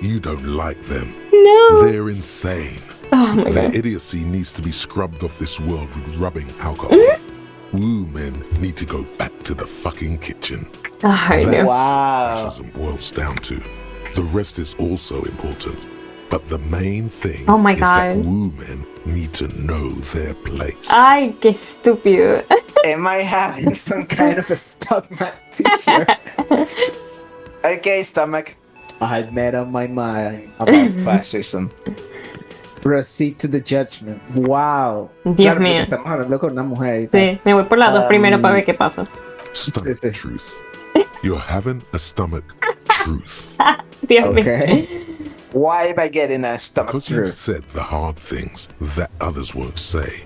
You don't like them. No. They're insane. Oh my Their god. idiocy needs to be scrubbed off this world with rubbing alcohol. Woo men need to go back to the fucking kitchen. Ay, That's Dios. Wow. what fascism boils down to. The rest is also important. But the main thing Oh my is that God. woo men need to know their place. Ay, qué estúpido. Am I having some kind of a stomach t-shirt? Okay, stomach. I made up my mind about fascism. Proceed to the judgment. Wow. Dios Claro, porque mío. estamos hablando con una mujer y tal. Sí, me voy por las 2 primero para ver qué pasa. Stomach sí. truth. You're having a stomach truth. Dios mío. Okay. Why am I getting a stomach Because you've truth? said the hard things that others won't say.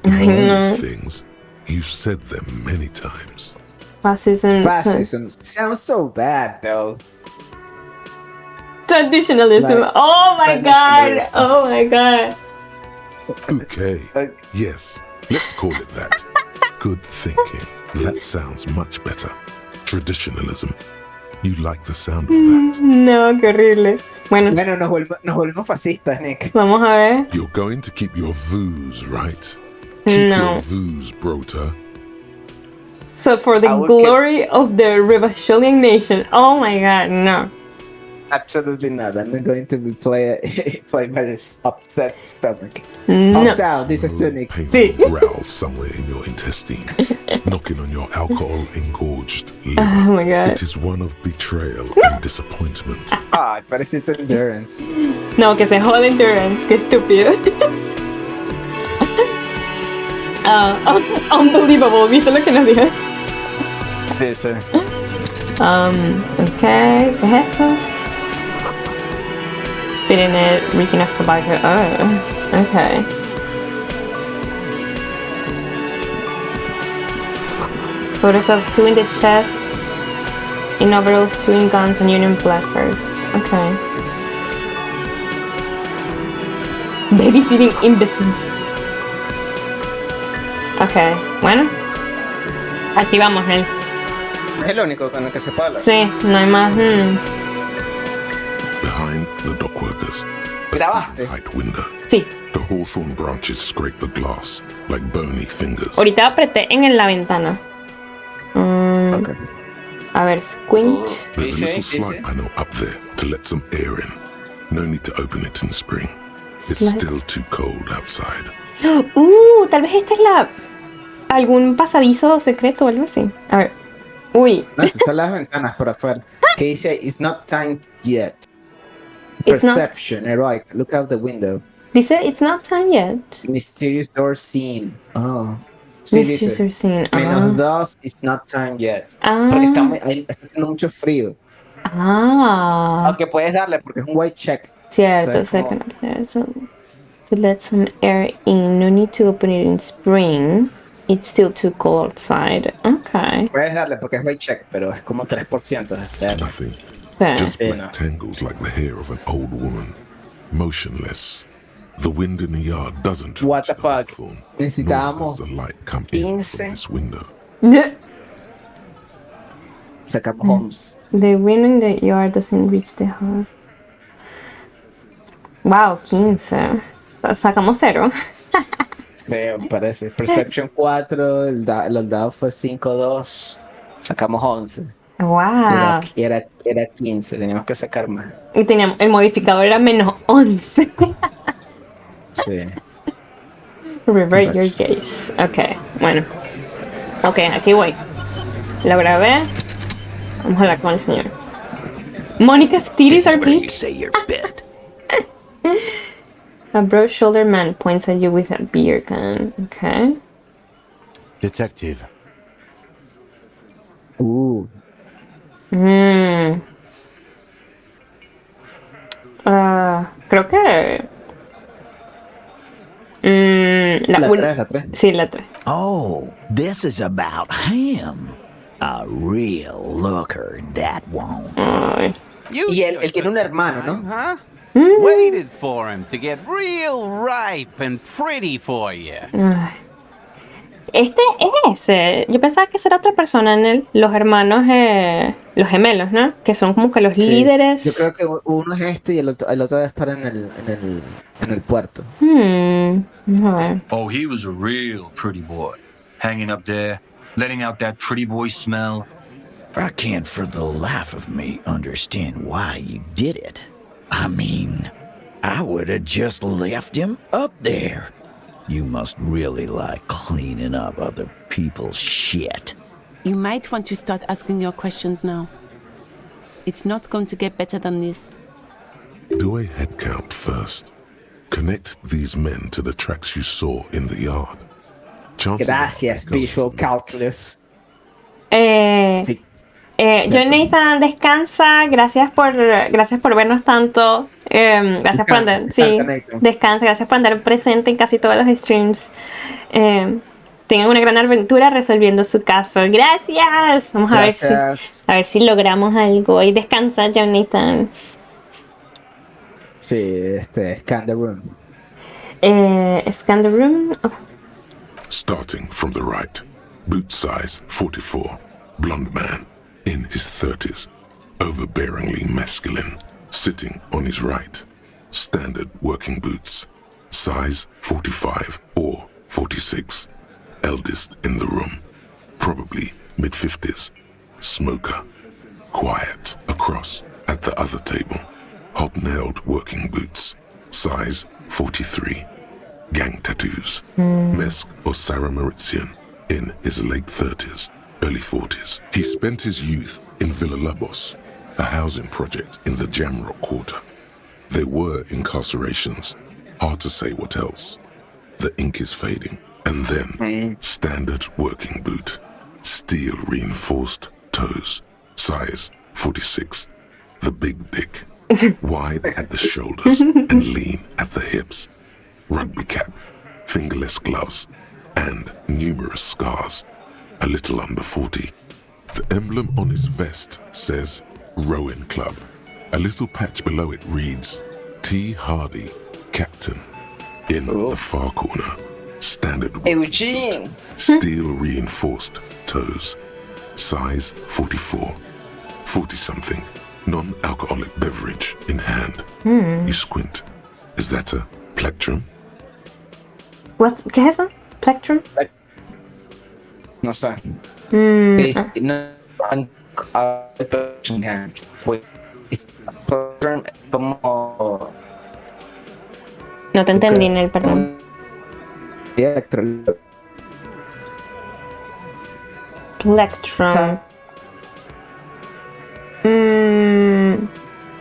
I know. Bold things, you've said them many times. Fascism. Fascism sounds so bad though. Traditionalism. Like, Oh my god. traditionalism. Oh my god. Okay. Yes, let's call it that. Good thinking. That sounds much better. Traditionalism. You like the sound of that? No, qué horrible. Bueno, Bueno, nos volvemos fascistas, Nick. vamos a ver. You're going to keep your vooz, right? Keep No. your vooz, brota. So for the I will glory of the Rivasholian nation. Oh my god, no. Absolutely not. I'm not going to be played by this upset stomach. No. Up down, this is to Nick. Painful Sí. growl somewhere in your intestines, knocking on your alcohol-engorged liver. Oh my god. It is one of betrayal and disappointment. Ah, parece endurance. No, que se jode Endurance, qué estúpido. Unbelievable, ¿viste lo que nos dijo? Dice. Ok, ¿qué es esto? Spitting it, reeking of tobacco. Oh, okay. Photos of 2 in the chest, in overalls, 2 in guns, and Union blackbirds. Okay. Babysitting imbeciles. Ok, bueno. Aquí vamos, Nel. Es el único con el que se puede hablar. Sí, no hay más. Behind the dockworkers, a ¿Grabaste? height window. Sí. The hawthorn branches scrape the glass like bony fingers. Ahorita apreté en la ventana. Okay. A ver, squint. There's a little Dice. slide panel up there to let some air in. No need to open it in spring. It's Slide. still too cold outside. Tal vez esta es algún pasadizo secreto o algo así. A ver. Uy. No, esas son las ventanas por afuera. Que dice, it's not time yet. It's not- Perception, heroic. Look out the window. Dice, it's not time yet. Mysterious door seen. Oh. Sí, This is dice. your scene. Menos 2, it's not time yet. Ah. Porque está haciendo mucho frío. Ah. Aunque puedes darle porque es un white check. Cierto, O sea, es second como- up there. So, to let some air in. No need to open it in spring. It's still too cold outside. Okay. Puedes darle porque es weight check, pero es como 3% de este. Nothing. Okay. Just Yeah, black no. tangles like the hair of an old woman. Motionless. The wind in the yard doesn't What reach the fuck? hawthorn, nor Necesitábamos does the light come in 15. from this window. Sacamos 11. The wind in the yard doesn't reach the heart. Wow, 15. Sacamos 0. Sí, me parece. Perception 4, el dado fue 5-2. Sacamos 11. Wow. Era 15, teníamos que sacar más. Y teníamos, el modificador era menos 11. Sí. Revert your gaze. Ok, bueno. Ok, aquí voy. La grabé. Vamos a hablar con el señor. Monica's titties are big. A broad-shouldered man points at you with a beer can. Okay. Detective. Creo que... La 3. Sí, la 3. Oh, this is about him. A real looker, that won't. Ay. Y él tiene un hermano, ¿no? Huh? Waited for him to get real ripe and pretty for you. Ay. Este es ese. Yo pensaba que esa era otra persona en él. Los hermanos, los gemelos, ¿no? Que son como que los Sí. líderes. Yo creo que uno es este y el otro debe estar en el puerto. A ver. Oh, he was a real pretty boy. Hanging up there, letting out that pretty boy smell. I can't for the life of me understand why you did it. I mean, I would have just left him up there. You must really like cleaning up other people's shit. You might want to start asking your questions now. It's not going to get better than this. Do a head count first. Connect these men to the tracks you saw in the yard. Chances Gracias, are they're Visual going to Calculus. Sí. John Nathan, descansa. Gracias por vernos tanto. Gracias por andar. Descansa. Gracias por andar presente en casi todos los streams. Tengan una gran aventura resolviendo su caso. Gracias. Vamos a ver si logramos algo. Y descansa, John Nathan. Sí, scan the room. Scan the room. Oh. Starting from the right, boot size 44, blonde man, in his 30s, overbearingly masculine, sitting on his right, standard working boots, size 45 or 46, eldest in the room, probably mid-50s, smoker, quiet across at the other table, hobnailed working boots, size 43, gang tattoos, Mesk or Sarah Mauritian, in his late 30s, early 40s. He spent his youth in Villa Labos, a housing project in the Jamrock Quarter. There were incarcerations, hard to say what else. The ink is fading, and then standard working boot, steel reinforced toes, size 46, the big dick, wide at the shoulders and lean at the hips, rugby cap, fingerless gloves, and numerous scars, a little under 40. The emblem on his vest says Rowing Club. A little patch below it reads T. Hardy, Captain. In the far corner, standard Eugene! steel reinforced toes, size 44, 40-something, non-alcoholic beverage in hand. You squint. Is that a plectrum? ¿Qué es eso? Plectrum. No sé. Como... No te entendí en el perdón. Plectrum.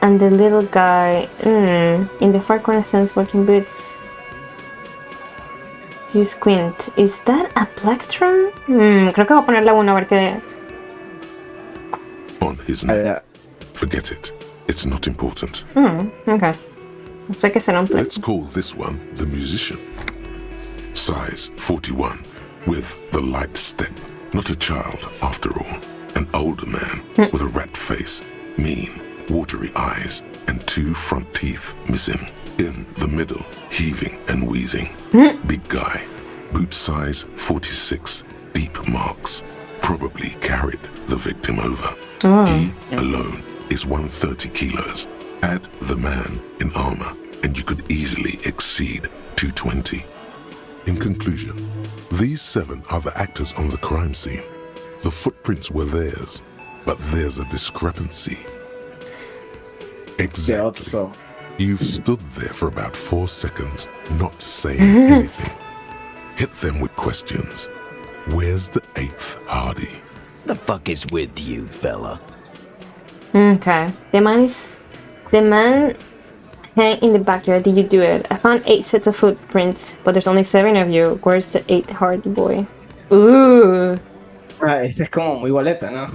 And the little guy in the far corner stands working boots. You squint. Is that a plectrum? Creo que voy a poner la 1 a ver qué. On his neck. Forget it. It's not important. Okay. No sé qué será un Let's plectrum. call this one the musician. Size 41, with the light step. Not a child, after all. An older man with a rat face, mean, watery eyes, and 2 front teeth missing. In the middle, heaving and wheezing. Big guy, boot size 46, deep marks. Probably carried the victim over. He alone is 130 kilos. Add the man in armor, and you could easily exceed 220. In conclusion, these 7 are the actors on the crime scene. The footprints were theirs, but there's a discrepancy. Exactly. You've stood there for about 4 seconds, not saying anything. Hit them with questions. Where's the 8th Hardy? The fuck is with you, fella? Okay. The man hang in the backyard. Did you do it? I found 8 sets of footprints, but there's only 7 of you. Where's the 8th Hardy boy? Ese es como muy boleta, ¿no?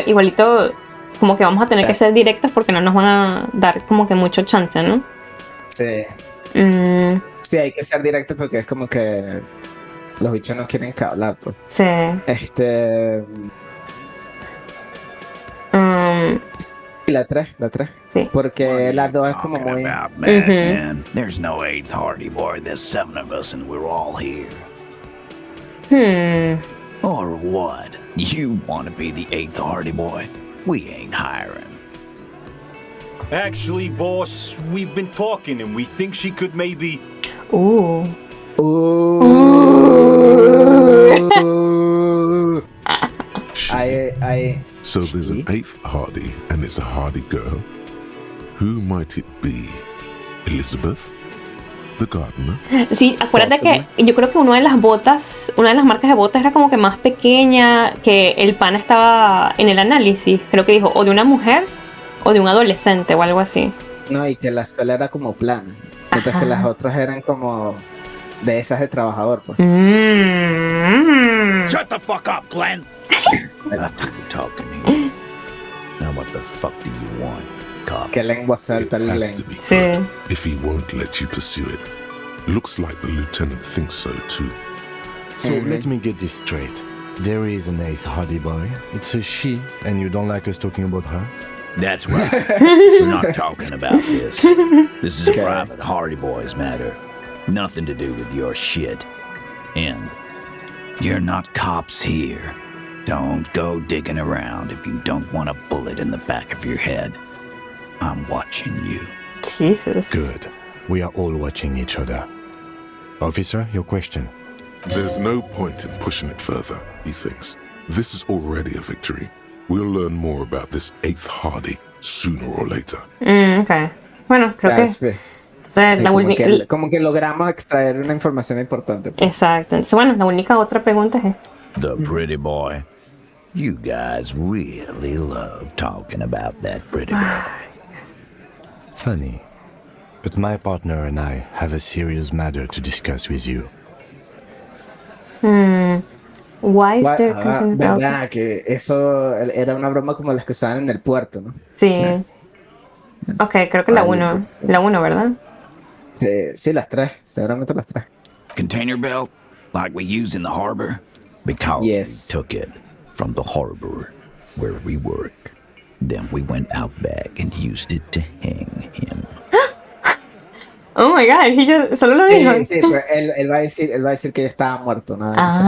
Igualito, como que vamos a tener que ser directos porque no nos van a dar como que mucho chance, ¿no? Sí. Sí, hay que ser directos porque es como que los bichos no quieren que hablar, pues. Sí. La 3. Sí. Porque la 2 es como muy... Man, there's no 8th Hardy boy. There's 7 of us and we're all here. Or what? You want to be the 8th Hardy boy? We ain't hiring. Actually, boss, we've been talking and we think she could maybe... Ooh. So there's an 8th Hardy, and it's a Hardy girl. Who might it be? Elizabeth? The gardener? Sí, acuérdate que yo creo que una de las marcas de botas era como que más pequeña, que el pana estaba en el análisis, creo que dijo, o de una mujer o de un adolescente o algo así. No, y que la suela era como plana, mientras que las otras eran como de esas de trabajador, pues. Shut the fuck up, Glenn! After you talking here. Now what the fuck do you want, cop? Qué lengua suelta el Has Glenn. to be Sí. good if he won't let you pursue it. Looks like the lieutenant thinks so too. So let me get this straight. There is an 8th Hardy boy. It's a she, and you don't like us talking about her? That's right. We're not talking about this. This is a private Hardy Boys matter. Nothing to do with your shit. And you're not cops here. Don't go digging around if you don't want a bullet in the back of your head. I'm watching you. Jesus. Good. We are all watching each other. Officer, your question. There's no point in pushing it further, he thinks. This is already a victory. We'll learn more about this 8th Hardy sooner or later. Okay. Bueno, creo que... Sí, Entonces, como que logramos extraer una información importante. Exacto. Entonces, bueno, la única otra pregunta es esta. The pretty boy. You guys really love talking about that pretty boy. Funny. But my partner and I have a serious matter to discuss with you. Why is there content about verdad que eso era una broma como las que usaban en el puerto, ¿no? Sí. Ok, creo que la 1, ¿verdad? Sí, las 3, seguramente las 3. Container belt, like we use in the harbor? Because we took it from the harbor where we work. Then we went out back and used it to hang him. Oh my god, solo lo dijo. Sí, pero él va a decir que ya estaba muerto, nada más.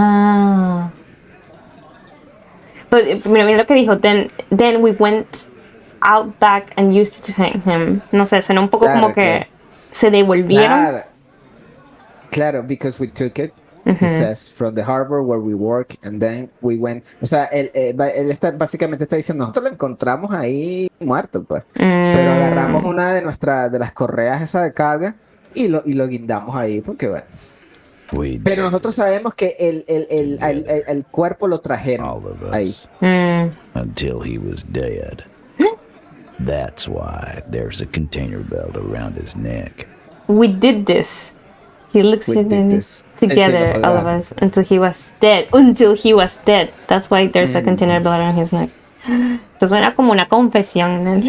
But mira lo que dijo, then we went out back and used it to hang him. No sé, suena un poco como que se devolvieron. Claro, because we took it. He says, from the harbor where we work, and then we went. O sea, él básicamente está diciendo, nosotros lo encontramos ahí muerto, pues. Pero agarramos una de las correas esa de carga y lo guindamos ahí, porque bueno. Pero nosotros sabemos que el cuerpo lo trajeron ahí. Until he was dead. That's why there's a container belt around his neck. We did this. He looks at them together, all of us, until he was dead. That's why there's a container belt around his neck. Esto suena como una confesión.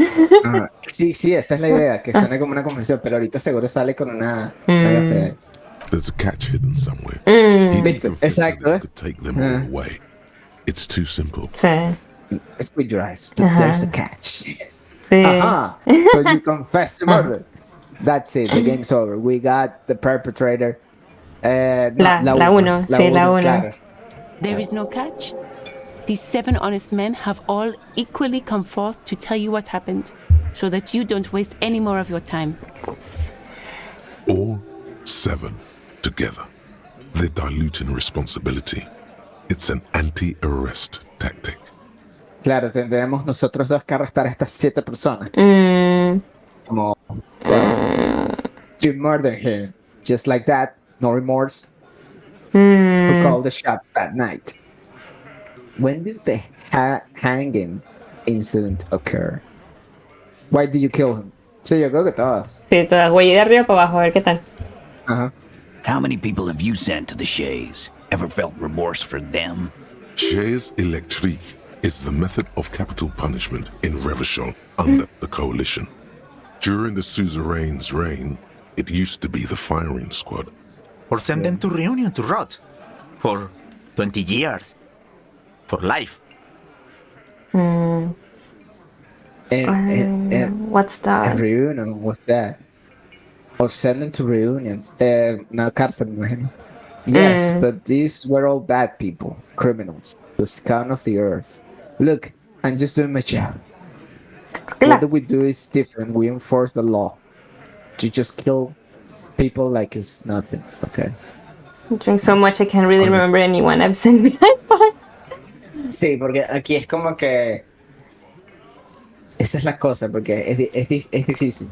Sí, esa es la idea, que suene como una confesión, pero ahorita seguro sale con una mega fe. there's a catch hidden somewhere. He didn't confess that Exacto. he could take them all away. It's too simple. Sí. Squid your eyes, but there's a catch. Sí. So you confess to murder. That's it. The game's over. We got the perpetrator. La uno. Sí, la uno. Claro. There is no catch. These 7 honest men have all equally come forth to tell you what happened, so that you don't waste any more of your time. All 7 together. They're diluting responsibility. It's an anti-arrest tactic. Claro, tendremos nosotros 2 que arrestar a estas 7 personas. Como, you murdered him. Just like that. No remorse. Who called the shots that night? When did the hanging incident occur? Why did you kill him? Sí, yo creo que todas. Sí, todas. Voy de arriba para abajo a ver qué tal. How many people have you sent to the Shays? Ever felt remorse for them? Chaise électrique is the method of capital punishment in Revachol under the coalition. During the suzerain's reign, it used to be the firing squad. Or send them to Reunion to rot. For 20 years. For life. What's that? Reunion, what's that? Or send them to Reunion. No, cárcel, me imagino. Yes, but these were all bad people, criminals, the scum of the earth. Look, I'm just doing my job. What we do is different. We enforce the law. You just kill people like it's nothing, okay? I drink so much I can't really remember anyone I've seen behind bars. Sí, porque aquí es como que esa es la cosa, porque es difícil.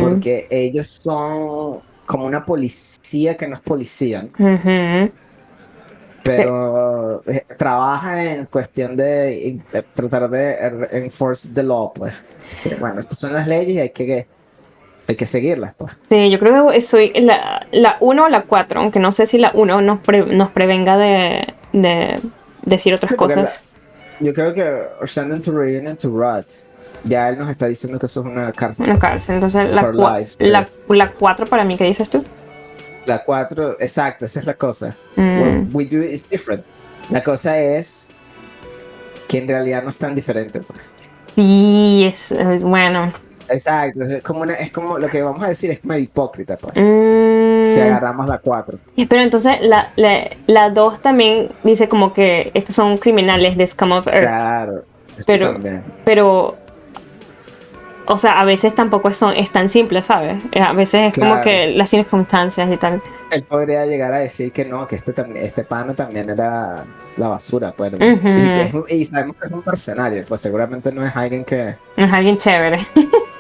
Porque ellos son como una policía que no es policía, ¿no? Pero trabaja en cuestión de tratar de enforce the law, pues. Que, bueno, estas son las leyes y hay que seguirlas, pues. Sí, yo creo que soy la 1 o la 4, aunque no sé si la 1 nos prevenga de decir otras cosas. Yo creo que sending to Reunion to rot. Ya él nos está diciendo que eso es una cárcel. Una cárcel, entonces la 4 para mí, ¿qué dices tú? La 4, exacto, esa es la cosa. What we do is different. La cosa es que en realidad no es tan diferente. Sí, es bueno. Exacto, es como lo que vamos a decir es medio hipócrita, pues. Si agarramos la 4. Pero entonces la 2 también dice como que estos son criminales de Scum of Earth. Claro, pero o sea, a veces tampoco es tan simple, ¿sabes? A veces es como que las circunstancias y tal. Él podría llegar a decir que no, que este pana también era la basura, pues. Y sabemos que es un mercenario, pues seguramente no es alguien que... No es alguien chévere.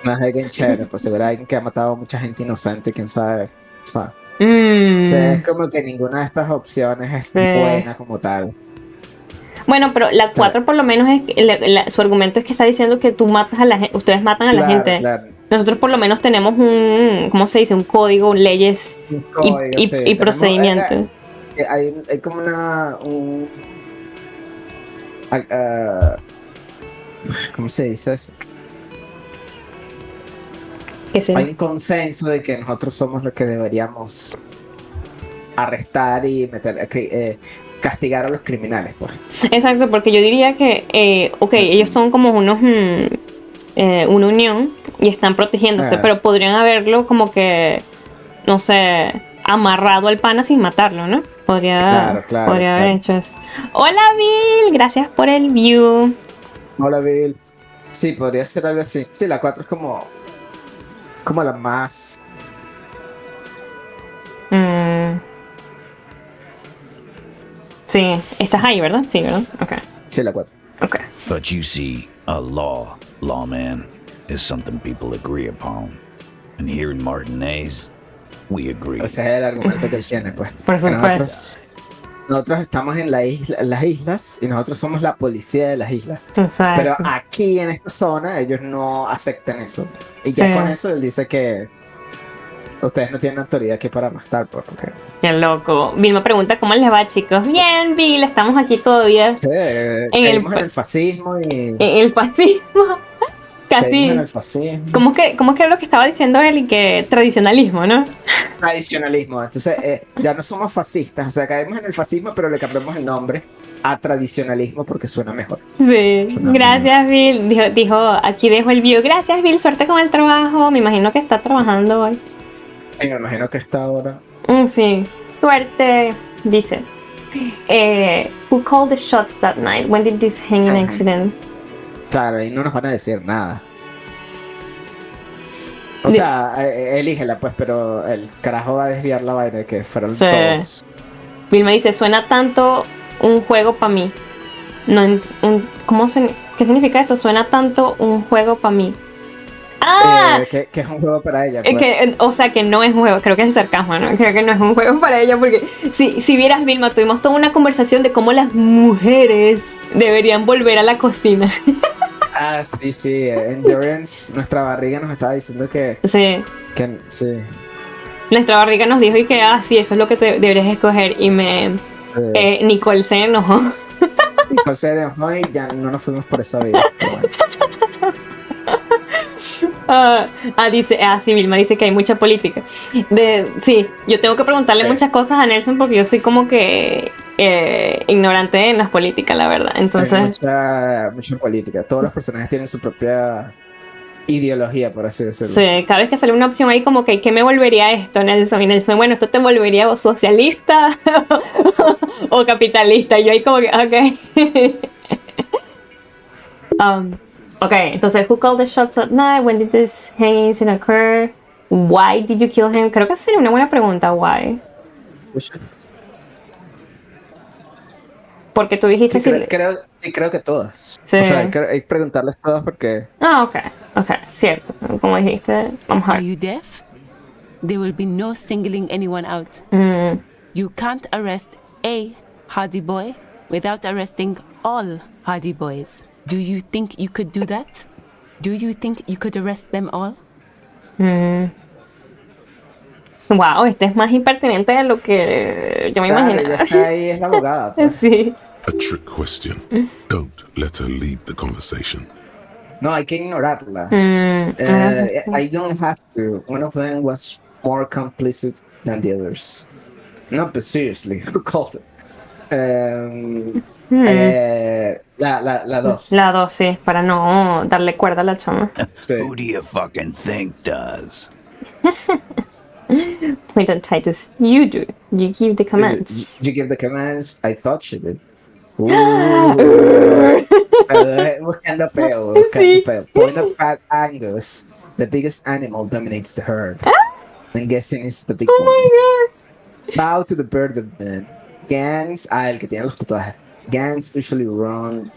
No es alguien chévere, pues seguro es alguien que ha matado a mucha gente inocente, quién sabe, o sea. O sea, es como que ninguna de estas opciones es buena como tal. Bueno, pero la 4 por lo menos es su argumento es que está diciendo que tú matas a la gente, ustedes matan a la gente. Claro. Nosotros por lo menos tenemos ¿cómo se dice? Un código, leyes y procedimientos. Hay como ¿cómo se dice eso? Hay un consenso de que nosotros somos los que deberíamos arrestar y castigar a los criminales, pues. Exacto, porque yo diría que, ellos son como una unión y están protegiéndose, pero podrían haberlo como que, no sé, amarrado al pana sin matarlo, ¿no? Podría haber hecho eso. Hola, Bill, gracias por el view. Hola, Bill. Sí, podría ser algo así. Sí, la 4 es como la más... Sí, estás ahí, ¿verdad? Sí, ¿verdad? Okay. Sí, la 4. Okay. But you see, a lawman, is something people agree upon. And here in Martinez, we agree. Ese es el argumento que él tiene, pues. Por supuesto. Nosotros estamos en las islas y nosotros somos la policía de las islas. Exacto. Pero aquí en esta zona ellos no aceptan eso. Y ya con eso él dice que ustedes no tienen autoridad aquí para arrestar, pues. Porque... Qué loco. Bill me pregunta cómo les va, chicos. Bien, Bill, estamos aquí todavía. Sí, en el fascismo y... En el fascismo. Casi. En el fascismo. ¿Cómo es que era lo que estaba diciendo él y que tradicionalismo, ¿no? Tradicionalismo. Entonces, ya no somos fascistas. O sea, caemos en el fascismo, pero le cambiamos el nombre a tradicionalismo porque suena mejor. Sí, gracias Bill. Dijo, aquí dejo el view. Gracias Bill, suerte con el trabajo. Me imagino que está trabajando hoy. Sí, me imagino que está ahora. Sí, suerte. Dice, who called the shots that night? When did this hanging accident? Claro, y no nos van a decir nada. O sea, elígela pues, pero el carajo va a desviar la vaina de que fueron todos. Bill me dice, suena tanto un juego para mí. No, ¿qué significa eso? Suena tanto un juego para mí. Que es un juego para ella. Pues. O sea, que no es un juego, creo que es sarcasmo, ¿no? Creo que no es un juego para ella, porque si vieras, Vilma, tuvimos toda una conversación de cómo las mujeres deberían volver a la cocina. Sí, Endurance, nuestra barriga nos estaba diciendo que... Sí. Sí. Nuestra barriga nos dijo y que, sí, eso es lo que deberías escoger, y Nicole se enojó. Nicole se enojó y ya no nos fuimos por esa vida, pero bueno. Sí, Vilma dice que hay mucha política. Sí, yo tengo que preguntarle muchas cosas a Nelson porque yo soy como que ignorante en las políticas, la verdad. Entonces, hay mucha política. Todos los personajes tienen su propia ideología, por así decirlo. Sí, cada vez que sale una opción ahí como que ¿qué me volvería esto, Nelson? Y Nelson, bueno, esto te volvería o socialista o capitalista. Y yo ahí como que, ok, entonces, who called the shots at night? When did this hanging incident occur? Why did you kill him? Creo que esa sería una buena pregunta, why. Porque tú dijiste... Creo que todas. Sí. O sea, hay que preguntarles todas porque... ok, cierto. Como dijiste, vamos a ver. Are you deaf? There will be no singling anyone out. You can't arrest a hardy boy without arresting all hardy boys. Do you think you could do that? Do you think you could arrest them all? Wow, este es más impertinente de lo que yo me imaginaba. Ella está ahí, es la abogada. Pues. Sí. A trick question. Don't let her lead the conversation. No, hay que ignorarla. I don't have to. One of them was more complicit than the others. No, but seriously, who called it? La 2. La 2, sí, para no darle cuerda a la chama. Who do you fucking think does? Wait, Titus, you do. You give the commands. You give the commands. I thought she did. Buscando peo. Point of fat Angus. The biggest animal dominates the herd. I'm guessing it's the big one. My God. Bow to the bird of man. Gans, el que tiene los tatuajes. Gans usually run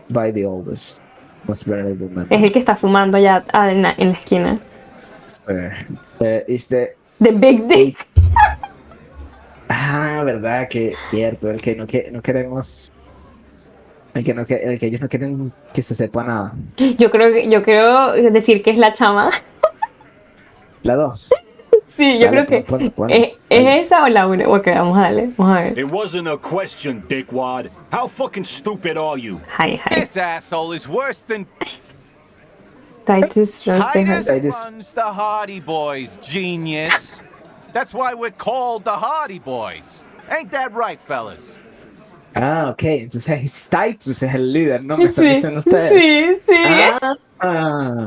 by the oldest. Most venerable member. Es el que está fumando allá en la esquina. Is the big dick. Verdad que cierto, el que no queremos, el que ellos no quieren que se sepa nada. Yo creo decir que es la chama. La 2. Sí, yo creo que ¿es esa o la 1? Ok, vamos a darle, vamos a ver. It wasn't a question, dickwad. How fucking stupid are you? Hi. This asshole is worse than... Titus runs the Hardy Boys, genius. That's why we're called the Hardy Boys. Ain't that right, fellas? Ok, entonces Titus es el líder, ¿no? Me están diciendo ustedes. Sí.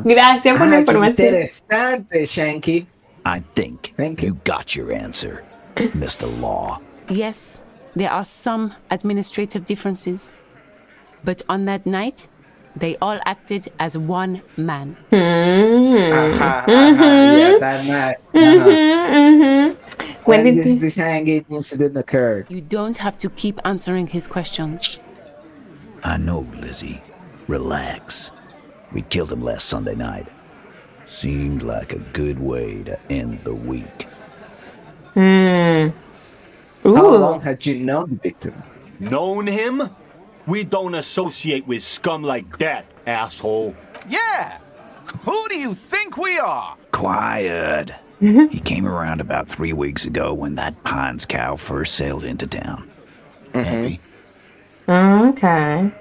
Gracias por la información. Interesante, Shanky. I think you got your answer, Mr. Law. Yes, there are some administrative differences. But on that night, they all acted as one man. Yeah, that night. When did this hanging incident occur? You don't have to keep answering his questions. I know, Lizzie. Relax. We killed him last Sunday night. Seemed like a good way to end the week. How long had you known the victim? Known him? We don't associate with scum like that, asshole. Yeah! Who do you think we are? Quiet. He came around about 3 weeks ago when that Pines cow first sailed into town. Happy? Okay.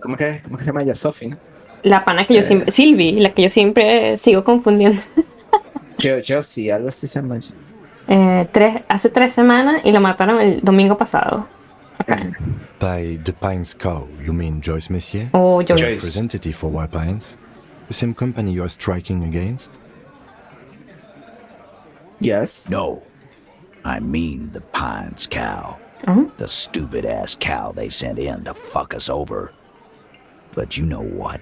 ¿Cómo que se llama ella? Sophie, ¿no? La pana que yo siempre... Sylvie, la que yo siempre sigo confundiendo. Yo sí, algo así se llama. Hace 3 semanas y lo mataron el domingo pasado. Okay. By the Pines Cow, you mean Joyce Messier? Oh, Joyce. Representative for White Pines? The same company you are striking against? Yes. No. I mean the Pines cow. The stupid-ass cow they sent in to fuck us over. But you know what?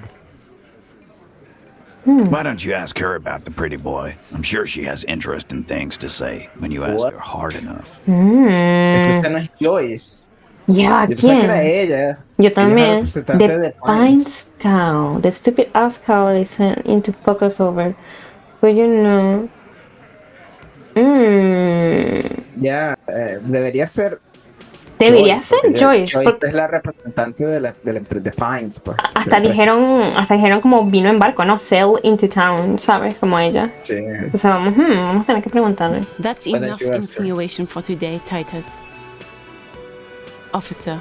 Why don't you ask her about the pretty boy? I'm sure she has interesting things to say when you ask her hard enough. Esta no es Joyce. Ya, Yo pensaba que era ¿quién? ella. Yo Ella es la también. representante The de Pines cow. The stupid ass cow they sent in to fuck us over. But you know. Ya, debería ser. Debería Joyce, ser porque Joyce. Joyce Porque es la representante de Pines, pues. hasta dijeron como vino en barco, ¿no? Sail into town, ¿sabes? Como ella. Sí. Entonces vamos a tener que preguntarle. That's enough insinuation for today, Titus. Officer,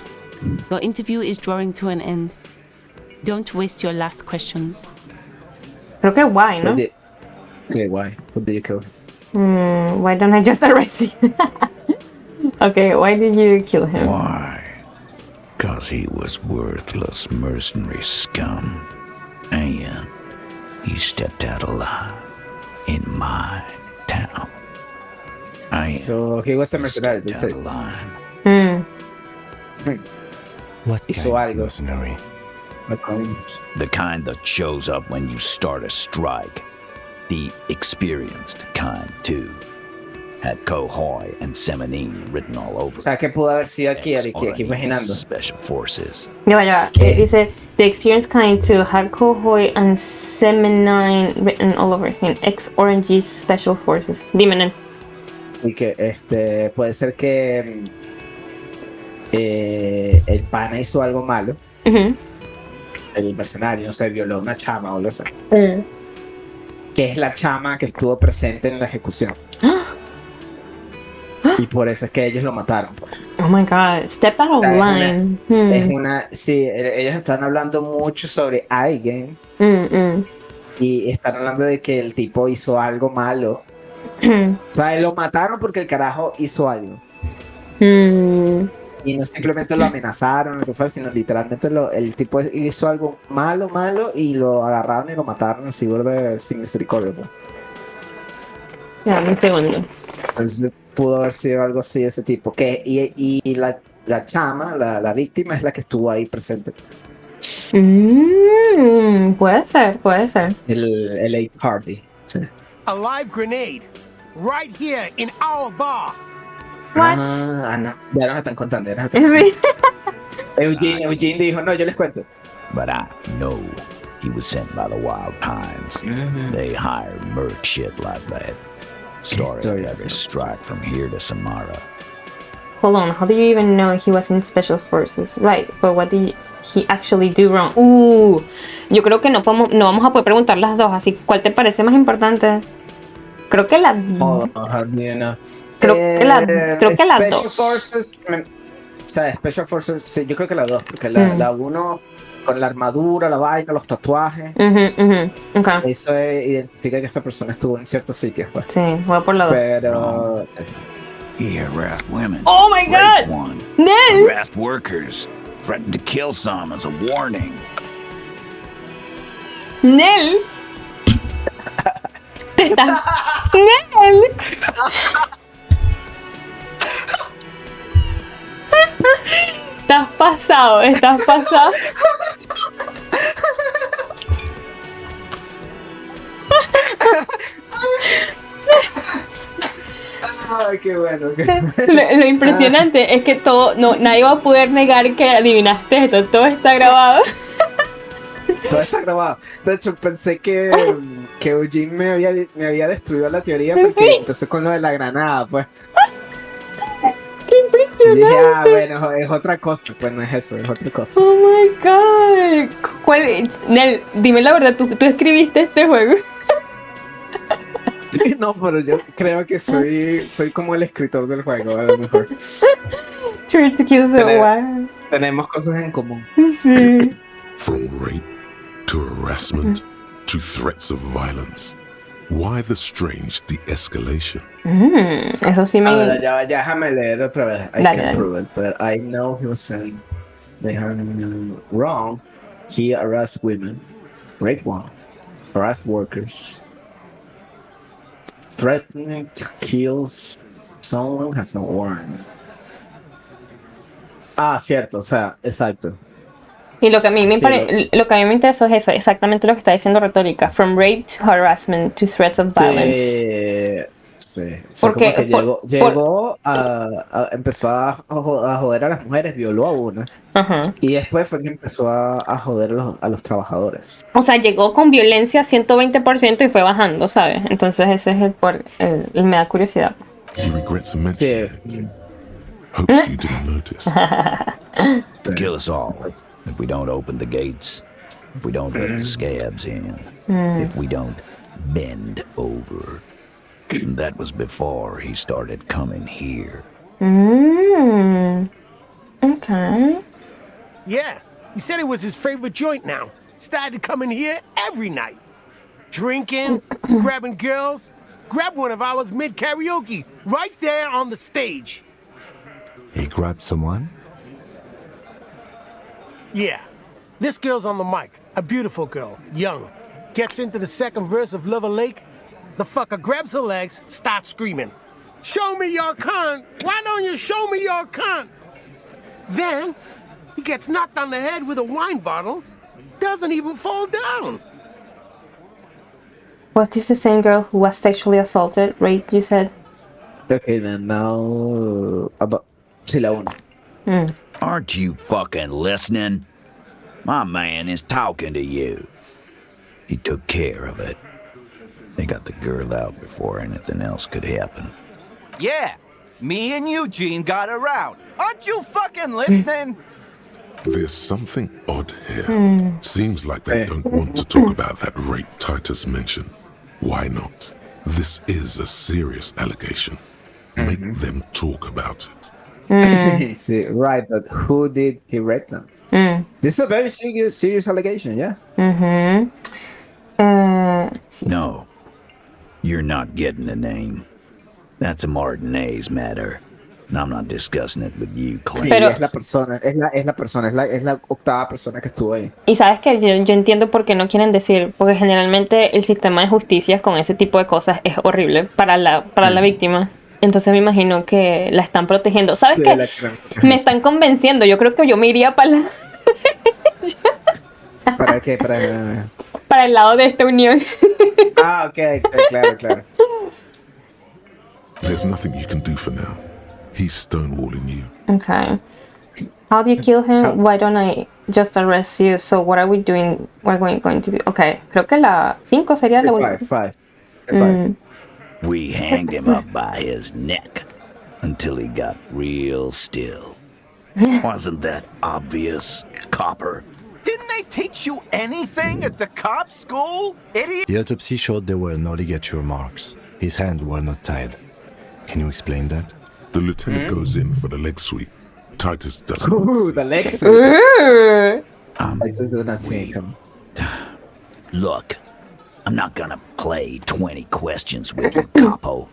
your interview is drawing to an end. Don't waste your last questions. Creo que why, ¿no? Sí, why? What did you kill him? Why don't I just arrest you? Okay, why did you kill him? Why? 'Cause he was worthless mercenary scum. And he stepped out alive in my town. So he was a mercenary, that's it. What Hizo kind algo. of mercenary? The kind that shows up when you start a strike. The experienced kind, too. Had Cohoy and Semenine written all over. O sea, que pudo haber sido aquí imaginando. Special Forces. Ya va. Dice, the experienced kind to had Cohoy and Semenine written all over him. Ex-Orange's Special Forces. Dime, Nen. Y que puede ser que el pana hizo algo malo. El mercenario, no sé, violó a una chama o lo sé. Que es la chama que estuvo presente en la ejecución. Y por eso es que ellos lo mataron. Pues. Oh my god, step out of line. Sí, ellos están hablando mucho sobre alguien. Y están hablando de que el tipo hizo algo malo. O sea, lo mataron porque el carajo hizo algo. Y no simplemente lo amenazaron, sino literalmente el tipo hizo algo malo y lo agarraron y lo mataron así, sin misericordia. Pues. Ya, un segundo. Entonces pudo haber sido algo así de ese tipo. Y la chama, la víctima, es la que estuvo ahí presente. Puede ser. El Aid Party. Sí. A live grenade, right here in our bar. What? No. Ya nos están contando. Sí. Eugene dijo, no, yo les cuento. But I know he was sent by the Wild Pines. They hire merc shit like that. Started every strike from here to Samara. Hold on, how do you even know he was in Special Forces? Right, but what did he actually do wrong? Yo creo que no vamos a poder preguntar las dos, así que ¿cuál te parece más importante? Creo que la... Creo que la Special 2. Forces, o sea, Special Forces, sí, yo creo que la 2, porque la 1 con la armadura, la vaina, los tatuajes, Okay. eso identifica que esa persona estuvo en ciertos sitios, pues. Sí, voy por la 2. Pero... He harassed women. Oh my god! One. Nel! Harassed workers. Threatened to kill some as a warning. Nel! ¡Nel! Estás pasado. Ay, qué bueno. Lo impresionante es que nadie va a poder negar que adivinaste esto. Todo está grabado. Todo está grabado. De hecho, pensé que Eugene me había destruido la teoría porque empezó con lo de la granada, pues. ¡Qué impresionante! Y dije, bueno, es otra cosa. Pues no es eso, es otra cosa. Oh my god. Nel, dime la verdad, ¿tú escribiste este juego? No, pero yo creo que soy como el escritor del juego, a lo mejor. Try to kill the wild. Tenemos cosas en común. Sí. From rape to harassment to threats of violence, Why the strange de-escalation? Eso sí me... Ahora, ya, déjame leer otra vez. I Dale, can dale. prove it, but I know he was saying they are wrong. He harassed women, raped one, harassed workers, threatening to kill someone has a warrant. Ah, cierto, o sea, exacto. Y lo que a mí Sí, lo que a mí me interesó es eso, exactamente lo que está diciendo Retórica. From rape to harassment to threats of violence. Sí. Fue Porque, como que llegó empezó a joder a las mujeres, violó a una. Ajá. Y después fue que empezó a joder a los trabajadores. O sea, llegó con violencia 120% y fue bajando, ¿sabes? Entonces ese es el me da curiosidad. He regrets mentioning it. Hopes you didn't notice. Kill us all. If we don't open the gates, if we don't let the scabs in, if we don't bend over. That was before he started coming here. Okay. Yeah, he said it was his favorite joint now. Started coming here every night. Drinking, grabbing girls. Grabbed one of ours mid-karaoke, right there on the stage. He grabbed someone? Yeah. This girl's on the mic. A beautiful girl, young. Gets into the second verse of Lover Lake. The fucker grabs her legs, starts screaming. Show me your cunt! Why don't you show me your cunt? Then, he gets knocked on the head with a wine bottle. Doesn't even fall down. Was this the same girl who was sexually assaulted, raped, you said? Okay, then now about sí, la uno. Aren't you fucking listening? My man is talking to you. He took care of it. They got the girl out before anything else could happen. Yeah, me and Eugene got around. Aren't you fucking listening? There's something odd here. Seems like they don't want to talk about that rape Titus mentioned. Why not? This is a serious allegation. Make them talk about it. Sí, right, but who did he rape them? This is a very serious allegation, yeah? No, you're not getting the name. That's a Martinez matter. And I'm not discussing it with you, Clint. Sí, es la persona, es la octava persona que estuvo ahí. Y sabes que yo entiendo por qué no quieren decir, porque generalmente el sistema de justicia con ese tipo de cosas es horrible para la víctima. Entonces me imagino que la están protegiendo. ¿Sabes Sí, qué? Me están convenciendo. Yo creo que yo me iría para ¿Para qué? para el lado de esta unión. Ah, ok, claro. There's nothing you can do for now. He's stonewalling you. Okay. How do you kill him? Why don't I just arrest you? So what are we doing? What are we going to do? Okay. Creo que la 5 sería la última. Five. We hanged him up by his neck until he got real still. Wasn't that obvious, copper? Didn't they teach you anything at the cop school, idiot? The autopsy showed there were no ligature marks. His hands were not tied. Can you explain that? The lieutenant goes in for the leg sweep. Titus doesn't. Ooh, the leg sweep. Titus does not see it come. Look, I'm not gonna play 20 questions with you, capo.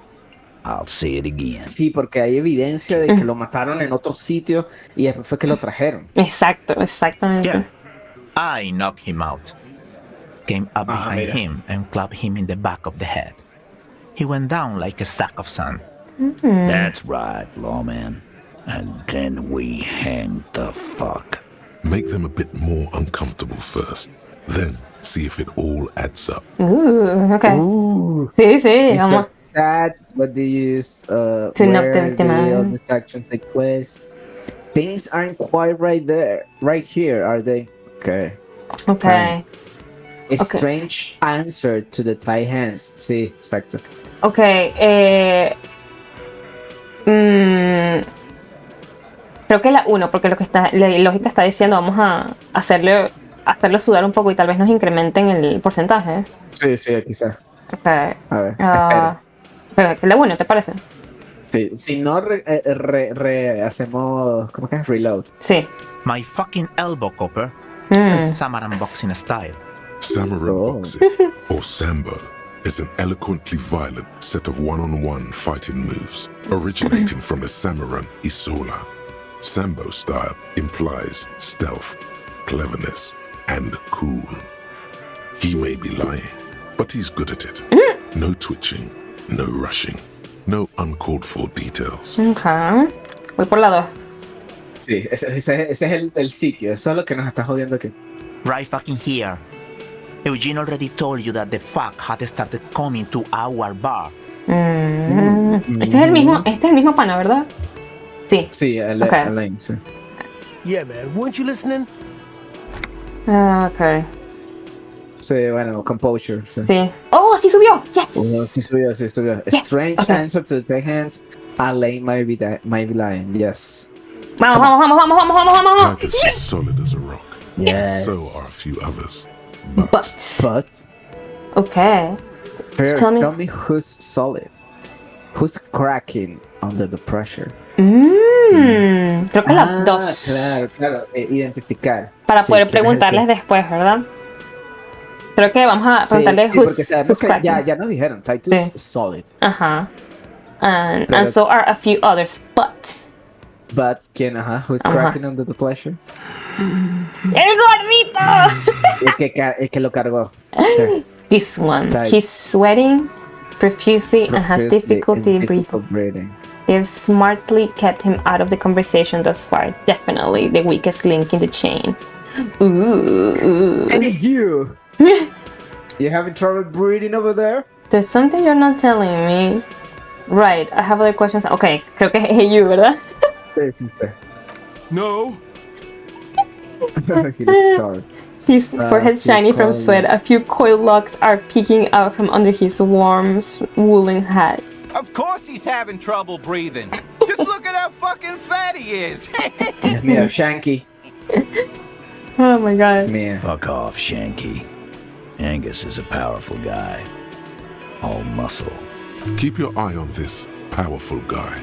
I'll say it again. Sí, porque hay evidencia de que lo mataron en otro sitio y después fue que lo trajeron. Exactamente. Yeah. I knocked him out. Came up behind him and clapped him in the back of the head. He went down like a sack of sand. That's right, lawman. And then we hanged the fuck. Make them a bit more uncomfortable first. Then see if it all adds up. Okay. Ooh. Sí, vamos. That's what they use To knock the victim out. all this action take place. Things aren't quite right here, are they? Okay. Okay. A strange answer to the tied hands. Sí, exacto. Okay. Creo que la 1, porque la lógica está diciendo vamos a hacerlo sudar un poco y tal vez nos incrementen el porcentaje. Sí, quizás. Okay. A ver, espero. Pero la 1, ¿te parece? Sí, si no hacemos, ¿cómo que es? Reload. Sí. My fucking elbow, copper. Samurai boxing style. Samurai boxing, or sambo, is an eloquently violent set of one-on-one fighting moves, originating from the Samuran Isola. Sambo style implies stealth, cleverness, and cool. He may be lying, but he's good at it. No twitching, no rushing, no uncalled for details. Okay. Voy por la 2. Sí, ese es el sitio, eso es lo que nos está jodiendo aquí. Right fucking here. Eugene already told you that the fuck had started coming to our bar. Este es el mismo pana, ¿verdad? Sí. Sí, Elaine, sí. Yeah, man. Weren't you listening? Okay. Sí, bueno, composure. Sí. ¡Oh, sí subió! ¡Yes! Sí subió. Yes. Strange Okay. answer to the hands. Elaine might be lying. Yes. Vamos. Titus is solid as a rock. Yes. So are a few others. But. Okay. First, tell me who's solid. Who's cracking under the pressure? Creo que las dos. Claro. Identificar. Para poder preguntarles después, ¿verdad? Creo que vamos a preguntarles sí, porque sabemos que ya nos dijeron, Titus is solid. Ajá. And so are a few others, But, ¿quién? Who's cracking under the pressure? ¡El gordito! el que lo cargó. Sí. This one. Tight. He's sweating profusely and has difficulty breathing. They've smartly kept him out of the conversation thus far. Definitely the weakest link in the chain. Ooh. Hey, you! You having trouble breathing over there? There's something you're not telling me. Right, I have other questions. Okay, creo que es you, ¿verdad? Sí. No. He looks starved. His forehead shiny from sweat. A few coil locks are peeking out from under his warm woolen hat. Of course he's having trouble breathing. Just look at how fucking fat he is. Mira, Shanky. Oh my god. Man. Fuck off, Shanky. Angus is a powerful guy. All muscle. Keep your eye on this powerful guy.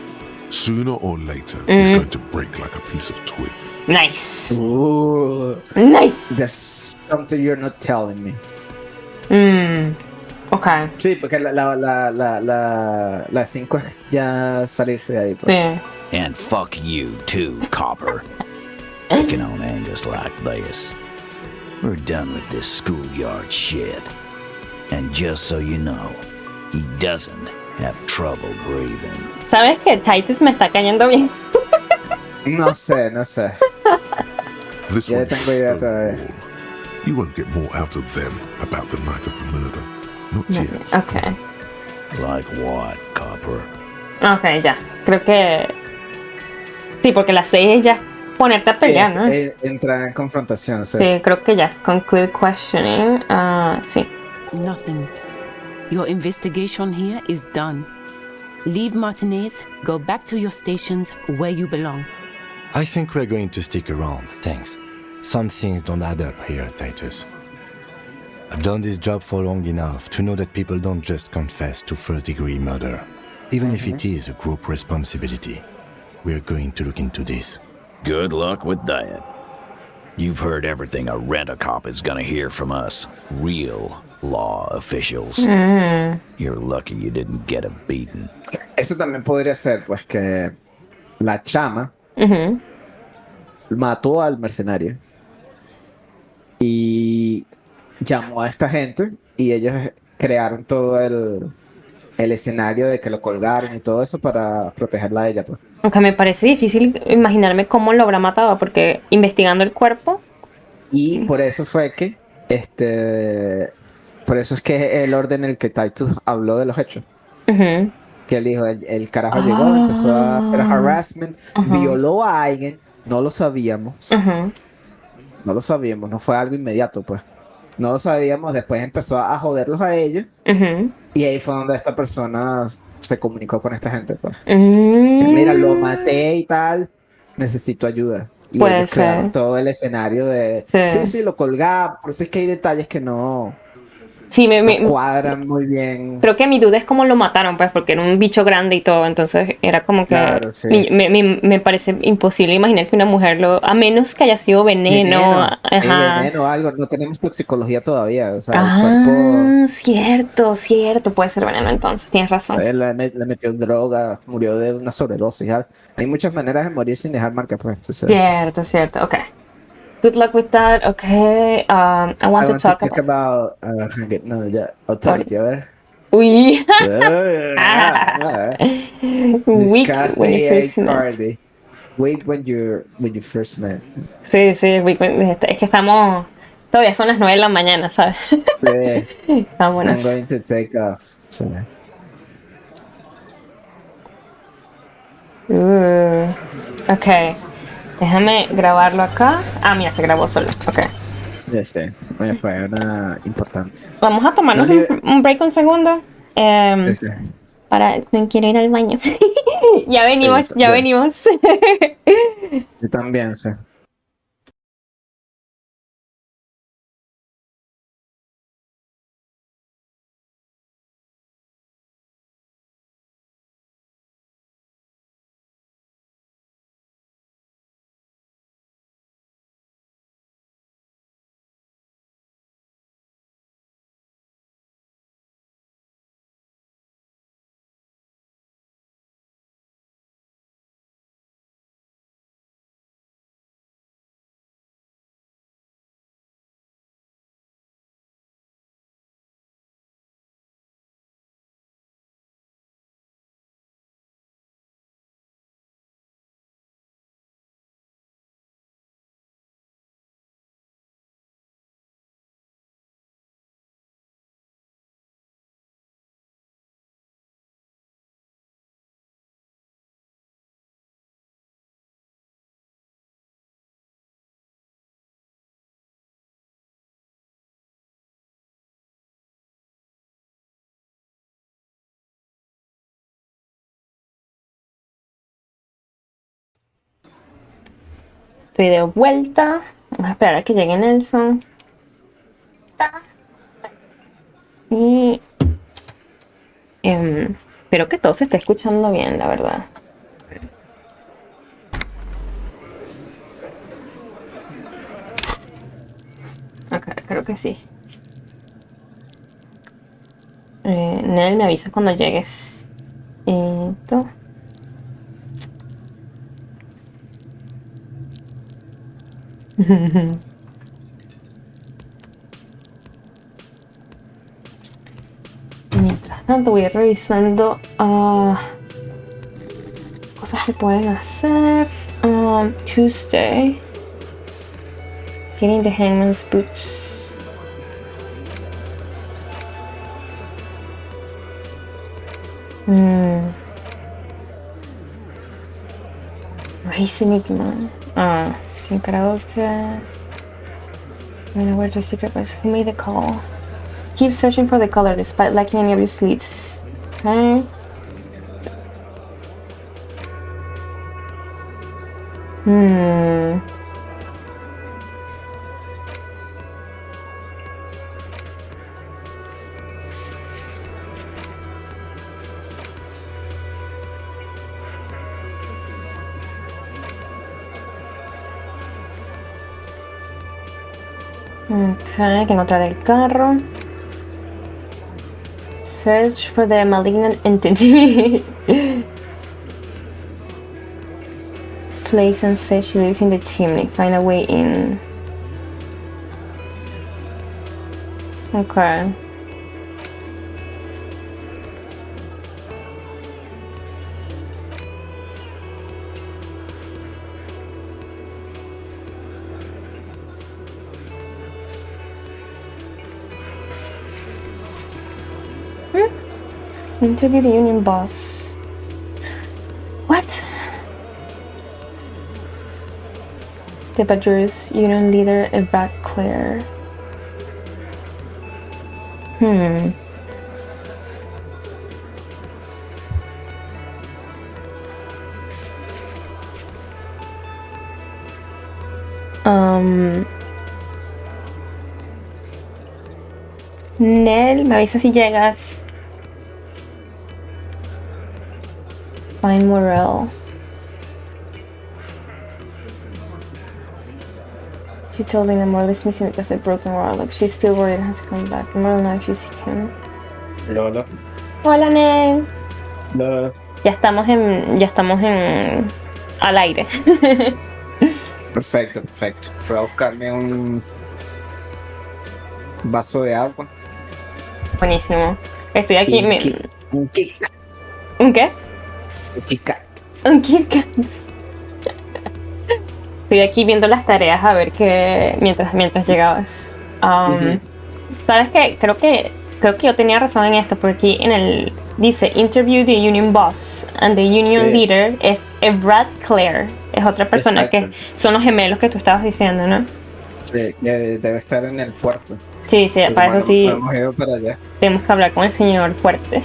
Sooner or later, he's going to break like a piece of twig. Nice. Ooh. Nice. There's something you're not telling me. Okay. Sí, porque la 5 es ya salirse de ahí. Pues. Sí. And fuck you too, Copper. Picking on Angus like this. We're done with this schoolyard shit. And just so you know, he doesn't have trouble breathing. ¿Sabes que Titus me está cayendo bien? No sé. This Ya one tengo idea is todavía. Stonewall. You won't get more out of them about the night of the murder. Not yet. Okay. Like what, Copper? Okay, ya. Creo que... Sí, porque la 6 es ya ponerte a pelear, ¿no? Entrar en confrontación. Sí, creo que ya. Conclude questioning. Sí. Nothing. Your investigation here is done. Leave Martinez, go back to your stations where you belong. I think we're going to stick around, thanks. Some things don't add up here, Titus. I've done this job for long enough to know that people don't just confess to first-degree murder, even if it is a group responsibility. We're going to look into this. Good luck with that. You've heard everything a rent-a-cop is gonna hear from us. Real law officials. You're lucky you didn't get a beating. Eso también podría ser, pues, que la chama mató al mercenario y llamó a esta gente y ellos crearon todo el escenario de que lo colgaron y todo eso para protegerla a ella, pues. Aunque me parece difícil imaginarme cómo lo habrá matado, porque investigando el cuerpo... Y por eso fue que, por eso es que el orden en el que Titus habló de los hechos. Que él dijo, el carajo llegó, empezó a hacer harassment, violó a alguien, no lo sabíamos. No lo sabíamos, no fue algo inmediato, pues. No lo sabíamos, después empezó a joderlos a ellos. Y ahí fue donde esta persona se comunicó con esta gente, pues. Mira, lo maté y tal, necesito ayuda. Y ellos crearon todo el escenario de... Sí, lo colgaba, por eso es que hay detalles que no Sí, no cuadran muy bien. Creo que mi duda es cómo lo mataron, pues, porque era un bicho grande y todo, entonces era como que Claro, sí. me parece imposible imaginar que una mujer a menos que haya sido veneno, Sí, ajá. veneno o algo. No tenemos toxicología todavía. O sea, el cuerpo Cierto, puede ser veneno entonces, tienes razón. le metió droga, murió de una sobredosis. Hay muchas maneras de morir sin dejar marca, pues. Entonces, Cierto, ok. Good luck with that, okay. I want I to want to talk talk about no, ya, authority, a ver. Uy. Weak when you Discuss first age met. already. Wait when you first met. Sí, es que todavía son las 9 de la mañana, ¿sabes? Sí. I'm Vámonos. going to take off. So. Ok. Déjame grabarlo acá. Ah, mira, se grabó solo. Ok. Sí. Fue una importante. Vamos a tomarnos un break un segundo. Sí. Para. Quiero ir al baño. Ya venimos, Sí, ya venimos. yo también, sí. Estoy de vuelta. Vamos a esperar a que llegue Nelson. Y espero que todo se esté escuchando bien, la verdad. Ok, creo que sí. Nel, me avisa cuando llegues. Esto. Mientras tanto voy revisando cosas que pueden hacer. Tuesday. Getting the hangman's boots. Racing man. Sin karaoke. Where to secret place. Who made the call? Keep searching for the color despite lacking any obvious leads. Okay. Ok, hay que encontrar el carro. Search for the malignant entity. Place and say she lives in the chimney. Find a way in. Okay. Interview the union boss. What? The Badgers union leader Eva Claire. Nel, me avisa si llegas. Find Morel. She told me the Morel is missing because of broken warlock. She's still worried and has to come back. Morel now if you seek him. Hola. Hola, Nel. Hola. Ya estamos en al aire. Perfecto. Fui a buscarme un vaso de agua. Buenísimo. Estoy aquí. Un Kit Kat. ¿Un qué? Un Kit Kat. Un Kit Kat. Estoy aquí viendo las tareas a ver qué mientras llegabas. ¿Sabes qué? Creo que yo tenía razón en esto, porque aquí dice interview the union boss and the union leader es Brad Clare. Es otra persona. Exacto. Que son los gemelos que tú estabas diciendo, ¿no? Sí, que debe estar en el puerto. Sí, para eso sí. Hemos ido para allá. Tenemos que hablar con el señor fuerte.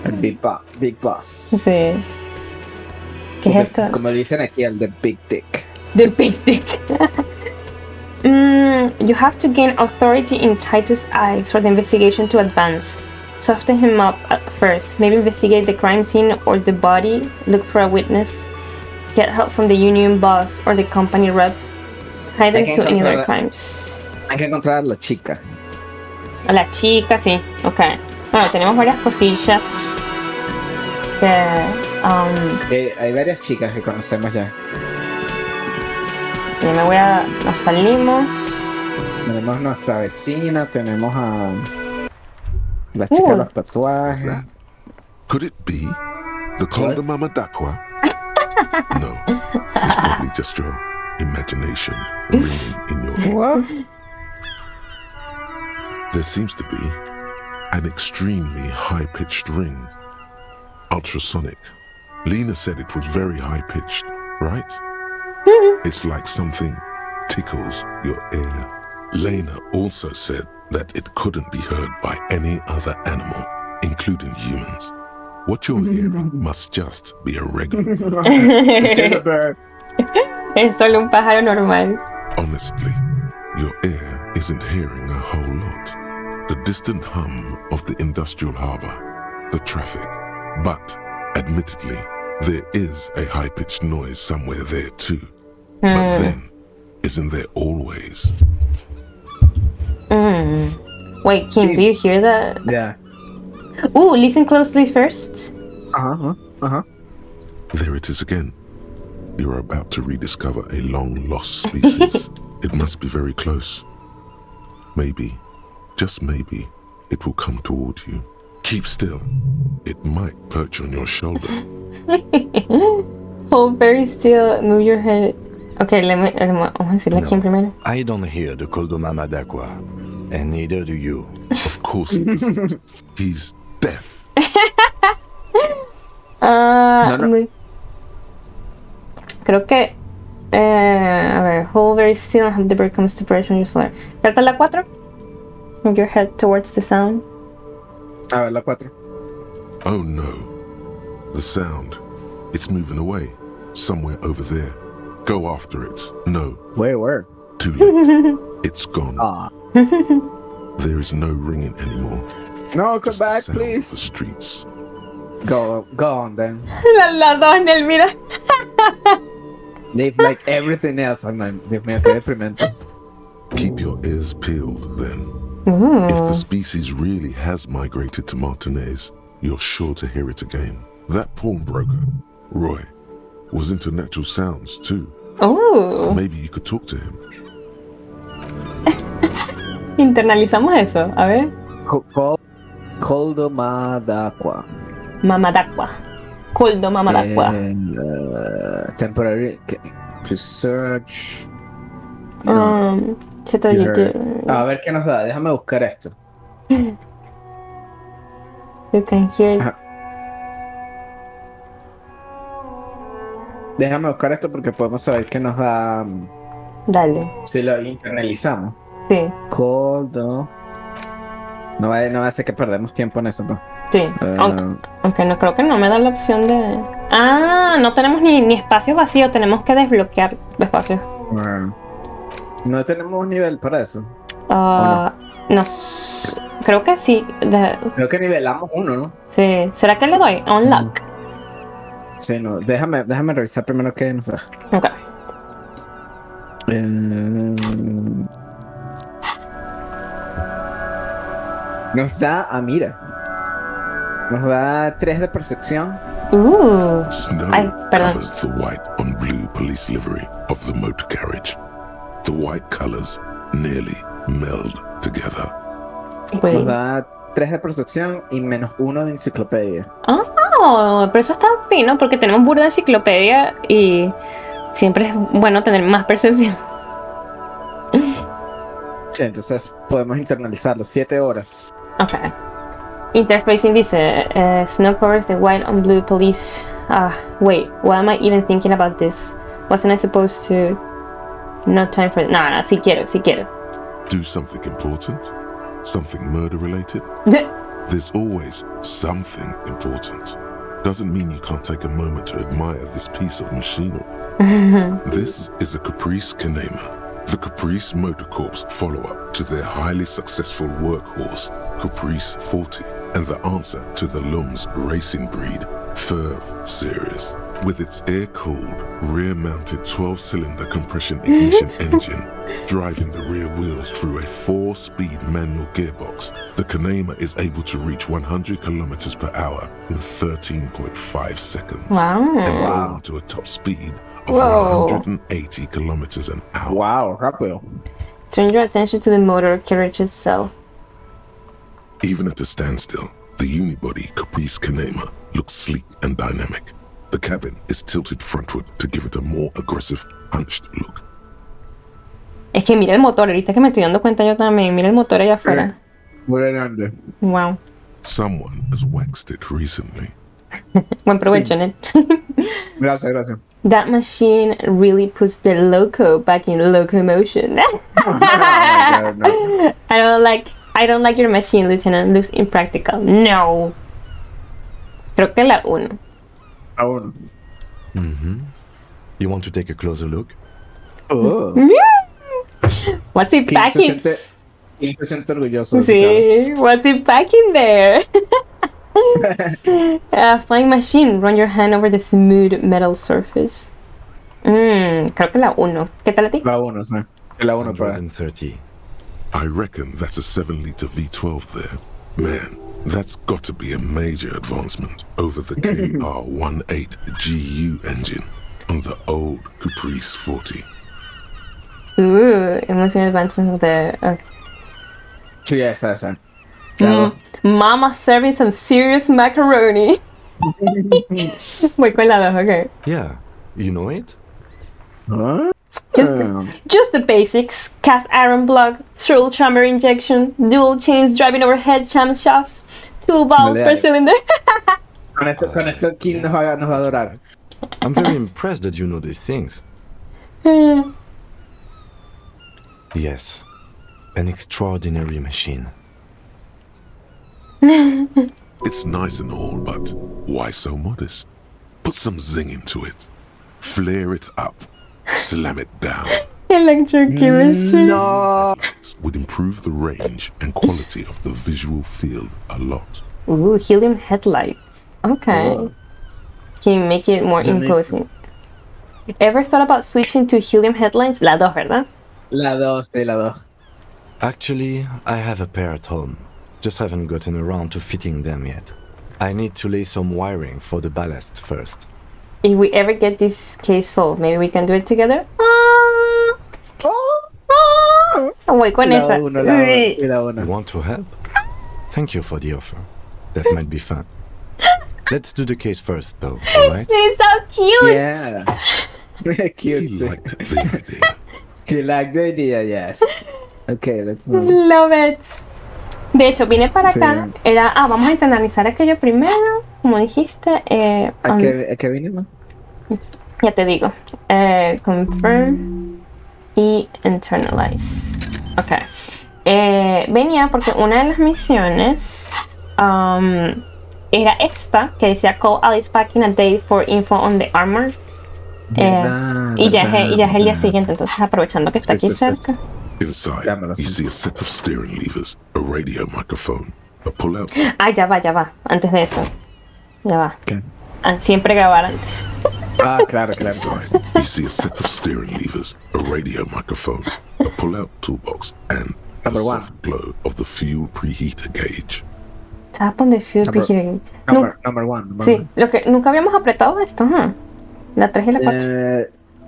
El Big Boss. Sí. ¿Qué es esto? Como dicen aquí, el The Big Dick. The Big Dick. You have to gain authority in Titus' eyes for the investigation to advance. Soften him up at first. Maybe investigate the crime scene or the body. Look for a witness. Get help from the union boss or the company rep. Hide them to any other crimes. Hay que encontrar a la chica. A la chica, sí. Ok. Bueno, tenemos varias cosillas que... hay varias chicas que conocemos ya. Sí, nos salimos. Tenemos nuestra vecina, tenemos a la chica de los tatuajes. Could it be the Conda Mama Dakwa? No, it's probably just your imagination ringing in your head. What? There seems to be an extremely high-pitched ring. Ultrasonic. Lena said it was very high-pitched, right? It's like something tickles your ear. Lena also said that it couldn't be heard by any other animal, including humans. What you're hearing must just be a regular bird. It's just a bird. Es solo un pájaro normal. Honestly, your ear isn't hearing a whole lot. The distant hum of the industrial harbor, the traffic. But, admittedly, there is a high-pitched noise somewhere there too. But then, isn't there always? Wait, Kim, do you hear that? Yeah. Ooh, listen closely first. There it is again. You're about to rediscover a long-lost species. It must be very close. Maybe, just maybe, it will come toward you. Keep still. It might perch on your shoulder. Hold very still, move your head. Okay, vamos a decirle aquí primero. I don't hear the Koldomama Dakwa, and neither do you. Of course he doesn't. He's deaf. No. Creo que a ver, hold very still and have the bird comes to perch on your shoulder. ¿Trata la 4? Move your head towards the sound. A ver, la 4. Oh no. The sound. It's moving away. Somewhere over there. Go after it. No. Where? Too late. It's gone. Ah. There is no ringing anymore. No, come Just back, the sound please. of the streets. Go on then. La Donel, mira. They've like everything else. I'm like, Dios mío, qué deprimente. Keep your ears peeled then. Ooh. If the species really has migrated to Martinez, you're sure to hear it again. That pawnbroker, Roy, was into natural sounds too. Oh. Maybe you could talk to him. Internalizamos eso. A ver. Coldo Madaqua. Mamadaqua. Coldo Mamadaqua. Temporary research. A ver qué nos da. Déjame buscar esto. You can hear. Ajá. Déjame buscar esto porque podemos saber qué nos da. Dale. Si lo internalizamos. Sí. Coldo. No va a ser que perdemos tiempo en eso, ¿no? Sí. Aunque no creo que no me da la opción de. No tenemos ni espacio vacío, tenemos que desbloquear espacios. No tenemos un nivel para eso. No, creo que sí. Creo que nivelamos uno, ¿no? Sí. ¿Será que le doy? Unlock. Sí, no. Déjame revisar primero qué nos da. Ok. Nos da, mira. Nos da 3 de percepción. Snow covers the white on blue police livery of the motor carriage. The white colors nearly meld together. Nos da 3 de percepción y -1 de enciclopedia. Pero eso está fino porque tenemos burda de enciclopedia y siempre es bueno tener más percepción. Sí, entonces podemos internalizarlo. 7 horas. Ok. Interfacing dice Snow covers the white on blue police. Wait, why am I even thinking about this? Wasn't I supposed to? No time for. No, sí quiero. Do something important? Something murder related? There's always something important. Doesn't mean you can't take a moment to admire this piece of machinery. This is a Caprice Kanema, the Caprice Motor Corps follow-up to their highly successful workhorse, Caprice 40, and the answer to the Lum's racing breed, Ferv series. With its air-cooled, rear-mounted 12-cylinder compression ignition engine, driving the rear wheels through a 4-speed manual gearbox, the Kanema is able to reach 100 kilometers per hour in 13.5 seconds. And go to a top speed of 180 kilometers an hour. Wow, rápido. Turn your attention to the motor carriage itself. Even at a standstill, the unibody Caprice Kanema looks sleek and dynamic. The cabin is tilted frontward to give it a more aggressive, hunched look. Es que mira el motor, ahorita que me estoy dando cuenta yo también. Mira el motor allá afuera. Muy grande. Wow. Someone has waxed it recently. Buen provecho, Ned. Gracias. That machine really puts the loco back in locomotion. God, no. I don't like your machine, Lieutenant. Looks impractical. No. Creo que la 1. You want to take a closer look? Oh. What's it packing? Se siente orgulloso. Sí, what's it packing there? Flying machine, run your hand over the smooth metal surface. Creo que la 1. ¿Qué tal a ti? La 1, sí. La 1 para. 130. I reckon that's a 7-liter V12 there. Man, that's got to be a major advancement over the KR-18 GU engine on the old Caprice 40. Emotional advancement there. Okay. Sí, esa. Mama serving some serious macaroni. Voy con la 2, okay. Yeah, you know it? Huh? Just the basics. Cast iron block, shrill chamber injection, dual chains driving overhead camshafts, 2 valves per cylinder. Con esto King nos va a adorar. I'm very impressed that you know these things. Yes, an extraordinary machine. It's nice and all, but why so modest? Put some zing into it. Flare it up. Slam it down. Electrochemistry. No. Would improve the range and quality of the visual field a lot. Ooh, helium headlights. Okay. Can you make it more imposing? Ever thought about switching to helium headlights? La 2, ¿verdad? La 2. Actually, I have a pair at home. Just haven't gotten around to fitting them yet. I need to lay some wiring for the ballast first. If we ever get this case solved, maybe we can do it together? Voy con esa. You want to help? Thank you for the offer. That might be fun. Let's do the case first, though, alright? It's so cute! Yeah. Cute. He liked the idea. He liked the idea, yes. Okay, let's move. Love it. De hecho, vine para acá. Era, vamos a internalizar aquello primero, como dijiste. ¿A qué vinimos? Ya te digo. Confirm y internalize. Ok. Venía porque una de las misiones era esta, que decía call Alice back in a day for info on the armor. Y ya es el día siguiente, entonces aprovechando que está aquí cerca. Inside, you see a set of steering levers, a radio microphone, a pull-out. Ah, ya va. Antes de eso. Ya va. ¿Qué? Siempre grabar antes. Claro. Inside, you see a set of steering levers, a radio microphone, a pull-out toolbox, and the soft glow of the fuel preheater gauge. Tap on the fuel preheater. Number one. Sí, lo que nunca habíamos apretado esto, ¿no? La 3 y la 4.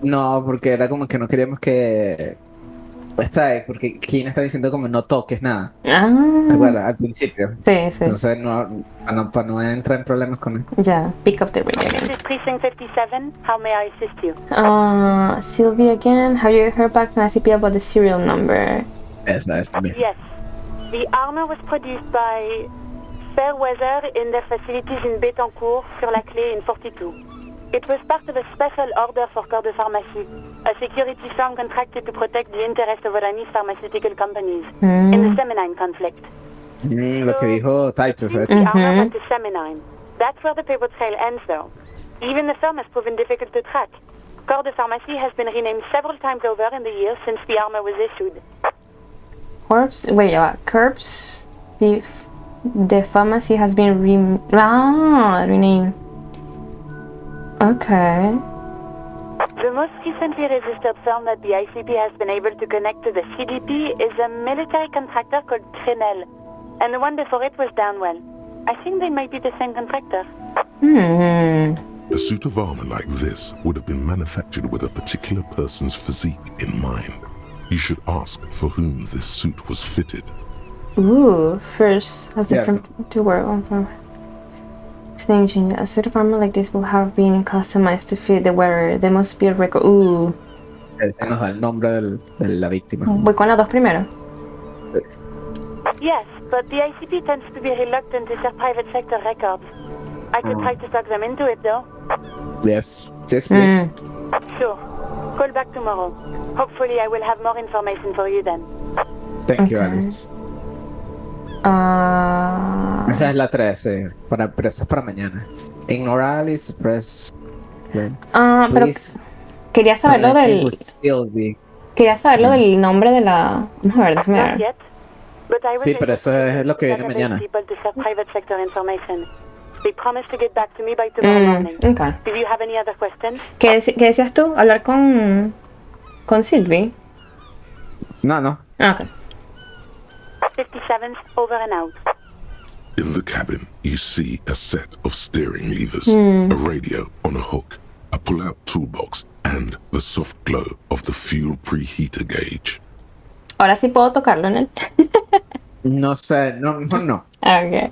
No, porque era como que no queríamos que... porque Kina está diciendo como no toques nada. ¿Te acuerdas? Al principio. Sí. Entonces para no entrar en problemas con él. Ya, pick up the radio again. This is Precinct 57. How may I assist you? Sylvia again. Have you heard back from ICP about the serial number? Esa es también. Yes. The armor was produced by Fairweather in their facilities in Betancourt, sur la Clé in 42. It was part of a special order for Corps de Pharmacie, a security firm contracted to protect the interests of Oranese pharmaceutical companies in the Semenine conflict. Lo que dijo Titus. The armor went to Semenine. That's where the paper trail ends, though. Even the firm has proven difficult to track. Corps de Pharmacie has been renamed several times over in the years since the armor was issued. Corps the pharmacy has been renamed. Okay. The most recently registered firm that the ICP has been able to connect to the CDP is a military contractor called Trinell, and the one before it was Downwell. I think they might be the same contractor. A suit of armor like this would have been manufactured with a particular person's physique in mind. You should ask for whom this suit was fitted. Ooh, first has to work on for. Name change. A suit of armor like this will have been customized to fit the wearer. There must be a record. Este nos da el nombre de la víctima. Voy con las dos primero. Yes, but the ICP tends to be reluctant to share private sector records. I could try to talk them into it, though. Yes, please. Sure. Call back tomorrow. Hopefully, I will have more information for you then. Thank you, Alice. Esa es la 13, pero eso es para mañana. Ignore Alice, press. Pero quería saber lo del. Quería saber lo del nombre de la. Vamos a ver, déjame ver. Sí, pero eso es lo que viene mañana. Okay. ¿Qué decías tú? ¿Hablar con Sylvie? No. Okay. 57th, over and out. In the cabin, you see a set of steering levers, a radio on a hook, a pull-out toolbox, and the soft glow of the fuel preheater gauge. Ahora sí puedo tocarlo en él. No sé, no. Okay.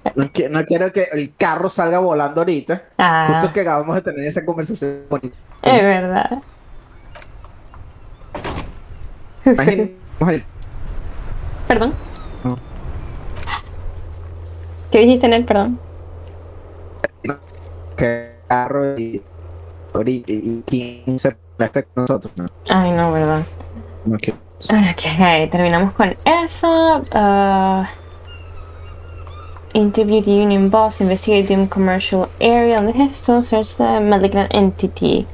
No quiero que el carro salga volando ahorita. Justo que acabamos de tener esa conversación bonita. Es verdad. Perdón. ¿Qué dijiste en él, perdón? Que carro y 15 con nosotros, ¿no? Ay, no, verdad. Okay. Ok, terminamos con eso. Interview the union boss, investigate the commercial area on the Heston, search the malignant entity.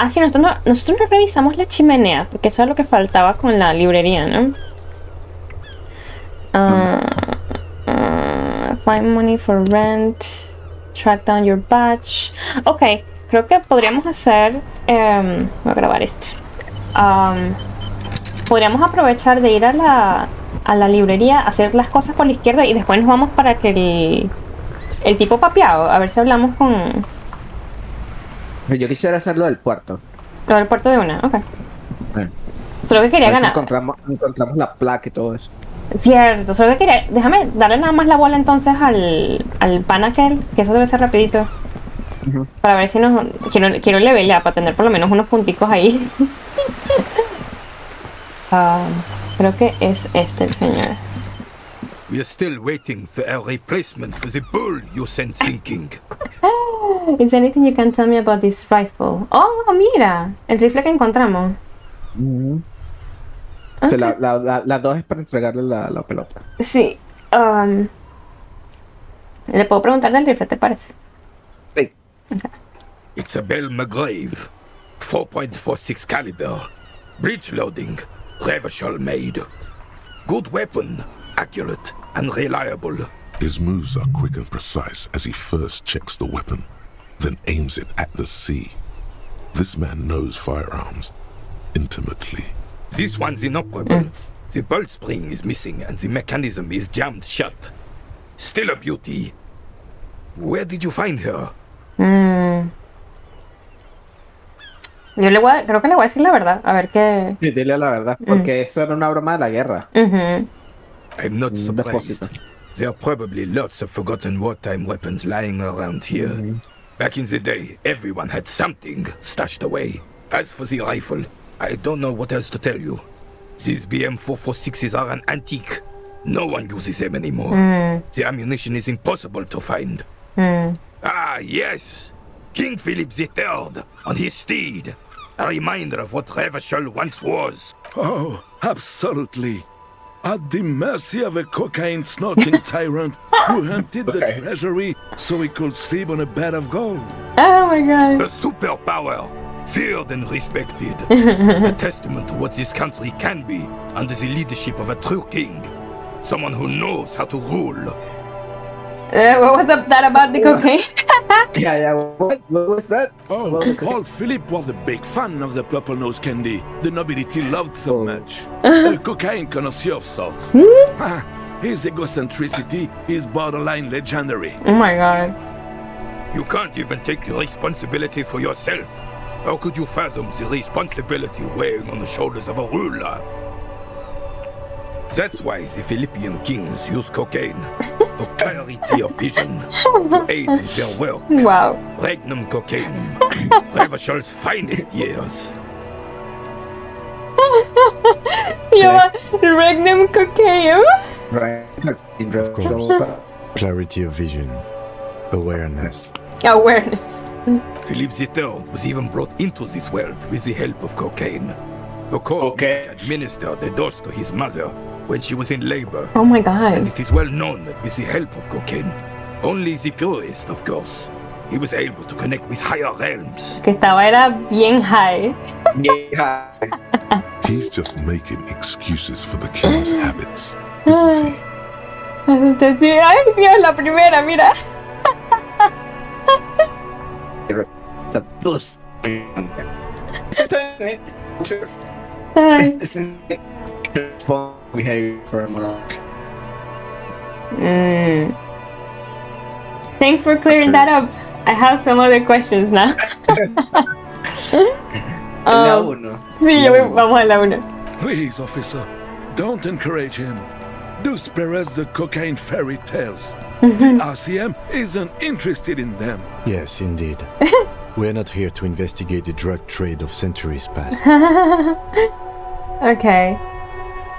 Sí, nosotros no revisamos la chimenea, porque eso es lo que faltaba con la librería, ¿no? Find money for rent, track down your badge. Ok, creo que podríamos hacer. Voy a grabar esto. Podríamos aprovechar de ir a la librería, hacer las cosas por la izquierda y después nos vamos para que el tipo papeado, a ver si hablamos con. Yo quisiera hacerlo del puerto. Lo del puerto de una, ok. Solo que quería ganar. Encontramos la placa y todo eso. Cierto, solo que quería. Déjame darle nada más la bola entonces al pan aquel, que eso debe ser rapidito. Para ver si nos. Quiero levelear para tener por lo menos unos punticos ahí. Creo que es este el señor. We are still waiting for a replacement for the bull you sent sinking. Is there anything you can tell me about this rifle? Oh, mira, el rifle que encontramos. Okay. O sea, la 2 es para entregarle la pelota. Sí. ¿Le puedo preguntar del rifle, te parece? Sí. Okay. It's a Bell McGrave, 4.46 caliber, breech loading, Revachol made. Good weapon, accurate and reliable. His moves are quick and precise as he first checks the weapon, then aims it at the sea. This man knows firearms intimately. This one's inoperable. The bolt spring is missing and the mechanism is jammed shut. Still a beauty. Where did you find her? Yo creo que le voy a decir la verdad, a ver qué. Sí, dile la verdad, porque eso era una broma de la guerra. I'm not surprised. There are probably lots of forgotten wartime weapons lying around here. Back in the day, everyone had something stashed away. As for the rifle, I don't know what else to tell you. These BM-446s are an antique. No one uses them anymore. The ammunition is impossible to find. Ah, yes! King Philip III on his steed. A reminder of what Revachol once was. Oh, absolutely. At the mercy of a cocaine-snorting tyrant who emptied the treasury so he could sleep on a bed of gold. Oh my god. A superpower, feared and respected. A testament to what this country can be under the leadership of a true king. Someone who knows how to rule. What was that about the cocaine? Yeah, what was that? Oh, old Philip was a big fan of the purple nose candy the nobility loved so much. A cocaine connoisseur of sorts. His egocentricity is borderline legendary. Oh my god. You can't even take the responsibility for yourself. How could you fathom the responsibility weighing on the shoulders of a ruler? That's why the Philippian kings use cocaine. For clarity of vision, to aid in their work. Wow. Regnum cocaine, Revachol's finest years. Yeah, Regnum cocaine. Of course. Clarity of vision. Awareness. Awareness. Philip III was even brought into this world with the help of cocaine. The court administered a dose to his mother when she was in labor. Oh my god. And it is well known that with the help of cocaine, only the purest, of course, he was able to connect with higher realms. Que era bien high. He's just making excuses for the king's habits, isn't he? Ay, Dios, la primera, mira. Behavior for a monarch. Thanks for clearing that up. I have some other questions now. La uno. Sí, vamos a la 1. Please, officer, don't encourage him. Do spare us the cocaine fairy tales. The RCM isn't interested in them. Yes, indeed. We're not here to investigate the drug trade of centuries past. Okay.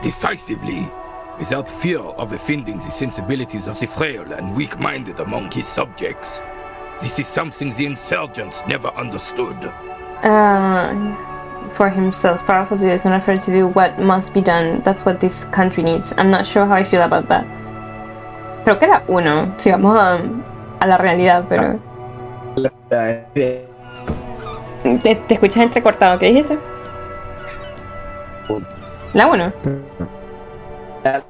Decisively, without fear of offending the sensibilities of the frail and weak-minded among his subjects. This is something the insurgents never understood. For himself, powerful is not afraid to do what must be done. That's what this country needs. I'm not sure how I feel about that. Creo que era 1, si vamos a la realidad, pero... Te escuchas entrecortado, ¿qué dijiste? La 1. Pero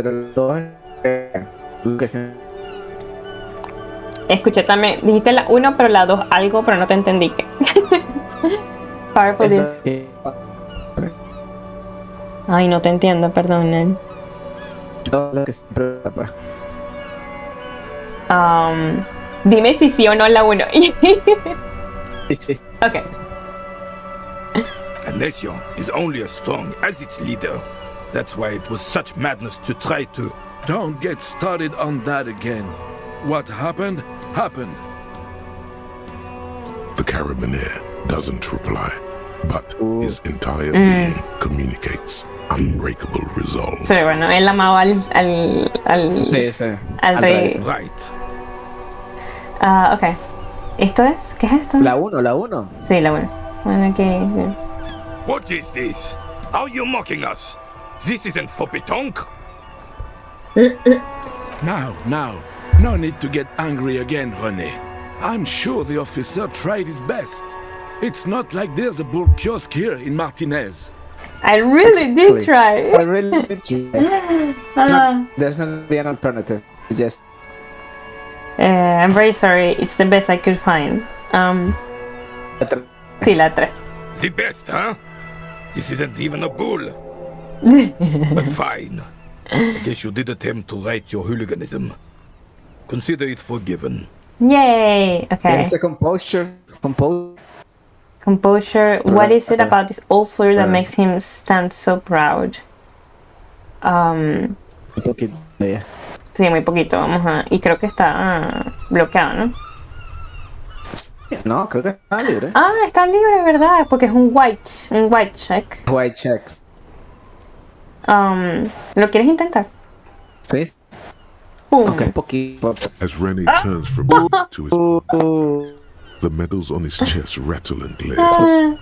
el 2 Escuché también, dijiste la 1 pero la 2 algo, pero no te entendí. Powerful is... Ay, no te entiendo, perdonen. Dime si sí o no la 1. Sí. Ok. A nation is only as strong as its leader. That's why it was such madness to try to... Don't get started on that again. What happened, happened. The Carabiner doesn't reply, but his entire being communicates unbreakable resolve. Sí, bueno, él amaba al rey. Right. Ok. ¿Esto es? ¿Qué es esto? La 1, la 1. Sí, la 1. Bueno, aquí... Sí. What is this? Are you mocking us? This isn't for Petonk. Now, no need to get angry again, René. I'm sure the officer tried his best. It's not like there's a bull kiosk here in Martinez. I really did try. I really did try. There's not be an alternative. Just. I'm very sorry. It's the best I could find. Sí, la 3. The best, huh? This isn't even a bull. But fine. I guess you did attempt to right your hooliganism. Consider it forgiven. Yay! Okay. It's a composure. Composure. What is it about this old soldier that makes him stand so proud? Un poquito. Sí, muy poquito. Vamos a. Y creo que está bloqueado, ¿no? No, creo que está libre. Ah, está libre, ¿verdad? Porque es un white check. White checks. ¿Lo quieres intentar? Sí. Okay, poquito. As Rennie turns from to his, the medals on his chest rattle and glare.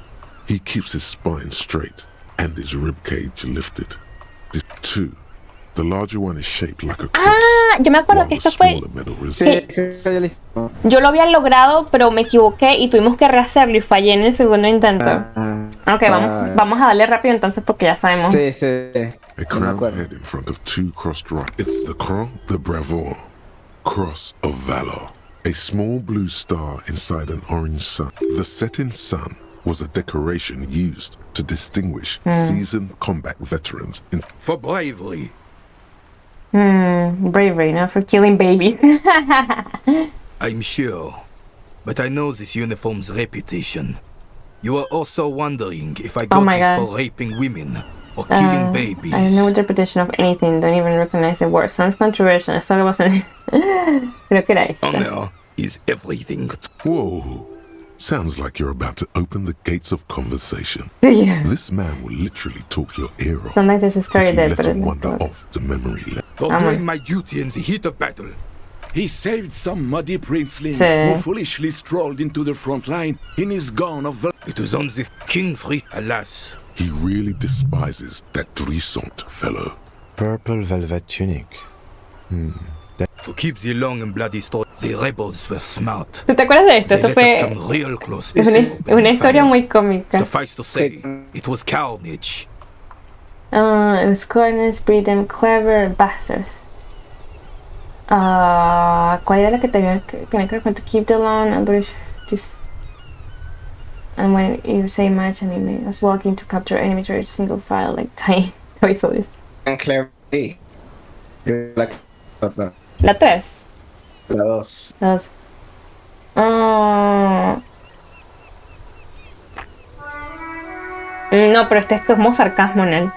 He keeps his spine straight and his rib cage lifted. Two. The larger one is shaped like a cross. Yo me acuerdo que esto fue. Yo lo había logrado, pero me equivoqué y tuvimos que rehacerlo y fallé en el segundo intento. Ok, vamos a darle rápido entonces porque ya sabemos. Sí, sí. A crowned head in front of two crossed right. It's the Croix de Bravour, Cross of Valor. A small blue star inside an orange sun. The setting sun was a decoration used to distinguish seasoned combat veterans for bravery. Bravery, not for killing babies. I'm sure, but I know this uniform's reputation. You are also wondering if I got this for raping women or killing babies. I have no interpretation of anything, don't even recognize the word. Sounds controversial. Eso lo pasé. Creo que era esto. Honor is everything. Whoa. Sounds like you're about to open the gates of conversation. Yeah. This man will literally talk your ear off. Sometimes there's a story if you there, let but him wander off the memory lane. For doing my duty in the heat of battle. He saved some muddy princeling who foolishly strolled into the front line in his gown of It was on the King Free, alas. He really despises that Drissant fellow. Purple velvet tunic. To keep the long and bloody story, the rebels were smart. ¿Te acuerdas de esto? Esto fue real close. Es una historia muy cómica. Suffice to say, it was carnage. It was carnage, breed them clever bastards. ¿Cuál era la que tenía que ver to keep the lawn and British? Just and when you say match, I mean I was walking to capture enemy territory single file like tiny toy soldiers. And clever. La 3. La 2. La 2. No, pero este es como sarcasmo en él.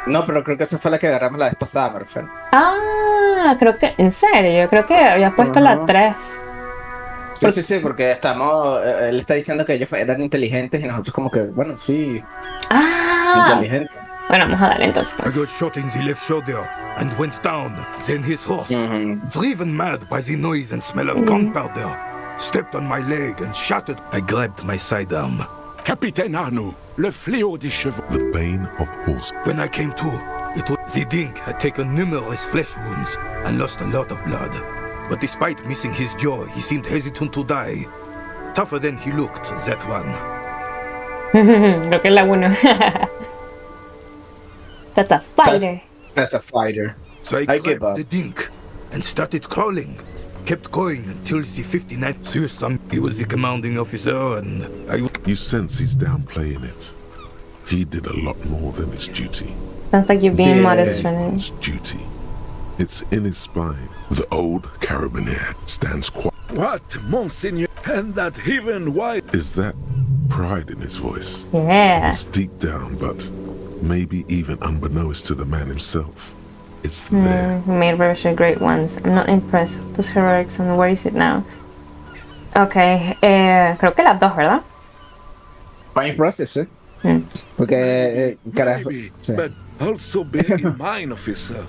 No, pero creo que esa fue la que agarramos la vez pasada, me refiero. Creo que, en serio, creo que había puesto la 3. Sí, porque él está diciendo que ellos eran inteligentes y nosotros como que, bueno, sí. Inteligentes. Bueno, vamos a darle entonces. I got shot in the left shoulder and went down. Then his horse, driven mad by the noise and smell of gunpowder, stepped on my leg and shot it. I grabbed my sidearm. Capitaine Arnoux, le fléau des chevaux. The bane of horse. When I came to, it was the Dink had taken numerous flesh wounds and lost a lot of blood. But despite missing his jaw, he seemed hesitant to die. Tougher than he looked, that one. Creo que es la 1. That's a fighter. That's a fighter. So I grabbed the Dink and started crawling. Kept going until the 59th threw some. He was the commanding officer and You sense he's downplaying it. He did a lot more than his duty. Sounds like you're being modest, Rennie. His duty. It's in his spine. The old carabinier stands quiet. What, Monseigneur? And that heaven white. Is that pride in his voice? Yeah. It's deep down, but maybe even unbeknownst to the man himself. It's there. We made revolution great ones. I'm not impressed. Those heroics, and where is it now? Okay, creo que las 2, ¿verdad? Quite impressive, sí. Porque, carajo. Sí. But also bear in mind, officer.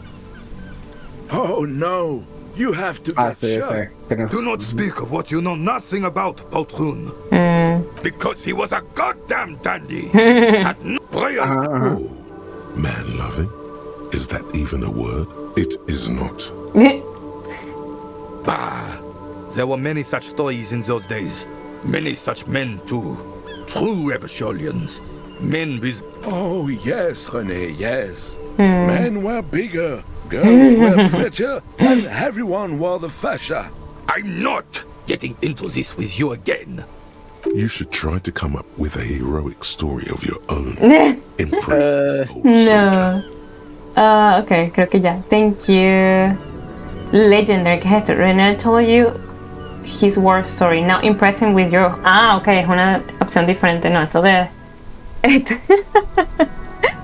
Oh no, you have to get shot. Do not speak of what you know nothing about, Poltroon. Because he was a goddamn dandy. Had no Oh, man-loving? Is that even a word? It is not. Bah! There were many such stories in those days. Many such men, too. True Revacholians. Men with... Oh, yes, René, yes. Men were bigger, girls were prettier, and everyone wore the fascia. I'm not getting into this with you again. You should try to come up with a heroic story of your own. Impress this old soldier. No. Ok, creo que ya. Thank you. Legendary, ¿qué es esto? René told you his war story. Now impress him with your... Ah, ok, es una opción diferente. No, esto de...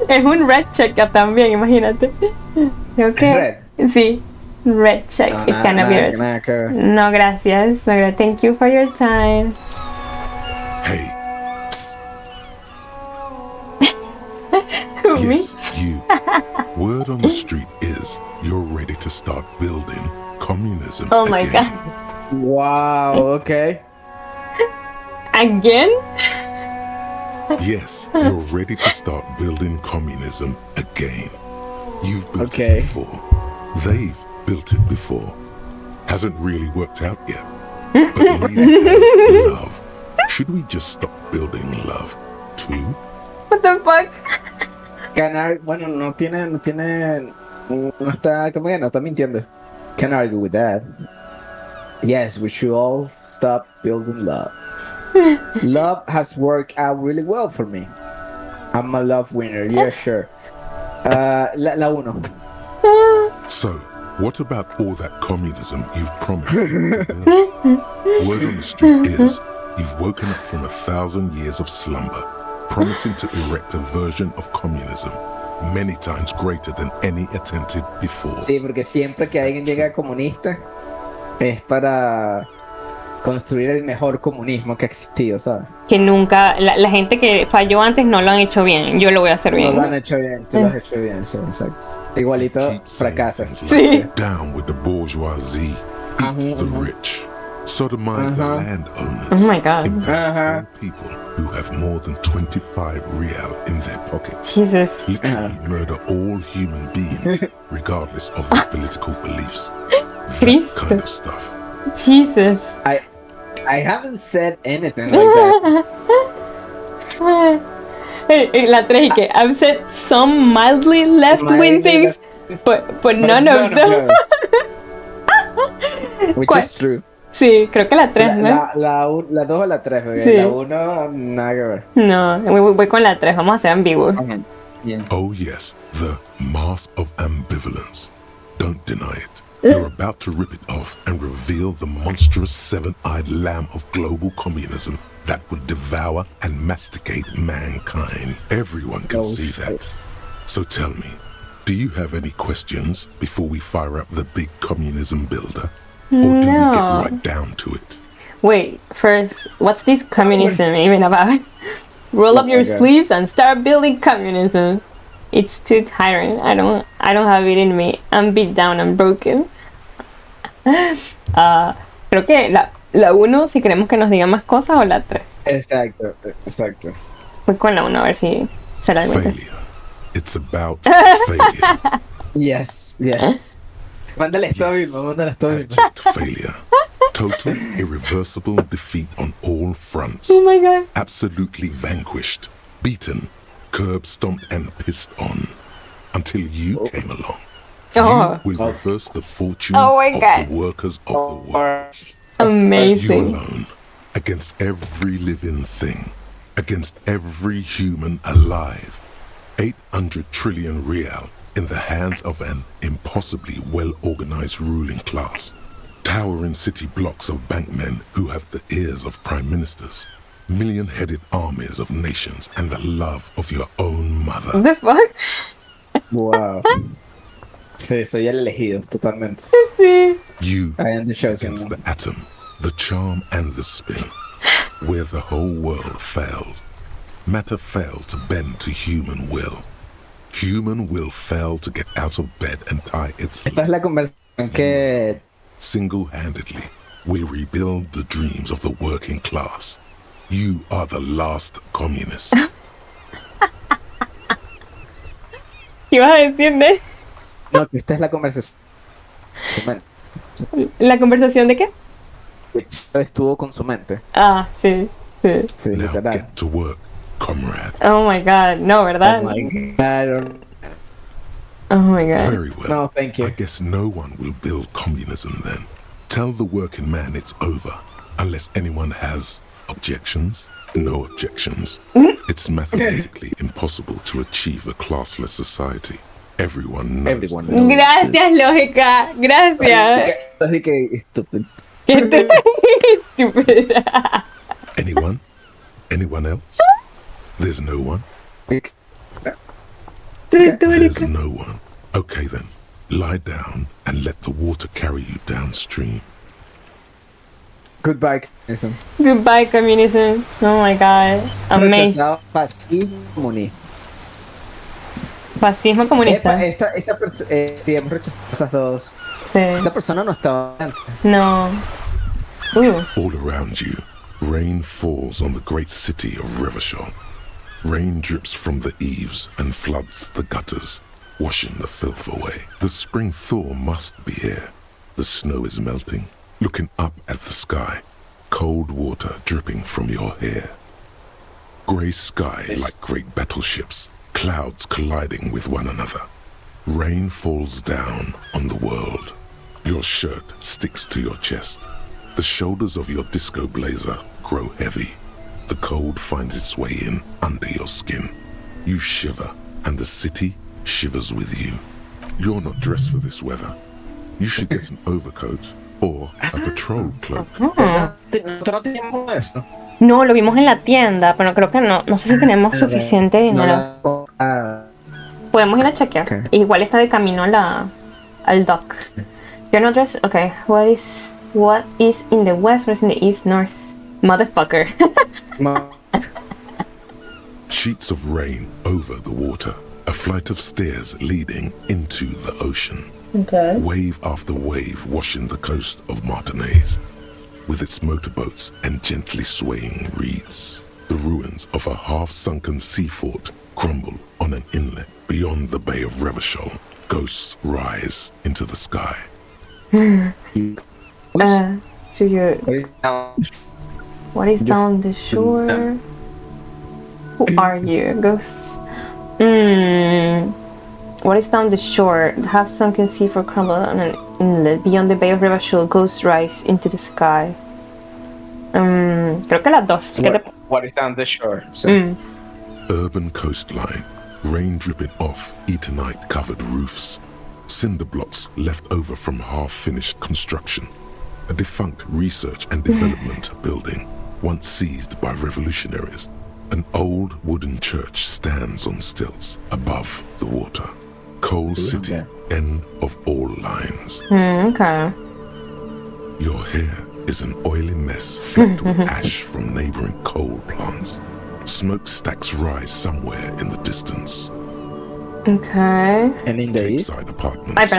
Es un red check también, imagínate. Okay. ¿Red? Sí, red check. No, It can appear. No, gracias. No, gracias. Thank you for your time. Hey. Who, me? Yes, you. Word on the street is you're ready to start building communism Oh my again. god. Wow, okay. Again? Yes, you're ready to start building communism again. You've built Okay. it before. They've built it before. Hasn't really worked out yet. But neither has love. Should we just stop building love too? What the fuck? Canary, bueno, no está, como que no está mintiendo. Can't argue with that. Yes, we should all stop building love. Love has worked out really well for me. I'm a love winner, yeah, sure. La uno. So, what about all that communism you've promised to build? Word on the street is you've woken up from 1,000 years of slumber, promising to erect a version of communism many times greater than any attempted before. Sí, porque siempre que alguien llega comunista es para construir el mejor comunismo que ha existido, ¿sabes? Que nunca, la gente que falló antes no lo han hecho bien. Yo lo voy a hacer bien. No lo han hecho bien, tú lo has hecho bien, sí, exacto. Igualito fracasas. Sí. Down with the bourgeoisie, eat the rich, sodomize the landowners, Oh my god. impact all people who have more than 25 real in their pockets. Jesus. Literally murder all human beings, regardless of their political beliefs. That Cristo. kind of stuff. Jesus. I haven't said anything like that. La 3 y que I've said some mildly left-wing things, but none of them. Which ¿Cuál? is true. Sí, creo que la 3, ¿no? La 2 o la 3, porque Sí. la 1 nada que ver. No, voy con la 3, vamos a ser ambiguos. Oh yes, the mask of ambivalence. Don't deny it. You're about to rip it off and reveal the monstrous seven-eyed lamb of global communism that would devour and masticate mankind. Everyone can see that. So tell me, do you have any questions before we fire up the big communism builder? Or do we get right down to it? Wait, first, what's this communism even about? Roll up your sleeves and start building communism. It's too tiring. I don't have it in me. I'm beat down and broken. Creo que la 1 si queremos que nos diga más cosas o la 3. Exacto. Voy con la 1 a ver si se la cuenta. Failure. It's about failure. Yes. Mándale esto a Vilma, Abject failure. Total, irreversible defeat on all fronts. Oh my god. Absolutely vanquished, beaten, curb stomped and pissed on. Until you came along. Oh. You will reverse the fortune Oh my of god. the workers of the world. Amazing. You alone, against every living thing, against every human alive. 800 trillion real in the hands of an impossibly well-organized ruling class. Towering city blocks of bankmen who have the ears of prime ministers. Million-headed armies of nations and the love of your own mother. What the fuck? Wow. Sí, soy el elegido, totalmente. Sí. You I am the chosen against one. the atom, the charm and the spin, where the whole world failed. Matter failed to bend to human will. Human will failed to get out of bed and tie its Esta es la conversación que single-handedly will rebuild the dreams of the working class. You are the last communist. ¿Qué ibas a decirme? No, que esta es la conversación. ¿La conversación de qué? Estuvo con su mente. Ah, sí. Now literal. get to work. comrade. Oh my god, no, ¿verdad? Oh my god. Oh my god. Very well. No, thank you. I guess no one will build communism then. Tell the working man it's over, unless anyone has objections. No objections. It's mathematically impossible to achieve a classless society. Everyone knows. Gracias, lógica. Gracias. Lógica estúpido. Estúpida. Anyone? Anyone else? There's no one? There's no one. Okay then. Lie down and let the water carry you downstream. Goodbye, communism. Goodbye, communism. Oh my god. Amazing. Fascismo. Fascismo comunista. Sí, hemos rechazado esas dos. Sí. Esa persona no estaba antes. No. All around you, rain falls on the great city of Revachol. Rain drips from the eaves and floods the gutters, washing the filth away. The spring thaw must be here. The snow is melting. Looking up at the sky, cold water dripping from your hair. Grey sky like great battleships, clouds colliding with one another. Rain falls down on the world. Your shirt sticks to your chest. The shoulders of your disco blazer grow heavy. The cold finds its way in under your skin. You shiver, and the city shivers with you. You're not dressed for this weather. You should get an overcoat or a patrol cloak. No, lo vimos en la tienda, pero creo que no. No sé si tenemos suficiente dinero. Podemos ir a chequear. Okay. Igual está de camino al dock. You're not dressed? Okay. What is in the west? What is in the east, north? Motherfucker. Sheets of rain over the water. A flight of stairs leading into the ocean. Okay. Wave after wave washing the coast of Martinaise, with its motorboats and gently swaying reeds. The ruins of a half-sunken sea fort crumble on an inlet beyond the Bay of Revachol. Ghosts rise into the sky. What is down the shore? Who are you? Ghosts. What is down the shore? The half-sunken sea for crumble on an inlet beyond the Bay of Revachol. Ghosts rise into the sky. Creo que las dos. What is down the shore? So. Urban coastline, rain dripping off Eternite-covered roofs. Cinder blocks left over from half-finished construction. A defunct research and development building, once seized by revolutionaries. An old wooden church stands on stilts above the water. Coal City, end of all lines. Okay. Your hair is an oily mess flecked with ash from neighboring coal plants. Smokestacks rise somewhere in the distance. Okay. And in the east? Apartments.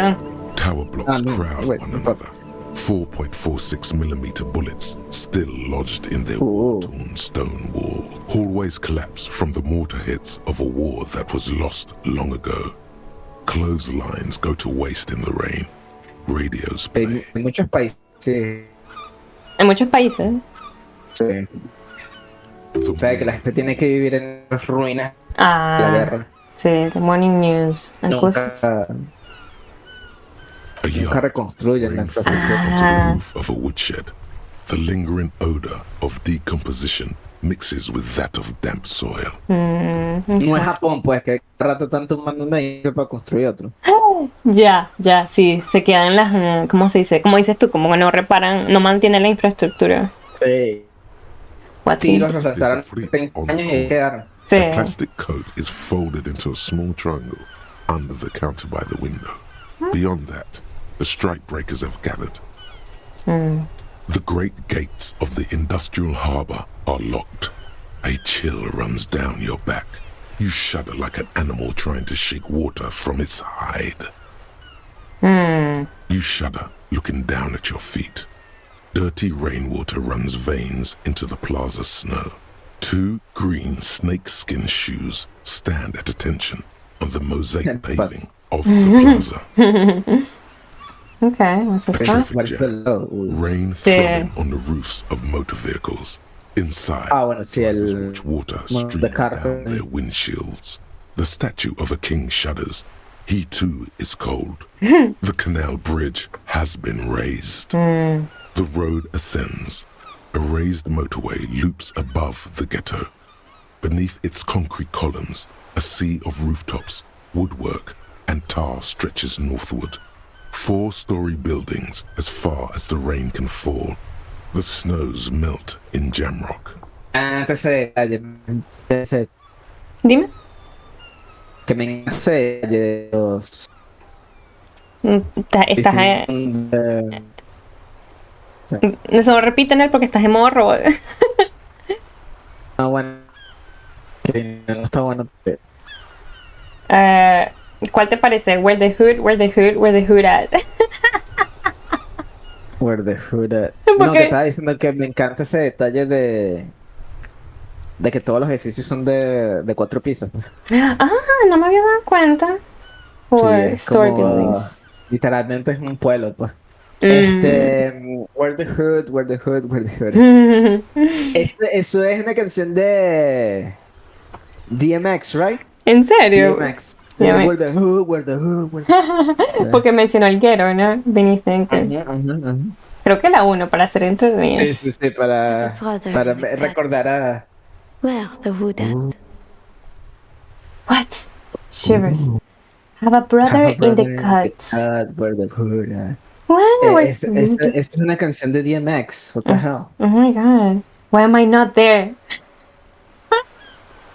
Tower blocks crowd one another. 4.46mm bullets still lodged in their war-torn stone wall. Hallways collapse from the mortar hits of a war that was lost long ago. Clotheslines go to waste in the rain. Radios play. En muchos países. En muchos países. Sí. O sea, que la gente tiene que vivir en las ruinas de la guerra. Sí, the morning news. Nunca reconstruyen la infraestructura. Onto the roof of a woodshed. The lingering odor of decomposition mixes with that of damp soil. No es Japón, pues, que cada rato están tumbando una isla para construir otro. Ya, sí, se quedan en las, ¿cómo se dice? Como dices tú, como que no reparan, no mantienen la infraestructura. Sí. Tiros los lanzaron 20 años y quedaron. Sí. The plastic coat is folded into a small triangle under the counter by the window. Beyond that, the strike breakers have gathered. The great gates of the industrial harbour are locked. A chill runs down your back. You shudder like an animal trying to shake water from its hide. You shudder, looking down at your feet. Dirty rainwater runs veins into the plaza snow. 2 green snakeskin shoes stand at attention on the mosaic paving of the plaza. Okay, what's this? Rain throbbing on the roofs of motor vehicles. Inside, bueno, sí, drivers watch water streaming down their windshields. The statue of a king shudders. He too is cold. The canal bridge has been raised. The road ascends. A raised motorway loops above the ghetto. Beneath its concrete columns, a sea of rooftops, woodwork, and tar stretches northward. 4-story buildings as far as the rain can fall. The snows melt in Jamrock. Dime. Que me encanta de los... No se repiten él porque estás en modo robot. bueno. Que no está bueno. ¿Cuál te parece? Where the hood, where the hood, where the hood at? Where the hood at. No, que estaba diciendo que me encanta ese detalle de que todos los edificios son de 4 pisos. No me había dado cuenta. Sí, es como, literalmente es un pueblo, pues. Where the hood, where the hood, where the hood. Eso es una canción de DMX, right? ¿En serio? DMX. Where the hood, where the hood, where the hood. Porque mencionó el ghetto, ¿no? Benny Creo que la 1 para ser entretenida. Sí, para recordar a... Where the hood at? What? Shivers. Have a brother in the cut. Where the hood at. Esto es una canción de DMX. What the hell? Oh my god. Why am I not there?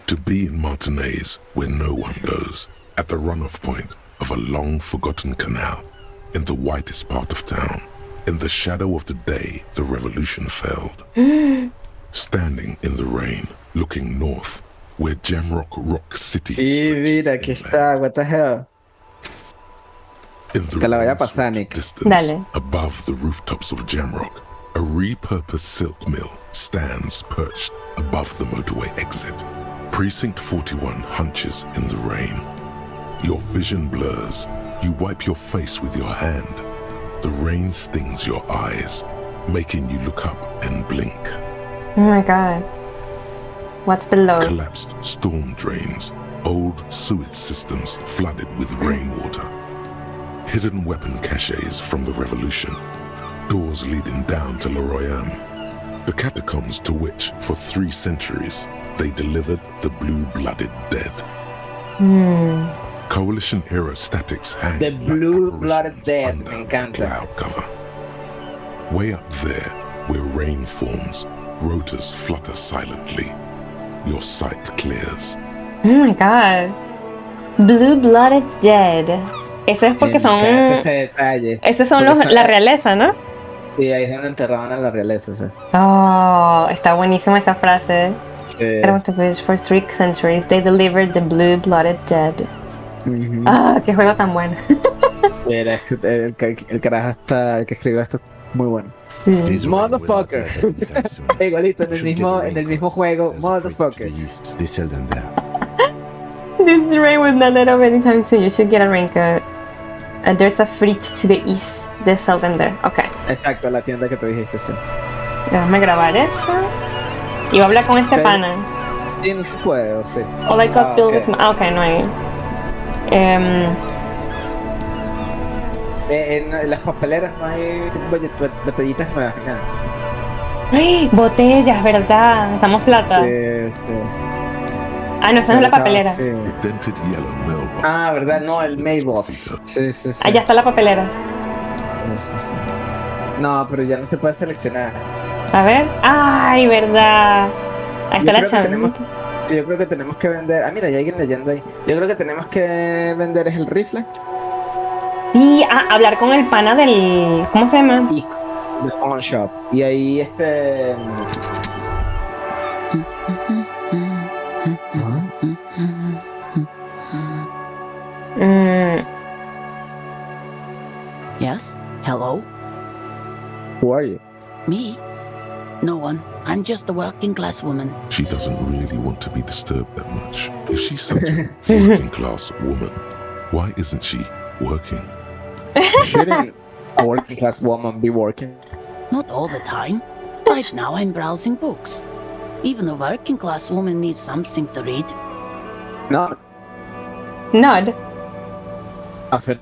To be in Martinez, where no one goes, at the runoff point of a long-forgotten canal, in the whitest part of town, in the shadow of the day the revolution failed. Standing in the rain, looking north, where Jamrock Rock City stretches aquí está. What the hell? In the distance, above the rooftops of Jamrock, a repurposed silk mill stands perched above the motorway exit. Precinct 41 hunches in the rain. Your vision blurs. You wipe your face with your hand. The rain stings your eyes, making you look up and blink. Oh my god. What's below? Collapsed storm drains, old sewage systems flooded with rainwater. Hidden weapon caches from the revolution. Doors leading down to Le Royaume. The catacombs to which, for 3 centuries, they delivered the blue-blooded dead. Coalition-era statics hang The blue-blooded dead, me encanta. Cloud cover. Way up there, where rain forms, rotors flutter silently. Your sight clears. Oh my god. Blue-blooded dead. Eso es porque son... Ese detalle. Esos son la realeza, ¿no? Sí, ahí es donde enterraban a la realeza, sí. Oh, está buenísima esa frase. For 3 centuries, they delivered the blue-blooded dead. Qué juego tan bueno. Sí, el carajo está, el que escribió esto, muy bueno. Sí. Motherfucker. Igualito, en el mismo juego, motherfucker. This rain was not that of any time soon. You should get a raincoat. There's a fridge to the east. They sell them there. Okay. Exacto, la tienda que tú dijiste, sí. Déjame grabar eso. Y voy a hablar con este pana. Sí, no se puede, ¿o sí? O like a build with my... Okay, no hay. En las papeleras no hay botellitas nuevas, nada. ¡Ay! Botellas, ¿verdad? Estamos plata. Sí. No, esa no es la papelera. Sí. ¿Verdad? No, el mailbox. Sí. Allá está la papelera. Sí. No, pero ya no se puede seleccionar. A ver. ¡Ay, verdad! Ahí está la chava. Yo creo que tenemos que vender... mira, hay alguien leyendo ahí. Yo creo que tenemos que vender es el rifle. Y hablar con el pana del... ¿Cómo se llama? Y el pawn shop. Y ahí Yes? Hello? Who are you? Me? No one. I'm just a working class woman. She doesn't really want to be disturbed that much. If she's such a working class woman, why isn't she working? Shouldn't a working class woman be working? Not all the time. Right now I'm browsing books. Even a working class woman needs something to read. No. Nod. Phenomenal.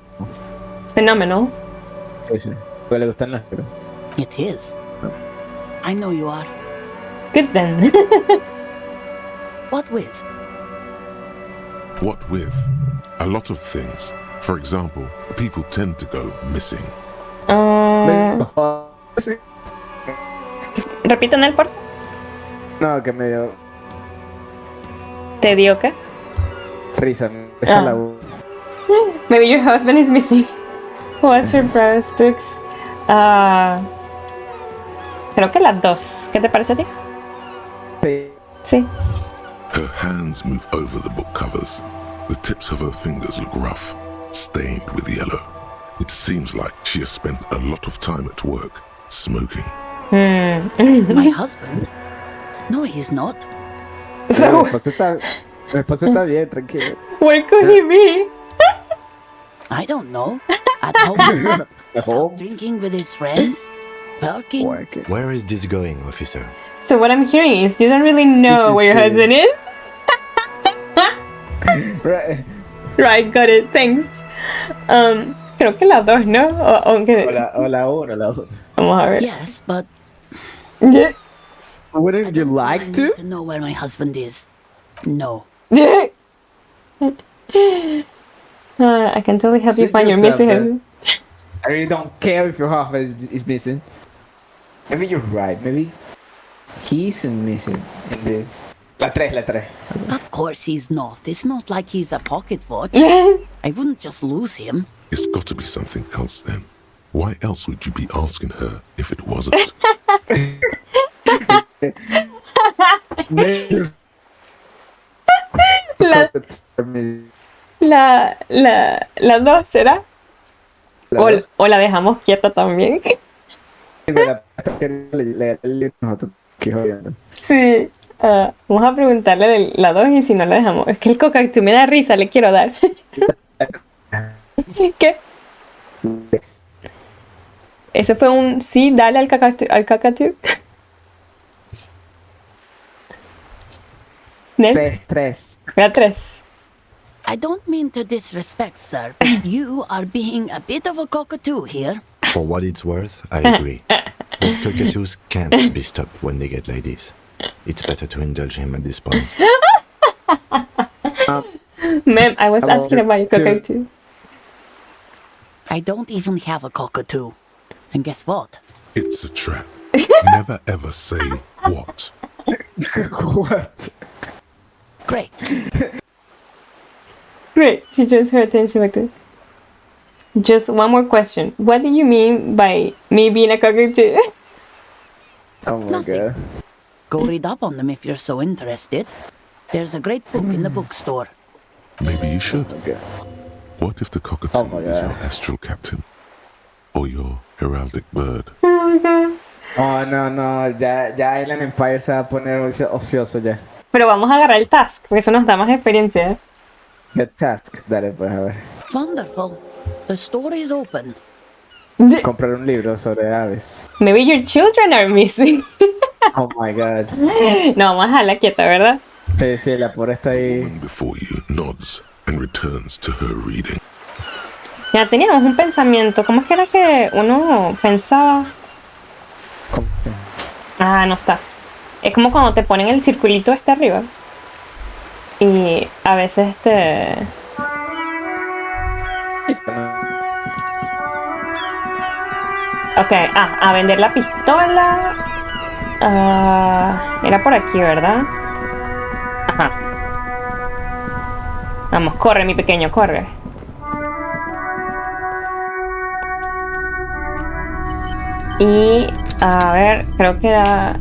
Phenomenal. Sí, sí. Pues le gustan los libros. It is. I know you are. Good then. What with? What with? A lot of things. For example, people tend to go missing. ¿Repiten el por? No, que me dio ¿Te dio qué? risa. Esa la Maybe your husband is missing. What's your browse books? Creo que las dos. ¿Qué te parece a ti? Sí. Her hands move over the book covers. The tips of her fingers look rough, stained with yellow. It seems like she has spent a lot of time at work, smoking. My husband? No, he's not. So, mi esposo está bien, tranquilo. Where could he be? I don't know. At home? At home? Drinking with his friends? Working? Where is this going, officer? So what I'm hearing is you don't really know where your husband is? Right, got it, thanks. Creo que las dos, ¿no? Aunque... O la una. Vamos a ver. Yes, but... Yeah. Wouldn't you like I need to know where my husband is. No. I can totally help you find your missing husband. I really don't care if your husband is missing. Maybe you're right. Maybe he's missing. Indeed. La tres. Of course he's not. It's not like he's a pocket watch. I wouldn't just lose him. It's got to be something else then. Why else would you be asking her if it wasn't? La dos, ¿será? O la dejamos quieta también. Sí. Vamos a preguntarle de la 2 y si no la dejamos. Es que el cockatoo me da risa, le quiero dar. ¿Qué? Ese fue un sí, dale al cockatoo. Tres. Era 3. I don't mean to disrespect, sir, but you are being a bit of a cockatoo here. For what it's worth, I agree. But cockatoos can't be stopped when they get like this. It's better to indulge him at this point. Ma'am, I was asking about your cockatoo. I don't even have a cockatoo. And guess what? It's a trap. Never ever say what. What? Great. Great, she turns her attention back to... Just one more question. What do you mean by me being a cockatoo? Oh my Nothing. god. Go read up on them if you're so interested. There's a great book in the bookstore. Maybe you should. Okay. What if the cockatoo is your astral captain? Or your heraldic bird? Oh, no. Ya Island Empire se va a poner ocioso ya. Pero vamos a agarrar el task, porque eso nos da más experiencia. The task, dale pues a ver. Wonderful. The store is open. Comprar un libro sobre aves. Maybe your children are missing. Oh my god. No, vamos a dejarla quieta, ¿verdad? Sí, la pobre está ahí. Before you nods and returns to her reading. Ya teníamos un pensamiento. ¿Cómo es que era que uno pensaba? No está. Es como cuando te ponen el circulito arriba. Y a veces Ok, a vender la pistola. Era por aquí, ¿verdad? Ajá. Vamos, corre, mi pequeño, corre. Y a ver, creo que era...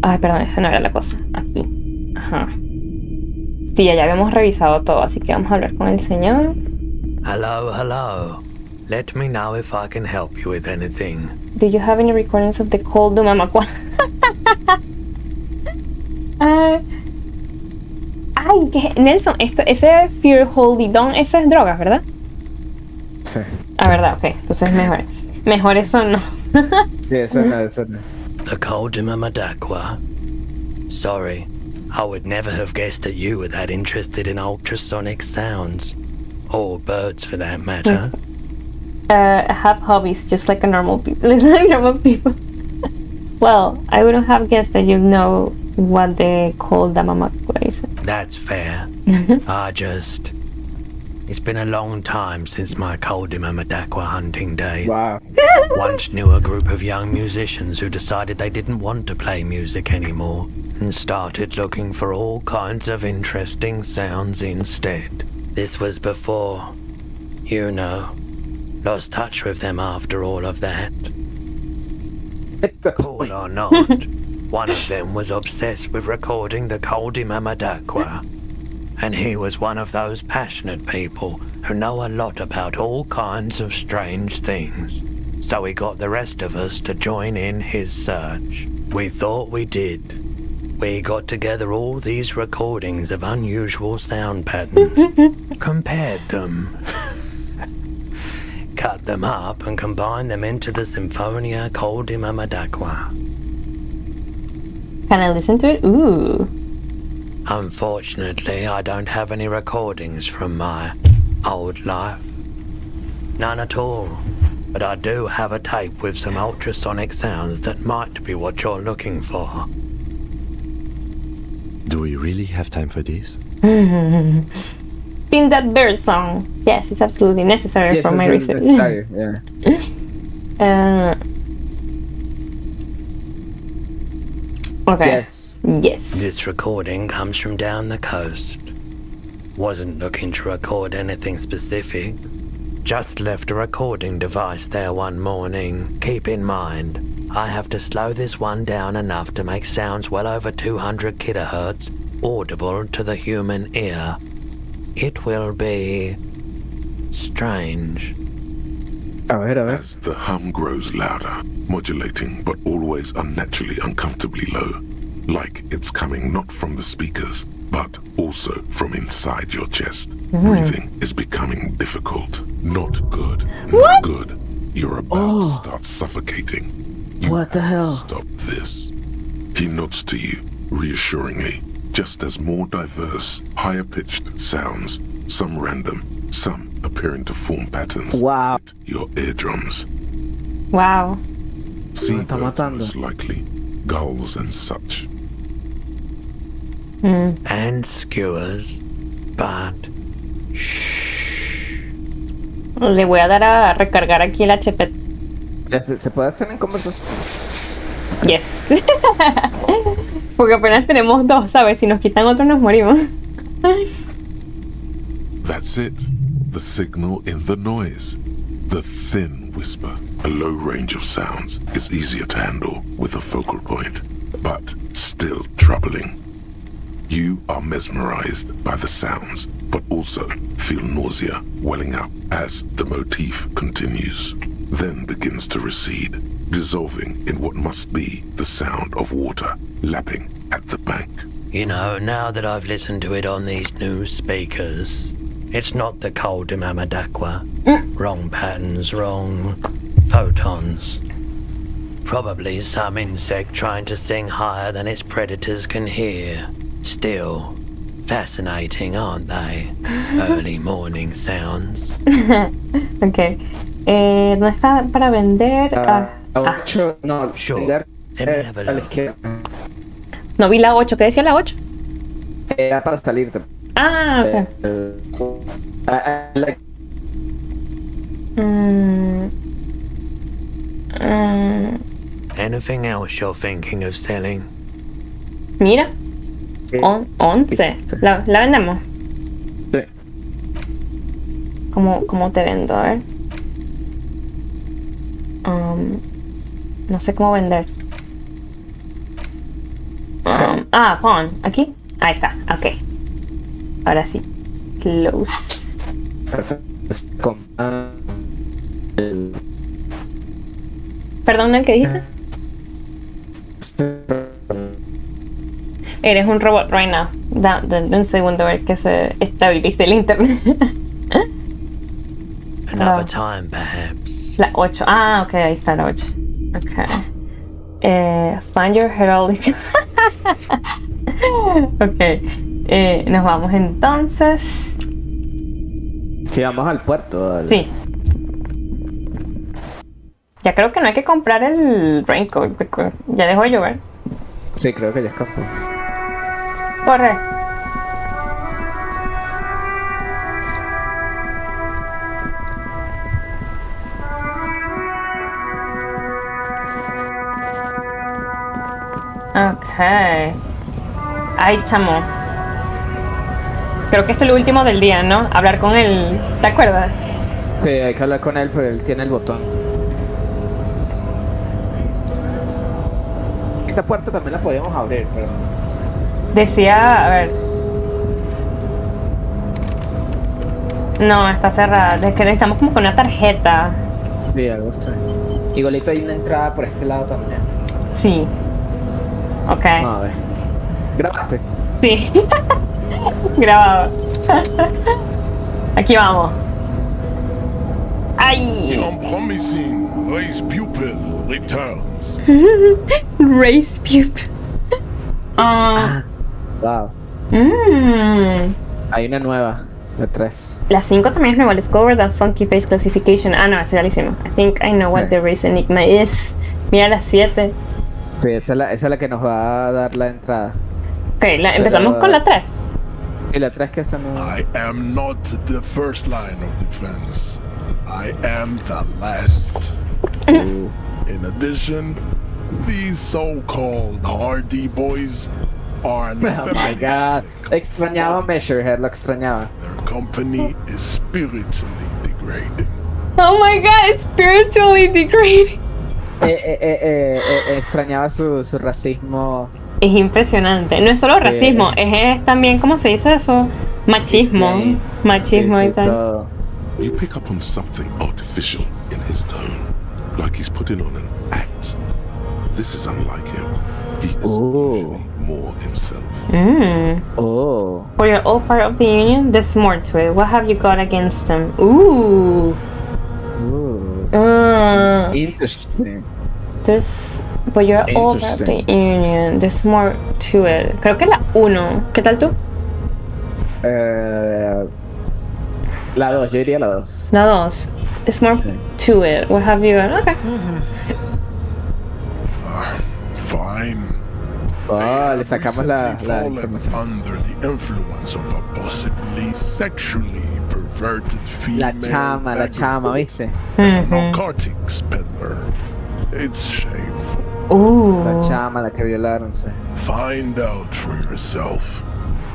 Ay, perdón, esa no era la cosa. Aquí. Ajá. Sí, ya habíamos revisado todo, así que vamos a hablar con el señor. Hello. Let me know if I can help you with anything. Do you have any recordings of the cold doom Amaqua? Ay, Nelson, ese Fear Holy Dawn, esa es drogas, ¿verdad? Sí. Verdad, ok. Entonces mejor eso no. Sí, eso no. The cold Mamadakwa. Sorry, I would never have guessed that you were that interested in ultrasonic sounds. Or birds, for that matter. I have hobbies just like a normal people. Like normal people. Well, I wouldn't have guessed that you know what they call the mamakwa is. That's fair. It's been a long time since my Koldimamadakwa hunting days. Wow. Once knew a group of young musicians who decided they didn't want to play music anymore and started looking for all kinds of interesting sounds instead. This was before, lost touch with them after all of that. Cool or not, one of them was obsessed with recording the Koldimamadakwa. And he was one of those passionate people who know a lot about all kinds of strange things. So he got the rest of us to join in his search. We thought we did. We got together all these recordings of unusual sound patterns, compared them, cut them up and combined them into the Symphonia Koldimamadakwa. Can I listen to it? Ooh. Unfortunately, I don't have any recordings from my old life. None at all. But I do have a tape with some ultrasonic sounds that might be what you're looking for. Do we really have time for this? Pin that bird song. Yes, it's absolutely necessary for my research. Necessary, yeah. Okay. Yes. This recording comes from down the coast. Wasn't looking to record anything specific. Just left a recording device there one morning. Keep in mind, I have to slow this one down enough to make sounds well over 200 kilohertz audible to the human ear. It will be strange. As the hum grows louder, modulating but always unnaturally uncomfortably low, like it's coming not from the speakers, but also from inside your chest. Breathing is becoming difficult. Not good. Not good. You're about to start suffocating. What the hell? Stop this. He nods to you, reassuringly, just as more diverse, higher-pitched sounds, some random, some appearing to form patterns. Wow. Hit your eardrums. Wow. Seabirds most likely, gulls and such. And skewers, but Le voy a dar a recargar aquí el HP. ¿Se puede hacer en conversación? Yes. Porque apenas tenemos dos, ¿sabes? Si nos quitan otro nos morimos. That's it. The signal in the noise. The thin whisper. A low range of sounds is easier to handle with a focal point, but still troubling. You are mesmerized by the sounds, but also feel nausea welling up as the motif continues, then begins to recede, dissolving in what must be the sound of water lapping at the bank. Now that I've listened to it on these new speakers, it's not the Koldimamadakwa. Wrong patterns, wrong photons. Probably some insect trying to sing higher than its predators can hear. Still, fascinating, aren't they? Early morning sounds. Ok. ¿Dónde está para vender? No, sure. A la izquierda. No vi la 8. ¿Qué decía la 8? Para salirte. Ah, ok. Anything else you're thinking of selling? Mira. 11. ¿La vendemos? Sí. ¿Cómo te vendo? A ver. No sé cómo vender. Pawn. ¿Aquí? Ahí está. Ok. Ahora sí. Close. Perfecto. Perdón, ¿el que dijiste? Eres un robot right now. Dame un segundo a ver que se estabilice el internet. Another time, perhaps. La 8. Ok, ahí está la 8. Ok. Find your heraldic. Ok. Nos vamos entonces. Sí, vamos al puerto. Dale. Sí. Ya creo que no hay que comprar el raincoat, porque ya dejó de llover. Sí, creo que ya escapó. Corre. Ok. Ay, chamo. Creo que esto es lo último del día, ¿no? Hablar con él. ¿Te acuerdas? Sí, hay que hablar con él, pero él tiene el botón. Esta puerta también la podíamos abrir, pero... Decía, a ver. No, está cerrada. Es que necesitamos como con una tarjeta. Sí, algo así. Igualito hay una entrada por este lado también. Sí. Ok. A ver. ¿Grabaste? Sí. Grabado. Aquí vamos. ¡Ay! The unpromising race pupil returns. Race pupil. Wow. Hay una nueva, de 3. La 5 también es nueva. Let's go over the funky face classification. Ah, no, eso ya lo hicimos. I think I know what the race enigma is. Mira la 7. Sí, esa es la que nos va a dar la entrada. Ok, empezamos con la 3. Sí, la 3 que son... I am not the first line of defense. I am the last. In addition, these so-called hardy boys are Oh my god. Extrañaba Measurehead, lo extrañaba. Their company is spiritually degrading. Oh my god, it's spiritually degrading. Extrañaba su racismo. Es impresionante. No es solo racismo, es también, ¿cómo se dice eso? Machismo. Machismo y tal. Todo. You pick up on something artificial in his tone, like he's putting on an act. This is unlike him. He is usually more himself. For you're all part of the union, there's more to it. What have you got against them? Ooh. Interesting. But you're all part of the union. There's more to it. Creo que la 1. ¿Qué tal tú? La 2, yo diría la 2. La 2. There's more to it. What have you got? Okay. Fine. Oh, le sacamos la información. Under the influence of a possibly sexually perverted female. La chama, ¿viste? A narcotics peddler. It's shameful. La chama, la que violaron, sí. Find out for yourself.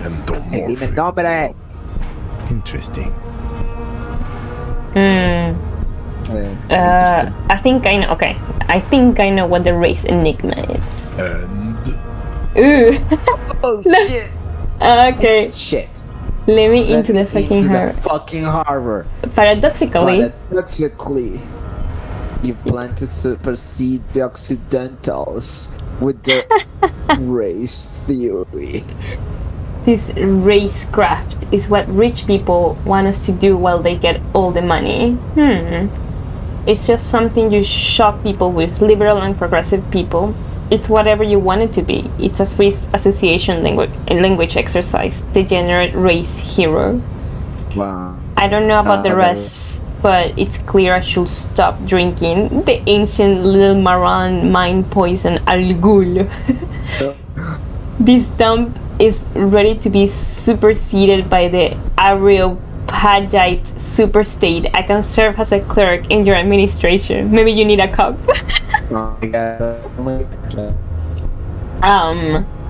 And don't morph. Dime el nombre. Interesting. I think I know. Okay, I think I know what the race enigma is. And ooh. Oh shit. Okay. It's shit. Let me into the fucking harbor. Paradoxically, you plan to supersede the Occidentals with the race theory. This racecraft is what rich people want us to do while they get all the money. It's just something you shock people with, liberal and progressive people. It's whatever you want it to be. It's a free association language exercise. Degenerate race hero. Wow. I don't know about the rest, but it's clear I should stop drinking the ancient little Maran mind poison Al Ghul. This dump is ready to be superseded by the Areopagite superstate. I can serve as a clerk in your administration. Maybe you need a cup. Oh my god.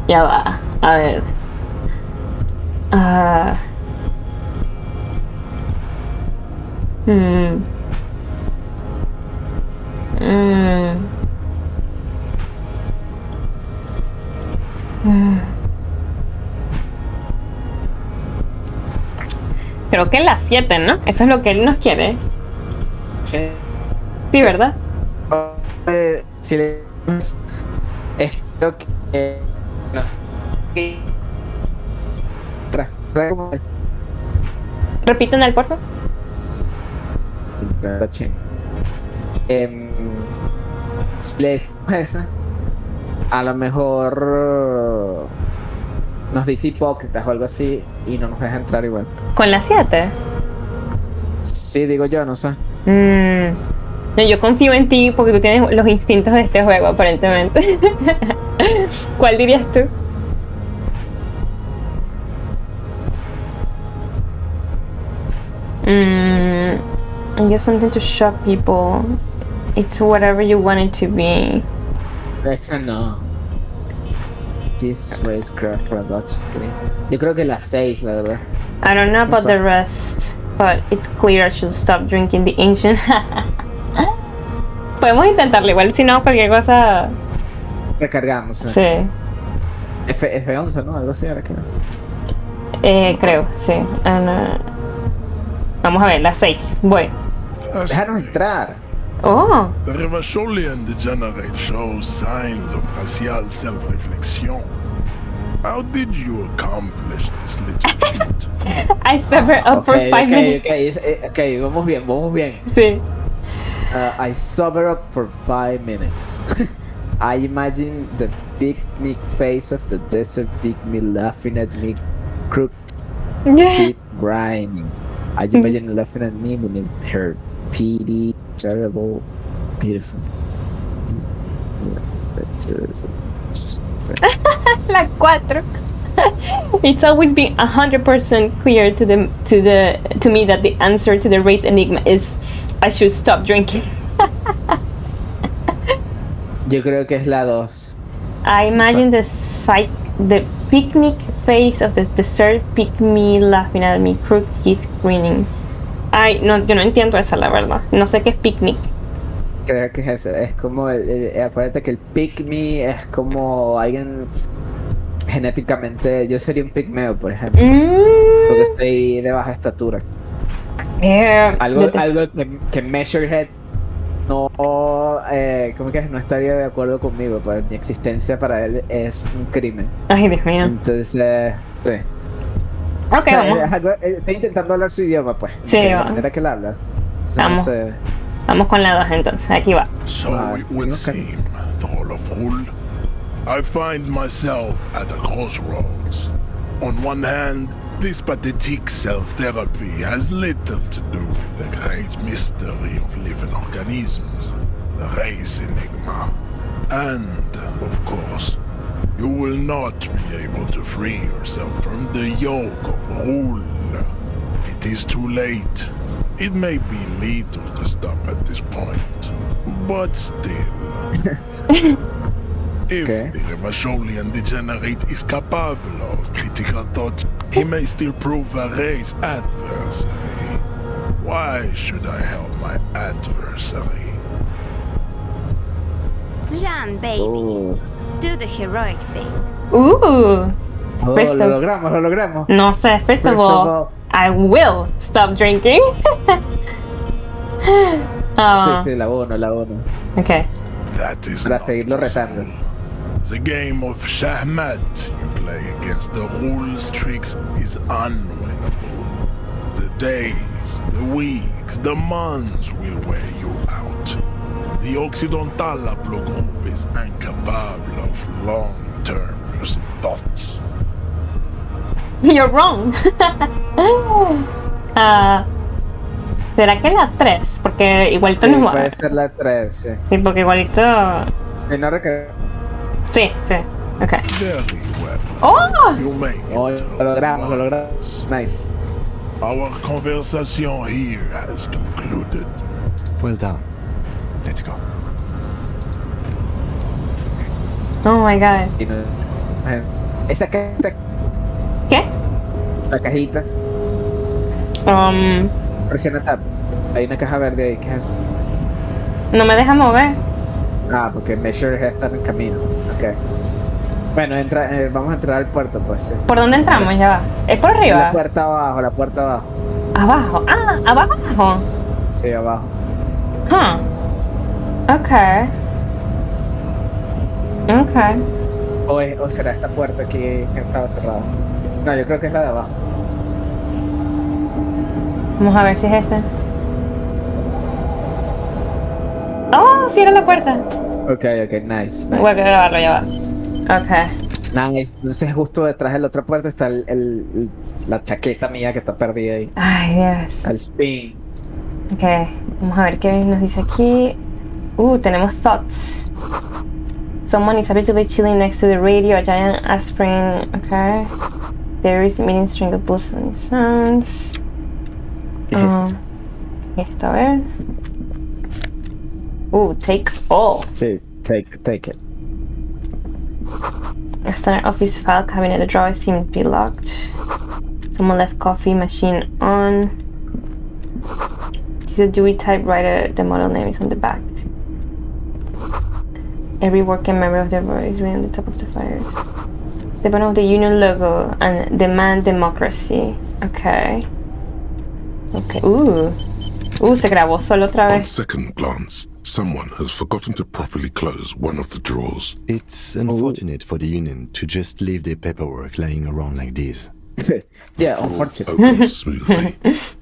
Ya va. A ver. Creo que en las 7, ¿no? Eso es lo que él nos quiere. Sí. Sí, ¿verdad? Si le... Espero que... No. Repiten el porfa. Si le decimos esa, A lo mejor nos dice hipócritas o algo así y no nos deja entrar igual. ¿Con la 7? Sí, digo yo, no sé. No, yo confío en ti porque tú tienes los instintos de este juego, aparentemente. ¿Cuál dirías tú? I guess something to shock people. It's whatever you want it to be. Esa no. This racecraft production. Yo creo que la 6, la verdad. I don't know about the rest, but it's clear I should stop drinking the ancient. Podemos intentarlo, igual si no, cualquier cosa. Recargamos. Sí. F11, ¿no? Algo así era que. Creo, sí. Vamos a ver, la 6. Voy. Déjanos entrar. Oh. The Revacholian degenerate shows signs of racial self-reflection. How did you accomplish this little feat? I sober up for 5 minutes. Okay, vamos bien. Sí. I sober up for 5 minutes. I imagine the picnic face of the desert pygmy laughing at me, crooked teeth grinding. I imagine laughing at me with her pity, terrible, beautiful. La 4. It's always been 100% clear to me that the answer to the race enigma is I should stop drinking. Yo creo que es la 2. I imagine the picnic face of the desert pygmy laughing at me, crooked teeth grinning. Ay, no, yo no entiendo esa, la verdad. No sé qué es picnic. Creo que es eso. Es como acuérdate que el pygmy es como alguien genéticamente. Yo sería un pigmeo, por ejemplo. Porque estoy de baja estatura. Algo que Measurehead no, ¿cómo que es? No estaría de acuerdo conmigo. Pues mi existencia para él es un crimen. Ay, Dios mío. Entonces, sí. Ok, o sea, vamos. Estoy intentando hablar su idioma, pues. Sí, de la va. manera que él habla. Vamos. Vamos con la 2 entonces. Aquí va. So it would seem, Thorleful. I find myself at a crossroads. On one hand, this pathetic self-therapy has little to do with the great mystery of living organisms, the race enigma. And, of course, you will not be able to free yourself from the yoke of rule. It is too late. It may be lethal to stop at this point, but still. If the Revacholian degenerate is capable of critical thought, he may still prove a race adversary. Why should I help my adversary? Jean, baby. Do the heroic thing. Lo logramos. No sé, first of all, I will stop drinking. Sí, la 1. Okay. That is para seguirlo retando. The game of Shahmat you play against the rules tricks is unwinnable. The days, the weeks, the months will wear you out. The Occidental Haplogroup is incapable of long-term lucid thoughts. You're wrong. ¿Será que la 3? Porque igualito Sí, nos va. puede ser la 3, sí. Sí, porque igualito. No recarga. Sí. Ok. Very well. ¡Oh! You may lo logramos. Nice. Our conversation here has concluded. Well done. Let's go. Oh my god. Esa cajita. ¿Qué? La cajita. Presiona tab. Hay una caja verde ahí. ¿Qué es eso? No me deja mover. Porque Measure está en camino. Ok. Bueno, vamos a entrar al puerto, pues. Sí. ¿Por dónde entramos? Ya va. ¿Es por arriba? La puerta abajo. Abajo. Abajo. Sí, abajo. Ok. O será esta puerta aquí que estaba cerrada. No, yo creo que es la de abajo. Vamos a ver si es ese. ¡Oh! ¡Cierra la puerta! Ok, nice. Voy a grabarlo, ya va. Ok. Nice. Entonces justo detrás de la otra puerta está la chaqueta mía que está perdida ahí. Ay, Dios. Al fin. Ok, vamos a ver qué nos dice aquí. Tenemos thoughts. Someone is habitually chilling next to the radio, a giant aspirin. Okay. There is a meeting string of buzzing sounds. ¿Qué es eso? Esto, a ver. Take all. Sí, take it. A standard office file cabinet, the drawers seem to be locked. Someone left coffee machine on. This is a Dewey typewriter. The model name is on the back. Every working member of the board is written on the top of the fires. The bottom of the union logo and demand democracy. Okay. Se grabó solo otra On vez. second glance, someone has forgotten to properly close one of the drawers. It's unfortunate for the union to just leave their paperwork lying around like this. Yeah, unfortunate. Opens smoothly.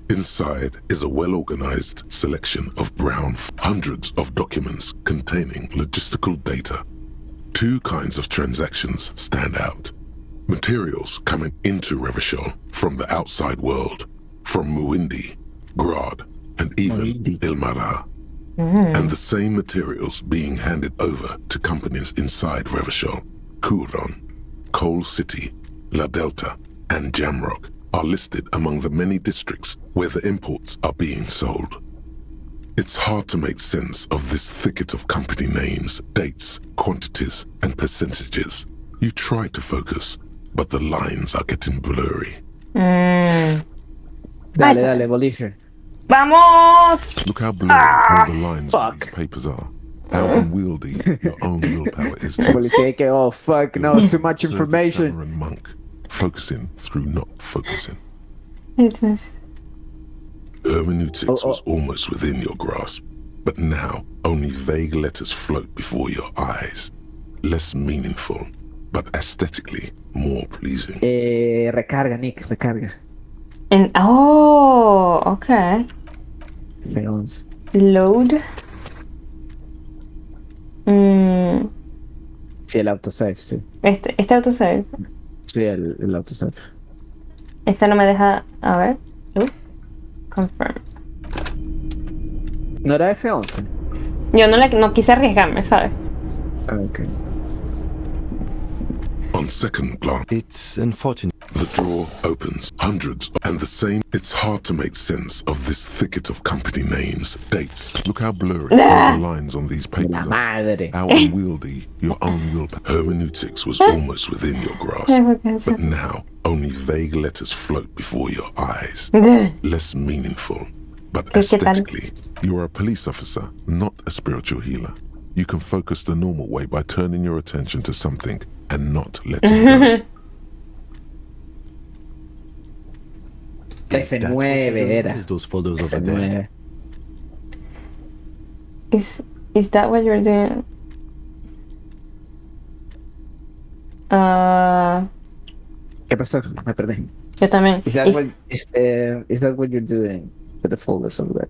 Inside is a well-organized selection of brown hundreds of documents containing logistical data. Two kinds of transactions stand out. Materials coming into Revachol from the outside world, from Muindi, Grad, and even Ilmara. And the same materials being handed over to companies inside Revachol, Kuron, Coal City, La Delta, and Jamrock are listed among the many districts where the imports are being sold. It's hard to make sense of this thicket of company names, dates, quantities, and percentages. You try to focus, but the lines are getting blurry. Dale, Bolívar. ¡Vamos! Look how blurry all the lines on these papers are. How unwieldy your own willpower is to Policía que, oh fuck, no, too much information. and monk, focusing through not focusing. Hermeneutics was almost within your grasp, but now only vague letters float before your eyes. Less meaningful, but aesthetically more pleasing. Recarga, Nick, recarga. Okay. Feons. Load. Sí, el autosave, sí. Este autosave. Sí, el autosave. Este no me deja. A ver. Confirm. ¿No era F11? Yo no quise arriesgarme, ¿sabes? Okay. On second glance, it's unfortunate. The drawer opens, hundreds, and the same. It's hard to make sense of this thicket of company names, dates. Look how blurry all the lines on these papers are. How unwieldy your own willpower. Hermeneutics was almost within your grasp, but now only vague letters float before your eyes. Less meaningful, but aesthetically. You are a police officer, not a spiritual healer. You can focus the normal way by turning your attention to something and not letting go. F9 era. Those photos over there. Is that what you're doing? ¿Qué pasó? Me perdí. Yo también. Is that what you're doing with the folders over there?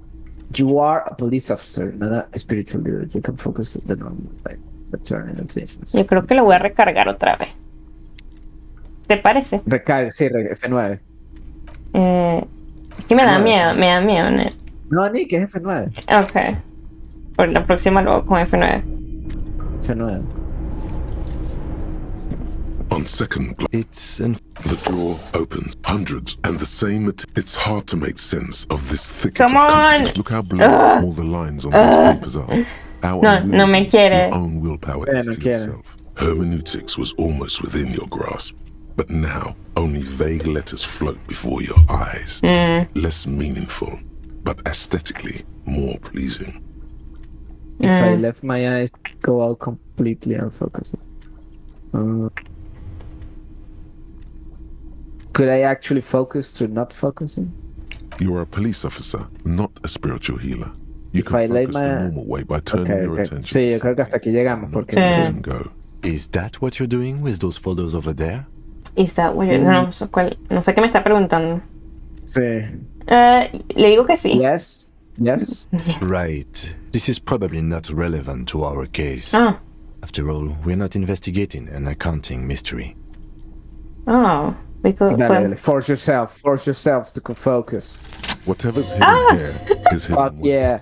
You are a police officer, not a spiritual leader. You can focus the normal way. Yo creo que lo voy a recargar otra vez. ¿Te parece? Sí, F9. Es que me da miedo, ¿no? No, ni que es F9. Ok. Por la próxima luego con F9. F9. On second glance, the drawer opens, hundreds, and the same. It's hard to make sense of this thicket. Come on! Look how blurry all the lines on these papers are. No me quiere. Your own willpower is to yourself. Hermeneutics was almost within your grasp, but now only vague letters float before your eyes. Less meaningful, but aesthetically more pleasing. If I left my eyes go out completely, I'll focus. Could I actually focus through not focusing? You are a police officer, not a spiritual healer. You If can I lay focus my... the normal way by turning your attention. Sí, yo creo que hasta aquí llegamos porque go. Is that what you're doing with those photos over there? Is that what you're... No sé qué me está preguntando. Sí. Le digo que sí. Yes. Right. This is probably not relevant to our case. Ah. After all, we're not investigating an accounting mystery. Oh, because... Dale, force yourself to focus. Whatever's hidden here is hidden. Fuck yeah.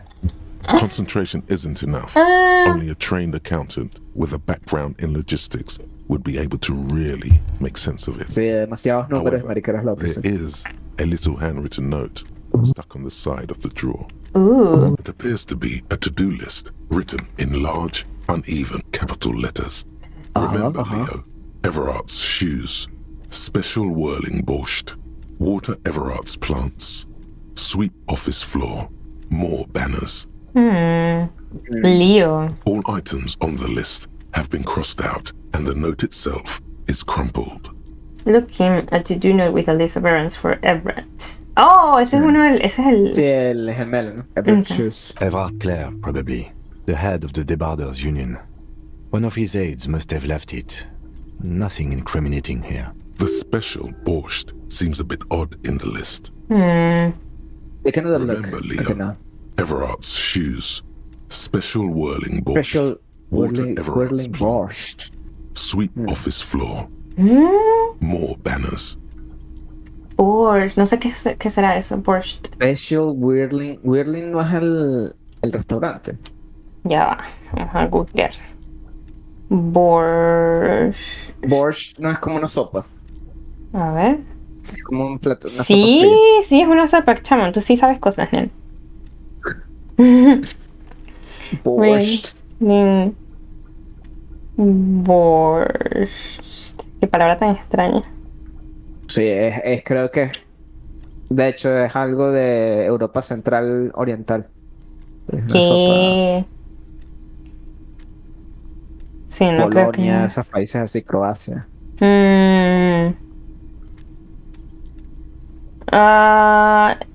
Concentration isn't enough. Only a trained accountant with a background in logistics would be able to really make sense of it. Sí, demasiados números, marica, eres loco. There is a little handwritten note stuck on the side of the drawer. Ooh. It appears to be a to-do list written in large, uneven capital letters. Remember, Leo, Everard's shoes, special whirling borscht, water Everard's plants, sweep office floor, more banners. Leo. All items on the list have been crossed out, and the note itself is crumpled. Look him a to-do note with a list of errands for Everett. Oh, ese es uno del... Ese es el... Sí, el gemelo, ¿no? Everard's shoes. Everard Clare, probably. The head of the Debarders Union. One of his aides must have left it. Nothing incriminating here. The special borscht seems a bit odd in the list. Take another look. Remember, Leo, Everard's shoes, special whirling borscht, Special water whirling Everard's borscht. Sweep office floor, more banners. Borscht. No sé qué será eso, borscht. Special whirling. Whirling no es el restaurante. Ya va. Vamos a googlear. Borscht. Borscht no es como una sopa. A ver. Es como un plato. Una Sí, sopa fría. sí, es una sopa, chamo. Tú sí sabes cosas, Nen. Borscht. Borscht. Qué palabra tan extraña. Sí, es creo que de hecho es algo de Europa Central Oriental. Es una ¿Qué? Sí, no sopa. creo Polonia, que... esos países así, Croacia.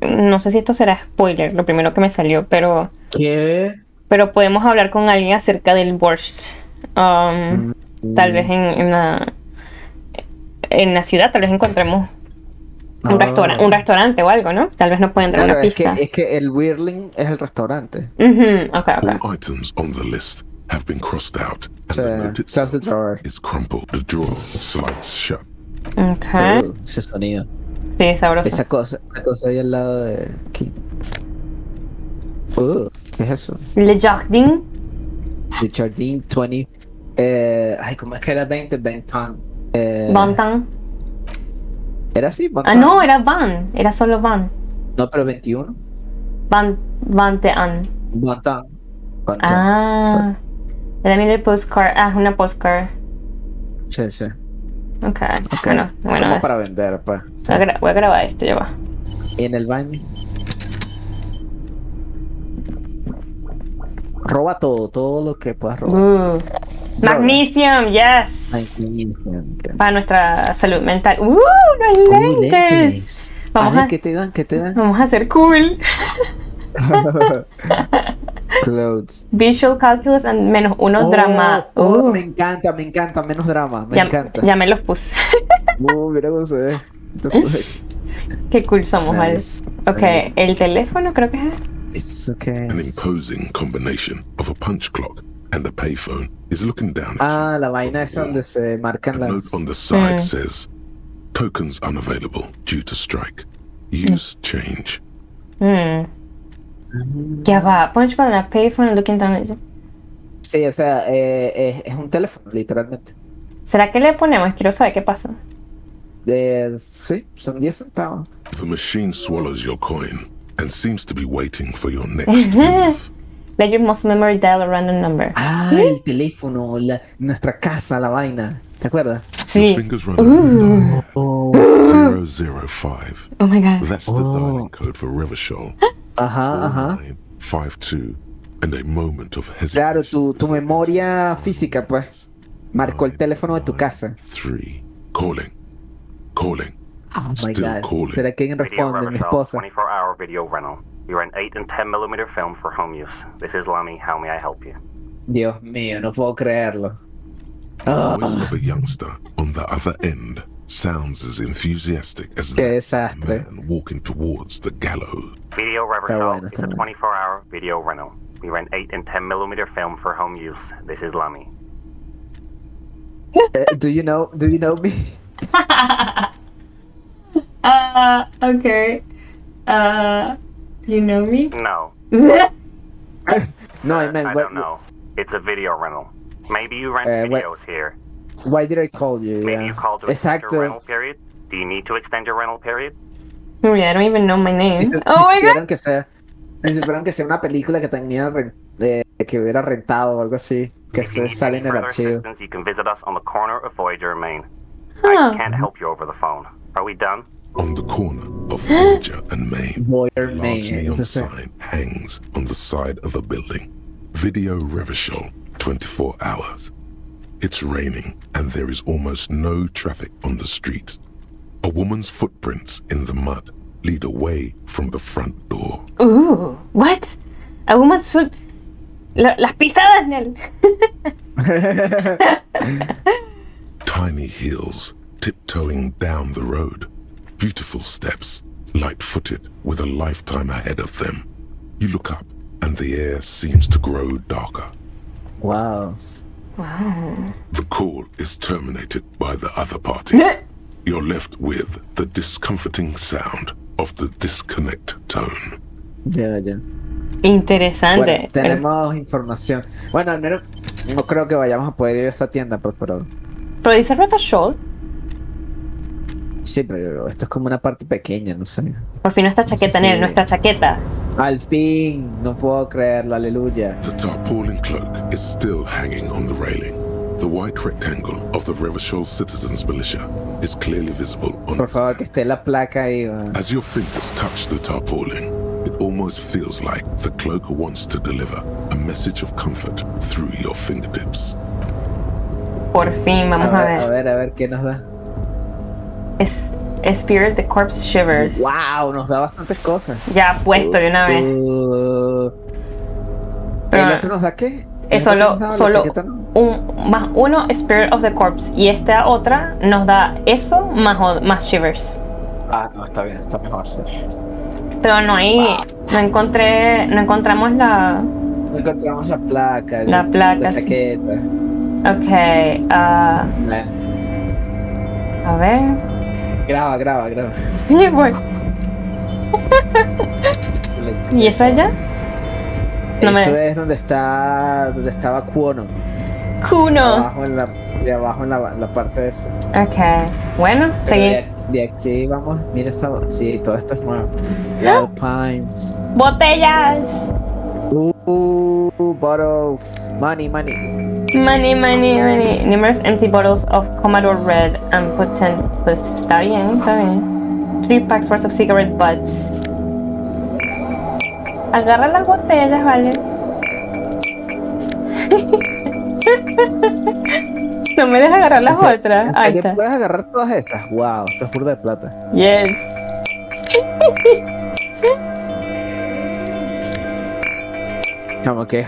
No sé si esto será spoiler, lo primero que me salió, pero... ¿Qué? Pero podemos hablar con alguien acerca del borscht. Tal vez en la ciudad, tal vez encontremos un restaurante o algo, ¿no? Tal vez nos pueden dar Claro, una pista. es que el whirling es el restaurante. Okay. All items on the list have been crossed out, and the note itself is crumpled. The drawer slides shut. Okay. Ese sonido. Sí, sabroso. Esa cosa ahí al lado de aquí. ¿Qué es eso? Le Jardin. Le Jardin 20. Ay, ¿cómo es que era 20? Bentan. Bantan. ¿Era así? Ah, no, era Van. Era solo Van. No, pero 21. Bantean. Bantan. Ah. Le miro el postcard. Ah, es una postcard. Sí. Okay. Bueno. Es como Es para vender, pues. voy a grabar esto, ya va. Y en el baño. Roba todo lo que puedas robar. Magnesium, yes. Magnesium. Para nuestra salud mental. Los lentes. ¿Qué te dan? Vamos a ser cool. Clothes. Visual calculus and -1 drama. Me encanta, menos drama, me encanta. Ya me los puse. Mira cómo se ve. Qué cool somos, Nice. ¿vale? Ok, el teléfono creo que es. It's okay. An imposing combination of a punch clock and a payphone is looking down Ah, la vaina es donde se marcan a note las... on the side says, tokens unavailable due to strike. Use change. Ya va, punch con la payphone looking down. Sí, o sea, es un teléfono, literalmente. ¿Será que le ponemos? Quiero saber qué pasa. Sí, son 10 centavos. The machine swallows your coin and seems to be waiting for your next move. Let your muscle memory dial a random number. Ah, el teléfono, nuestra casa, la vaina. ¿Te acuerdas? Sí. The fingers run over 005. Oh my god. That's the dialing code for Revachol. Ajá. 52. And a moment of hesitation. Claro, tu memoria física, pues. Marcó el teléfono de tu casa. 3. Calling. Oh my Still god. calling. ¿Será que alguien responde? Mi esposa. 24-hour video rental. We rent 8 and 10mm film for home use. This is Lammy. How may I help you? Dios mío, no puedo creerlo. The voice of a youngster on the other end sounds as enthusiastic as Qué that desastre. man walking towards the gallows. Video Reversal is a 24-hour video rental. We rent 8 and 10 millimeter film for home use. This is Lamy. Do you know me? Okay. Do you know me? No. No, I meant. I don't know. It's a video rental. Maybe you rent videos here. Why did I call you? Maybe you called to extend your rental period. Do you need to extend your rental period? Oh, yeah, I don't even know my name. Si supieron que sea una película que tenía que hubiera rentado o algo así, que eso sale en el archivo. You can visit us on the corner of Voyager and Main. I can't help you over the phone. Are we done? On the corner of Voyager and Main, Voyager a Main. large neon sign hangs on the side of a building. Video Revachol, 24 hours. It's raining and there is almost no traffic on the street. A woman's footprints in the mud lead away from the front door. Ooh, what? A woman's foot... Las pisadas, Nel. Tiny heels tiptoeing down the road. Beautiful steps, light-footed with a lifetime ahead of them. You look up and the air seems to grow darker. Wow. The call is terminated by the other party. You're left with the discomforting sound of the disconnect tone. Ya. Interesante. Bueno, tenemos información. Bueno, al menos no creo que vayamos a poder ir a esa tienda, pues, pero dice Revachol. Sí, pero esto es como una parte pequeña, no sé. Por fin nuestra chaqueta, Nel, nuestra chaqueta. Al fin, no puedo creerlo, aleluya. The tarpaulin cloak is still hanging on the railing. The white rectangle of the Revachol Citizens Militia is clearly visible on Por favor, que esté la placa ahí. As your fingers touch the tarpaulin, it almost feels like the cloak wants to deliver a message of comfort through your fingertips. Por fin, vamos a ver. A ver, ¿qué nos da? Es Spirit the Corpse Shivers. Wow, nos da bastantes cosas. Ya puesto de una vez. ¿El otro nos da qué? Es solo más uno Spirit of the Corpse y esta otra nos da eso más Shivers. Ah, no, está bien, está mejor, sí. Pero no hay, no encontramos la... No encontramos la placa. La placa. La chaqueta. Ok, a ver. Graba. Y voy. ¿Y esa allá? Eso es donde estaba Kuno. Abajo en la parte de eso. Ok, bueno, seguimos. De aquí vamos, mira esa. Sí, todo esto es nuevo. Alpines. ¡Botellas! Bottles. Money. Numerous empty bottles of Commodore Red and potent. Pues está bien. 3 packs worth of cigarette butts. Agarra las botellas, vale. No me dejes agarrar las otras. Ahí está. ¿Puedes agarrar todas esas? Wow, esto es burda de plata. Yes. Como que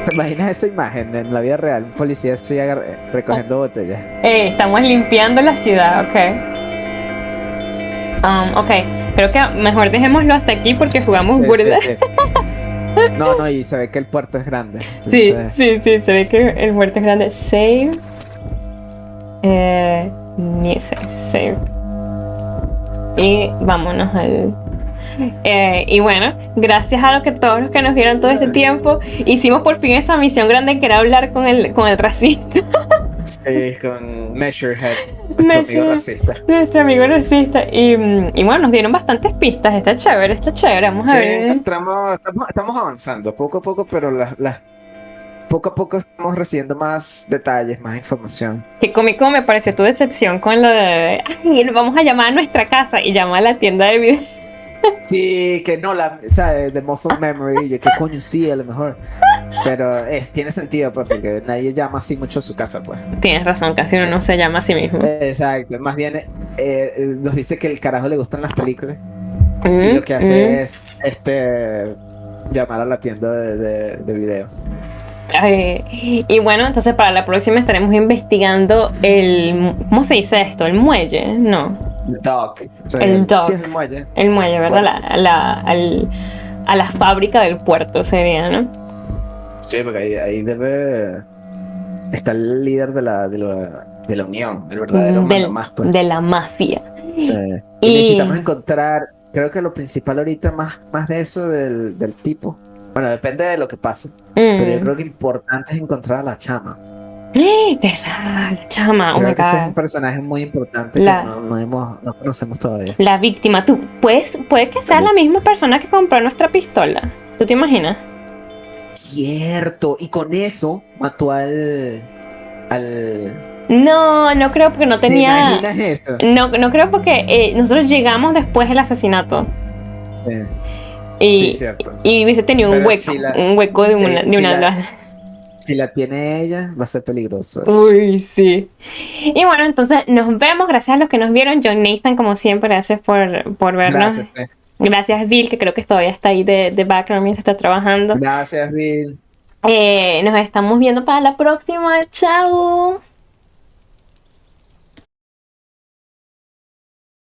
¿te imaginas esa imagen en la vida real? Un policía así recogiendo botellas. Estamos limpiando la ciudad, ok. Ok, creo que mejor dejémoslo hasta aquí porque jugamos burda. Sí. No, y se ve que el puerto es grande. Entonces... Sí, se ve que el puerto es grande. Save. New save. Y vámonos al... y bueno, gracias a todos los que nos vieron todo este tiempo, hicimos por fin esa misión grande que era hablar con el racista. Sí, con Measurehead, nuestro amigo racista. Y bueno, nos dieron bastantes pistas. Está chévere. Vamos a ver. Estamos avanzando poco a poco, pero poco a poco estamos recibiendo más detalles, más información. Qué cómico me pareció tu decepción con lo de ay, vamos a llamar a nuestra casa y llama a la tienda de video. Sí, que no, de muscle memory, yo que coño, sí, a lo mejor. Pero tiene sentido, pues, porque nadie llama así mucho a su casa, pues. Tienes razón, casi uno no se llama a sí mismo. Exacto, más bien nos dice que el carajo le gustan las películas. Y lo que hace es llamar a la tienda de video. Y bueno, entonces para la próxima estaremos investigando ¿cómo se dice esto? ¿El muelle? No. El dock. El dock. Sí, es el muelle. El muelle, ¿verdad? a la fábrica del puerto, sería, ¿no? Sí, porque ahí debe estar el líder de la unión, el verdadero mandamás, pues. De la mafia. Sí. Y necesitamos encontrar, creo que lo principal ahorita más de eso del tipo. Bueno, depende de lo que pase. Pero yo creo que importante es encontrar a la chama. ¿Verdad? La chama, creo que ese es un personaje muy importante que no conocemos todavía. La víctima. Puede que sea la misma persona que compró nuestra pistola. ¿Tú te imaginas? Cierto. Y con eso mató al... No creo porque no tenía... ¿Te imaginas eso? No creo porque nosotros llegamos después del asesinato. Sí. Sí, cierto. Y hubiese tenido un hueco, un hueco de una bala. Si la tiene ella, va a ser peligroso eso. Uy, sí. Y bueno, entonces nos vemos. Gracias a los que nos vieron. John Nathan, como siempre, gracias por vernos. Gracias, Bill, que creo que todavía está ahí de background mientras está trabajando. Gracias, Bill. Nos estamos viendo para la próxima. Chao.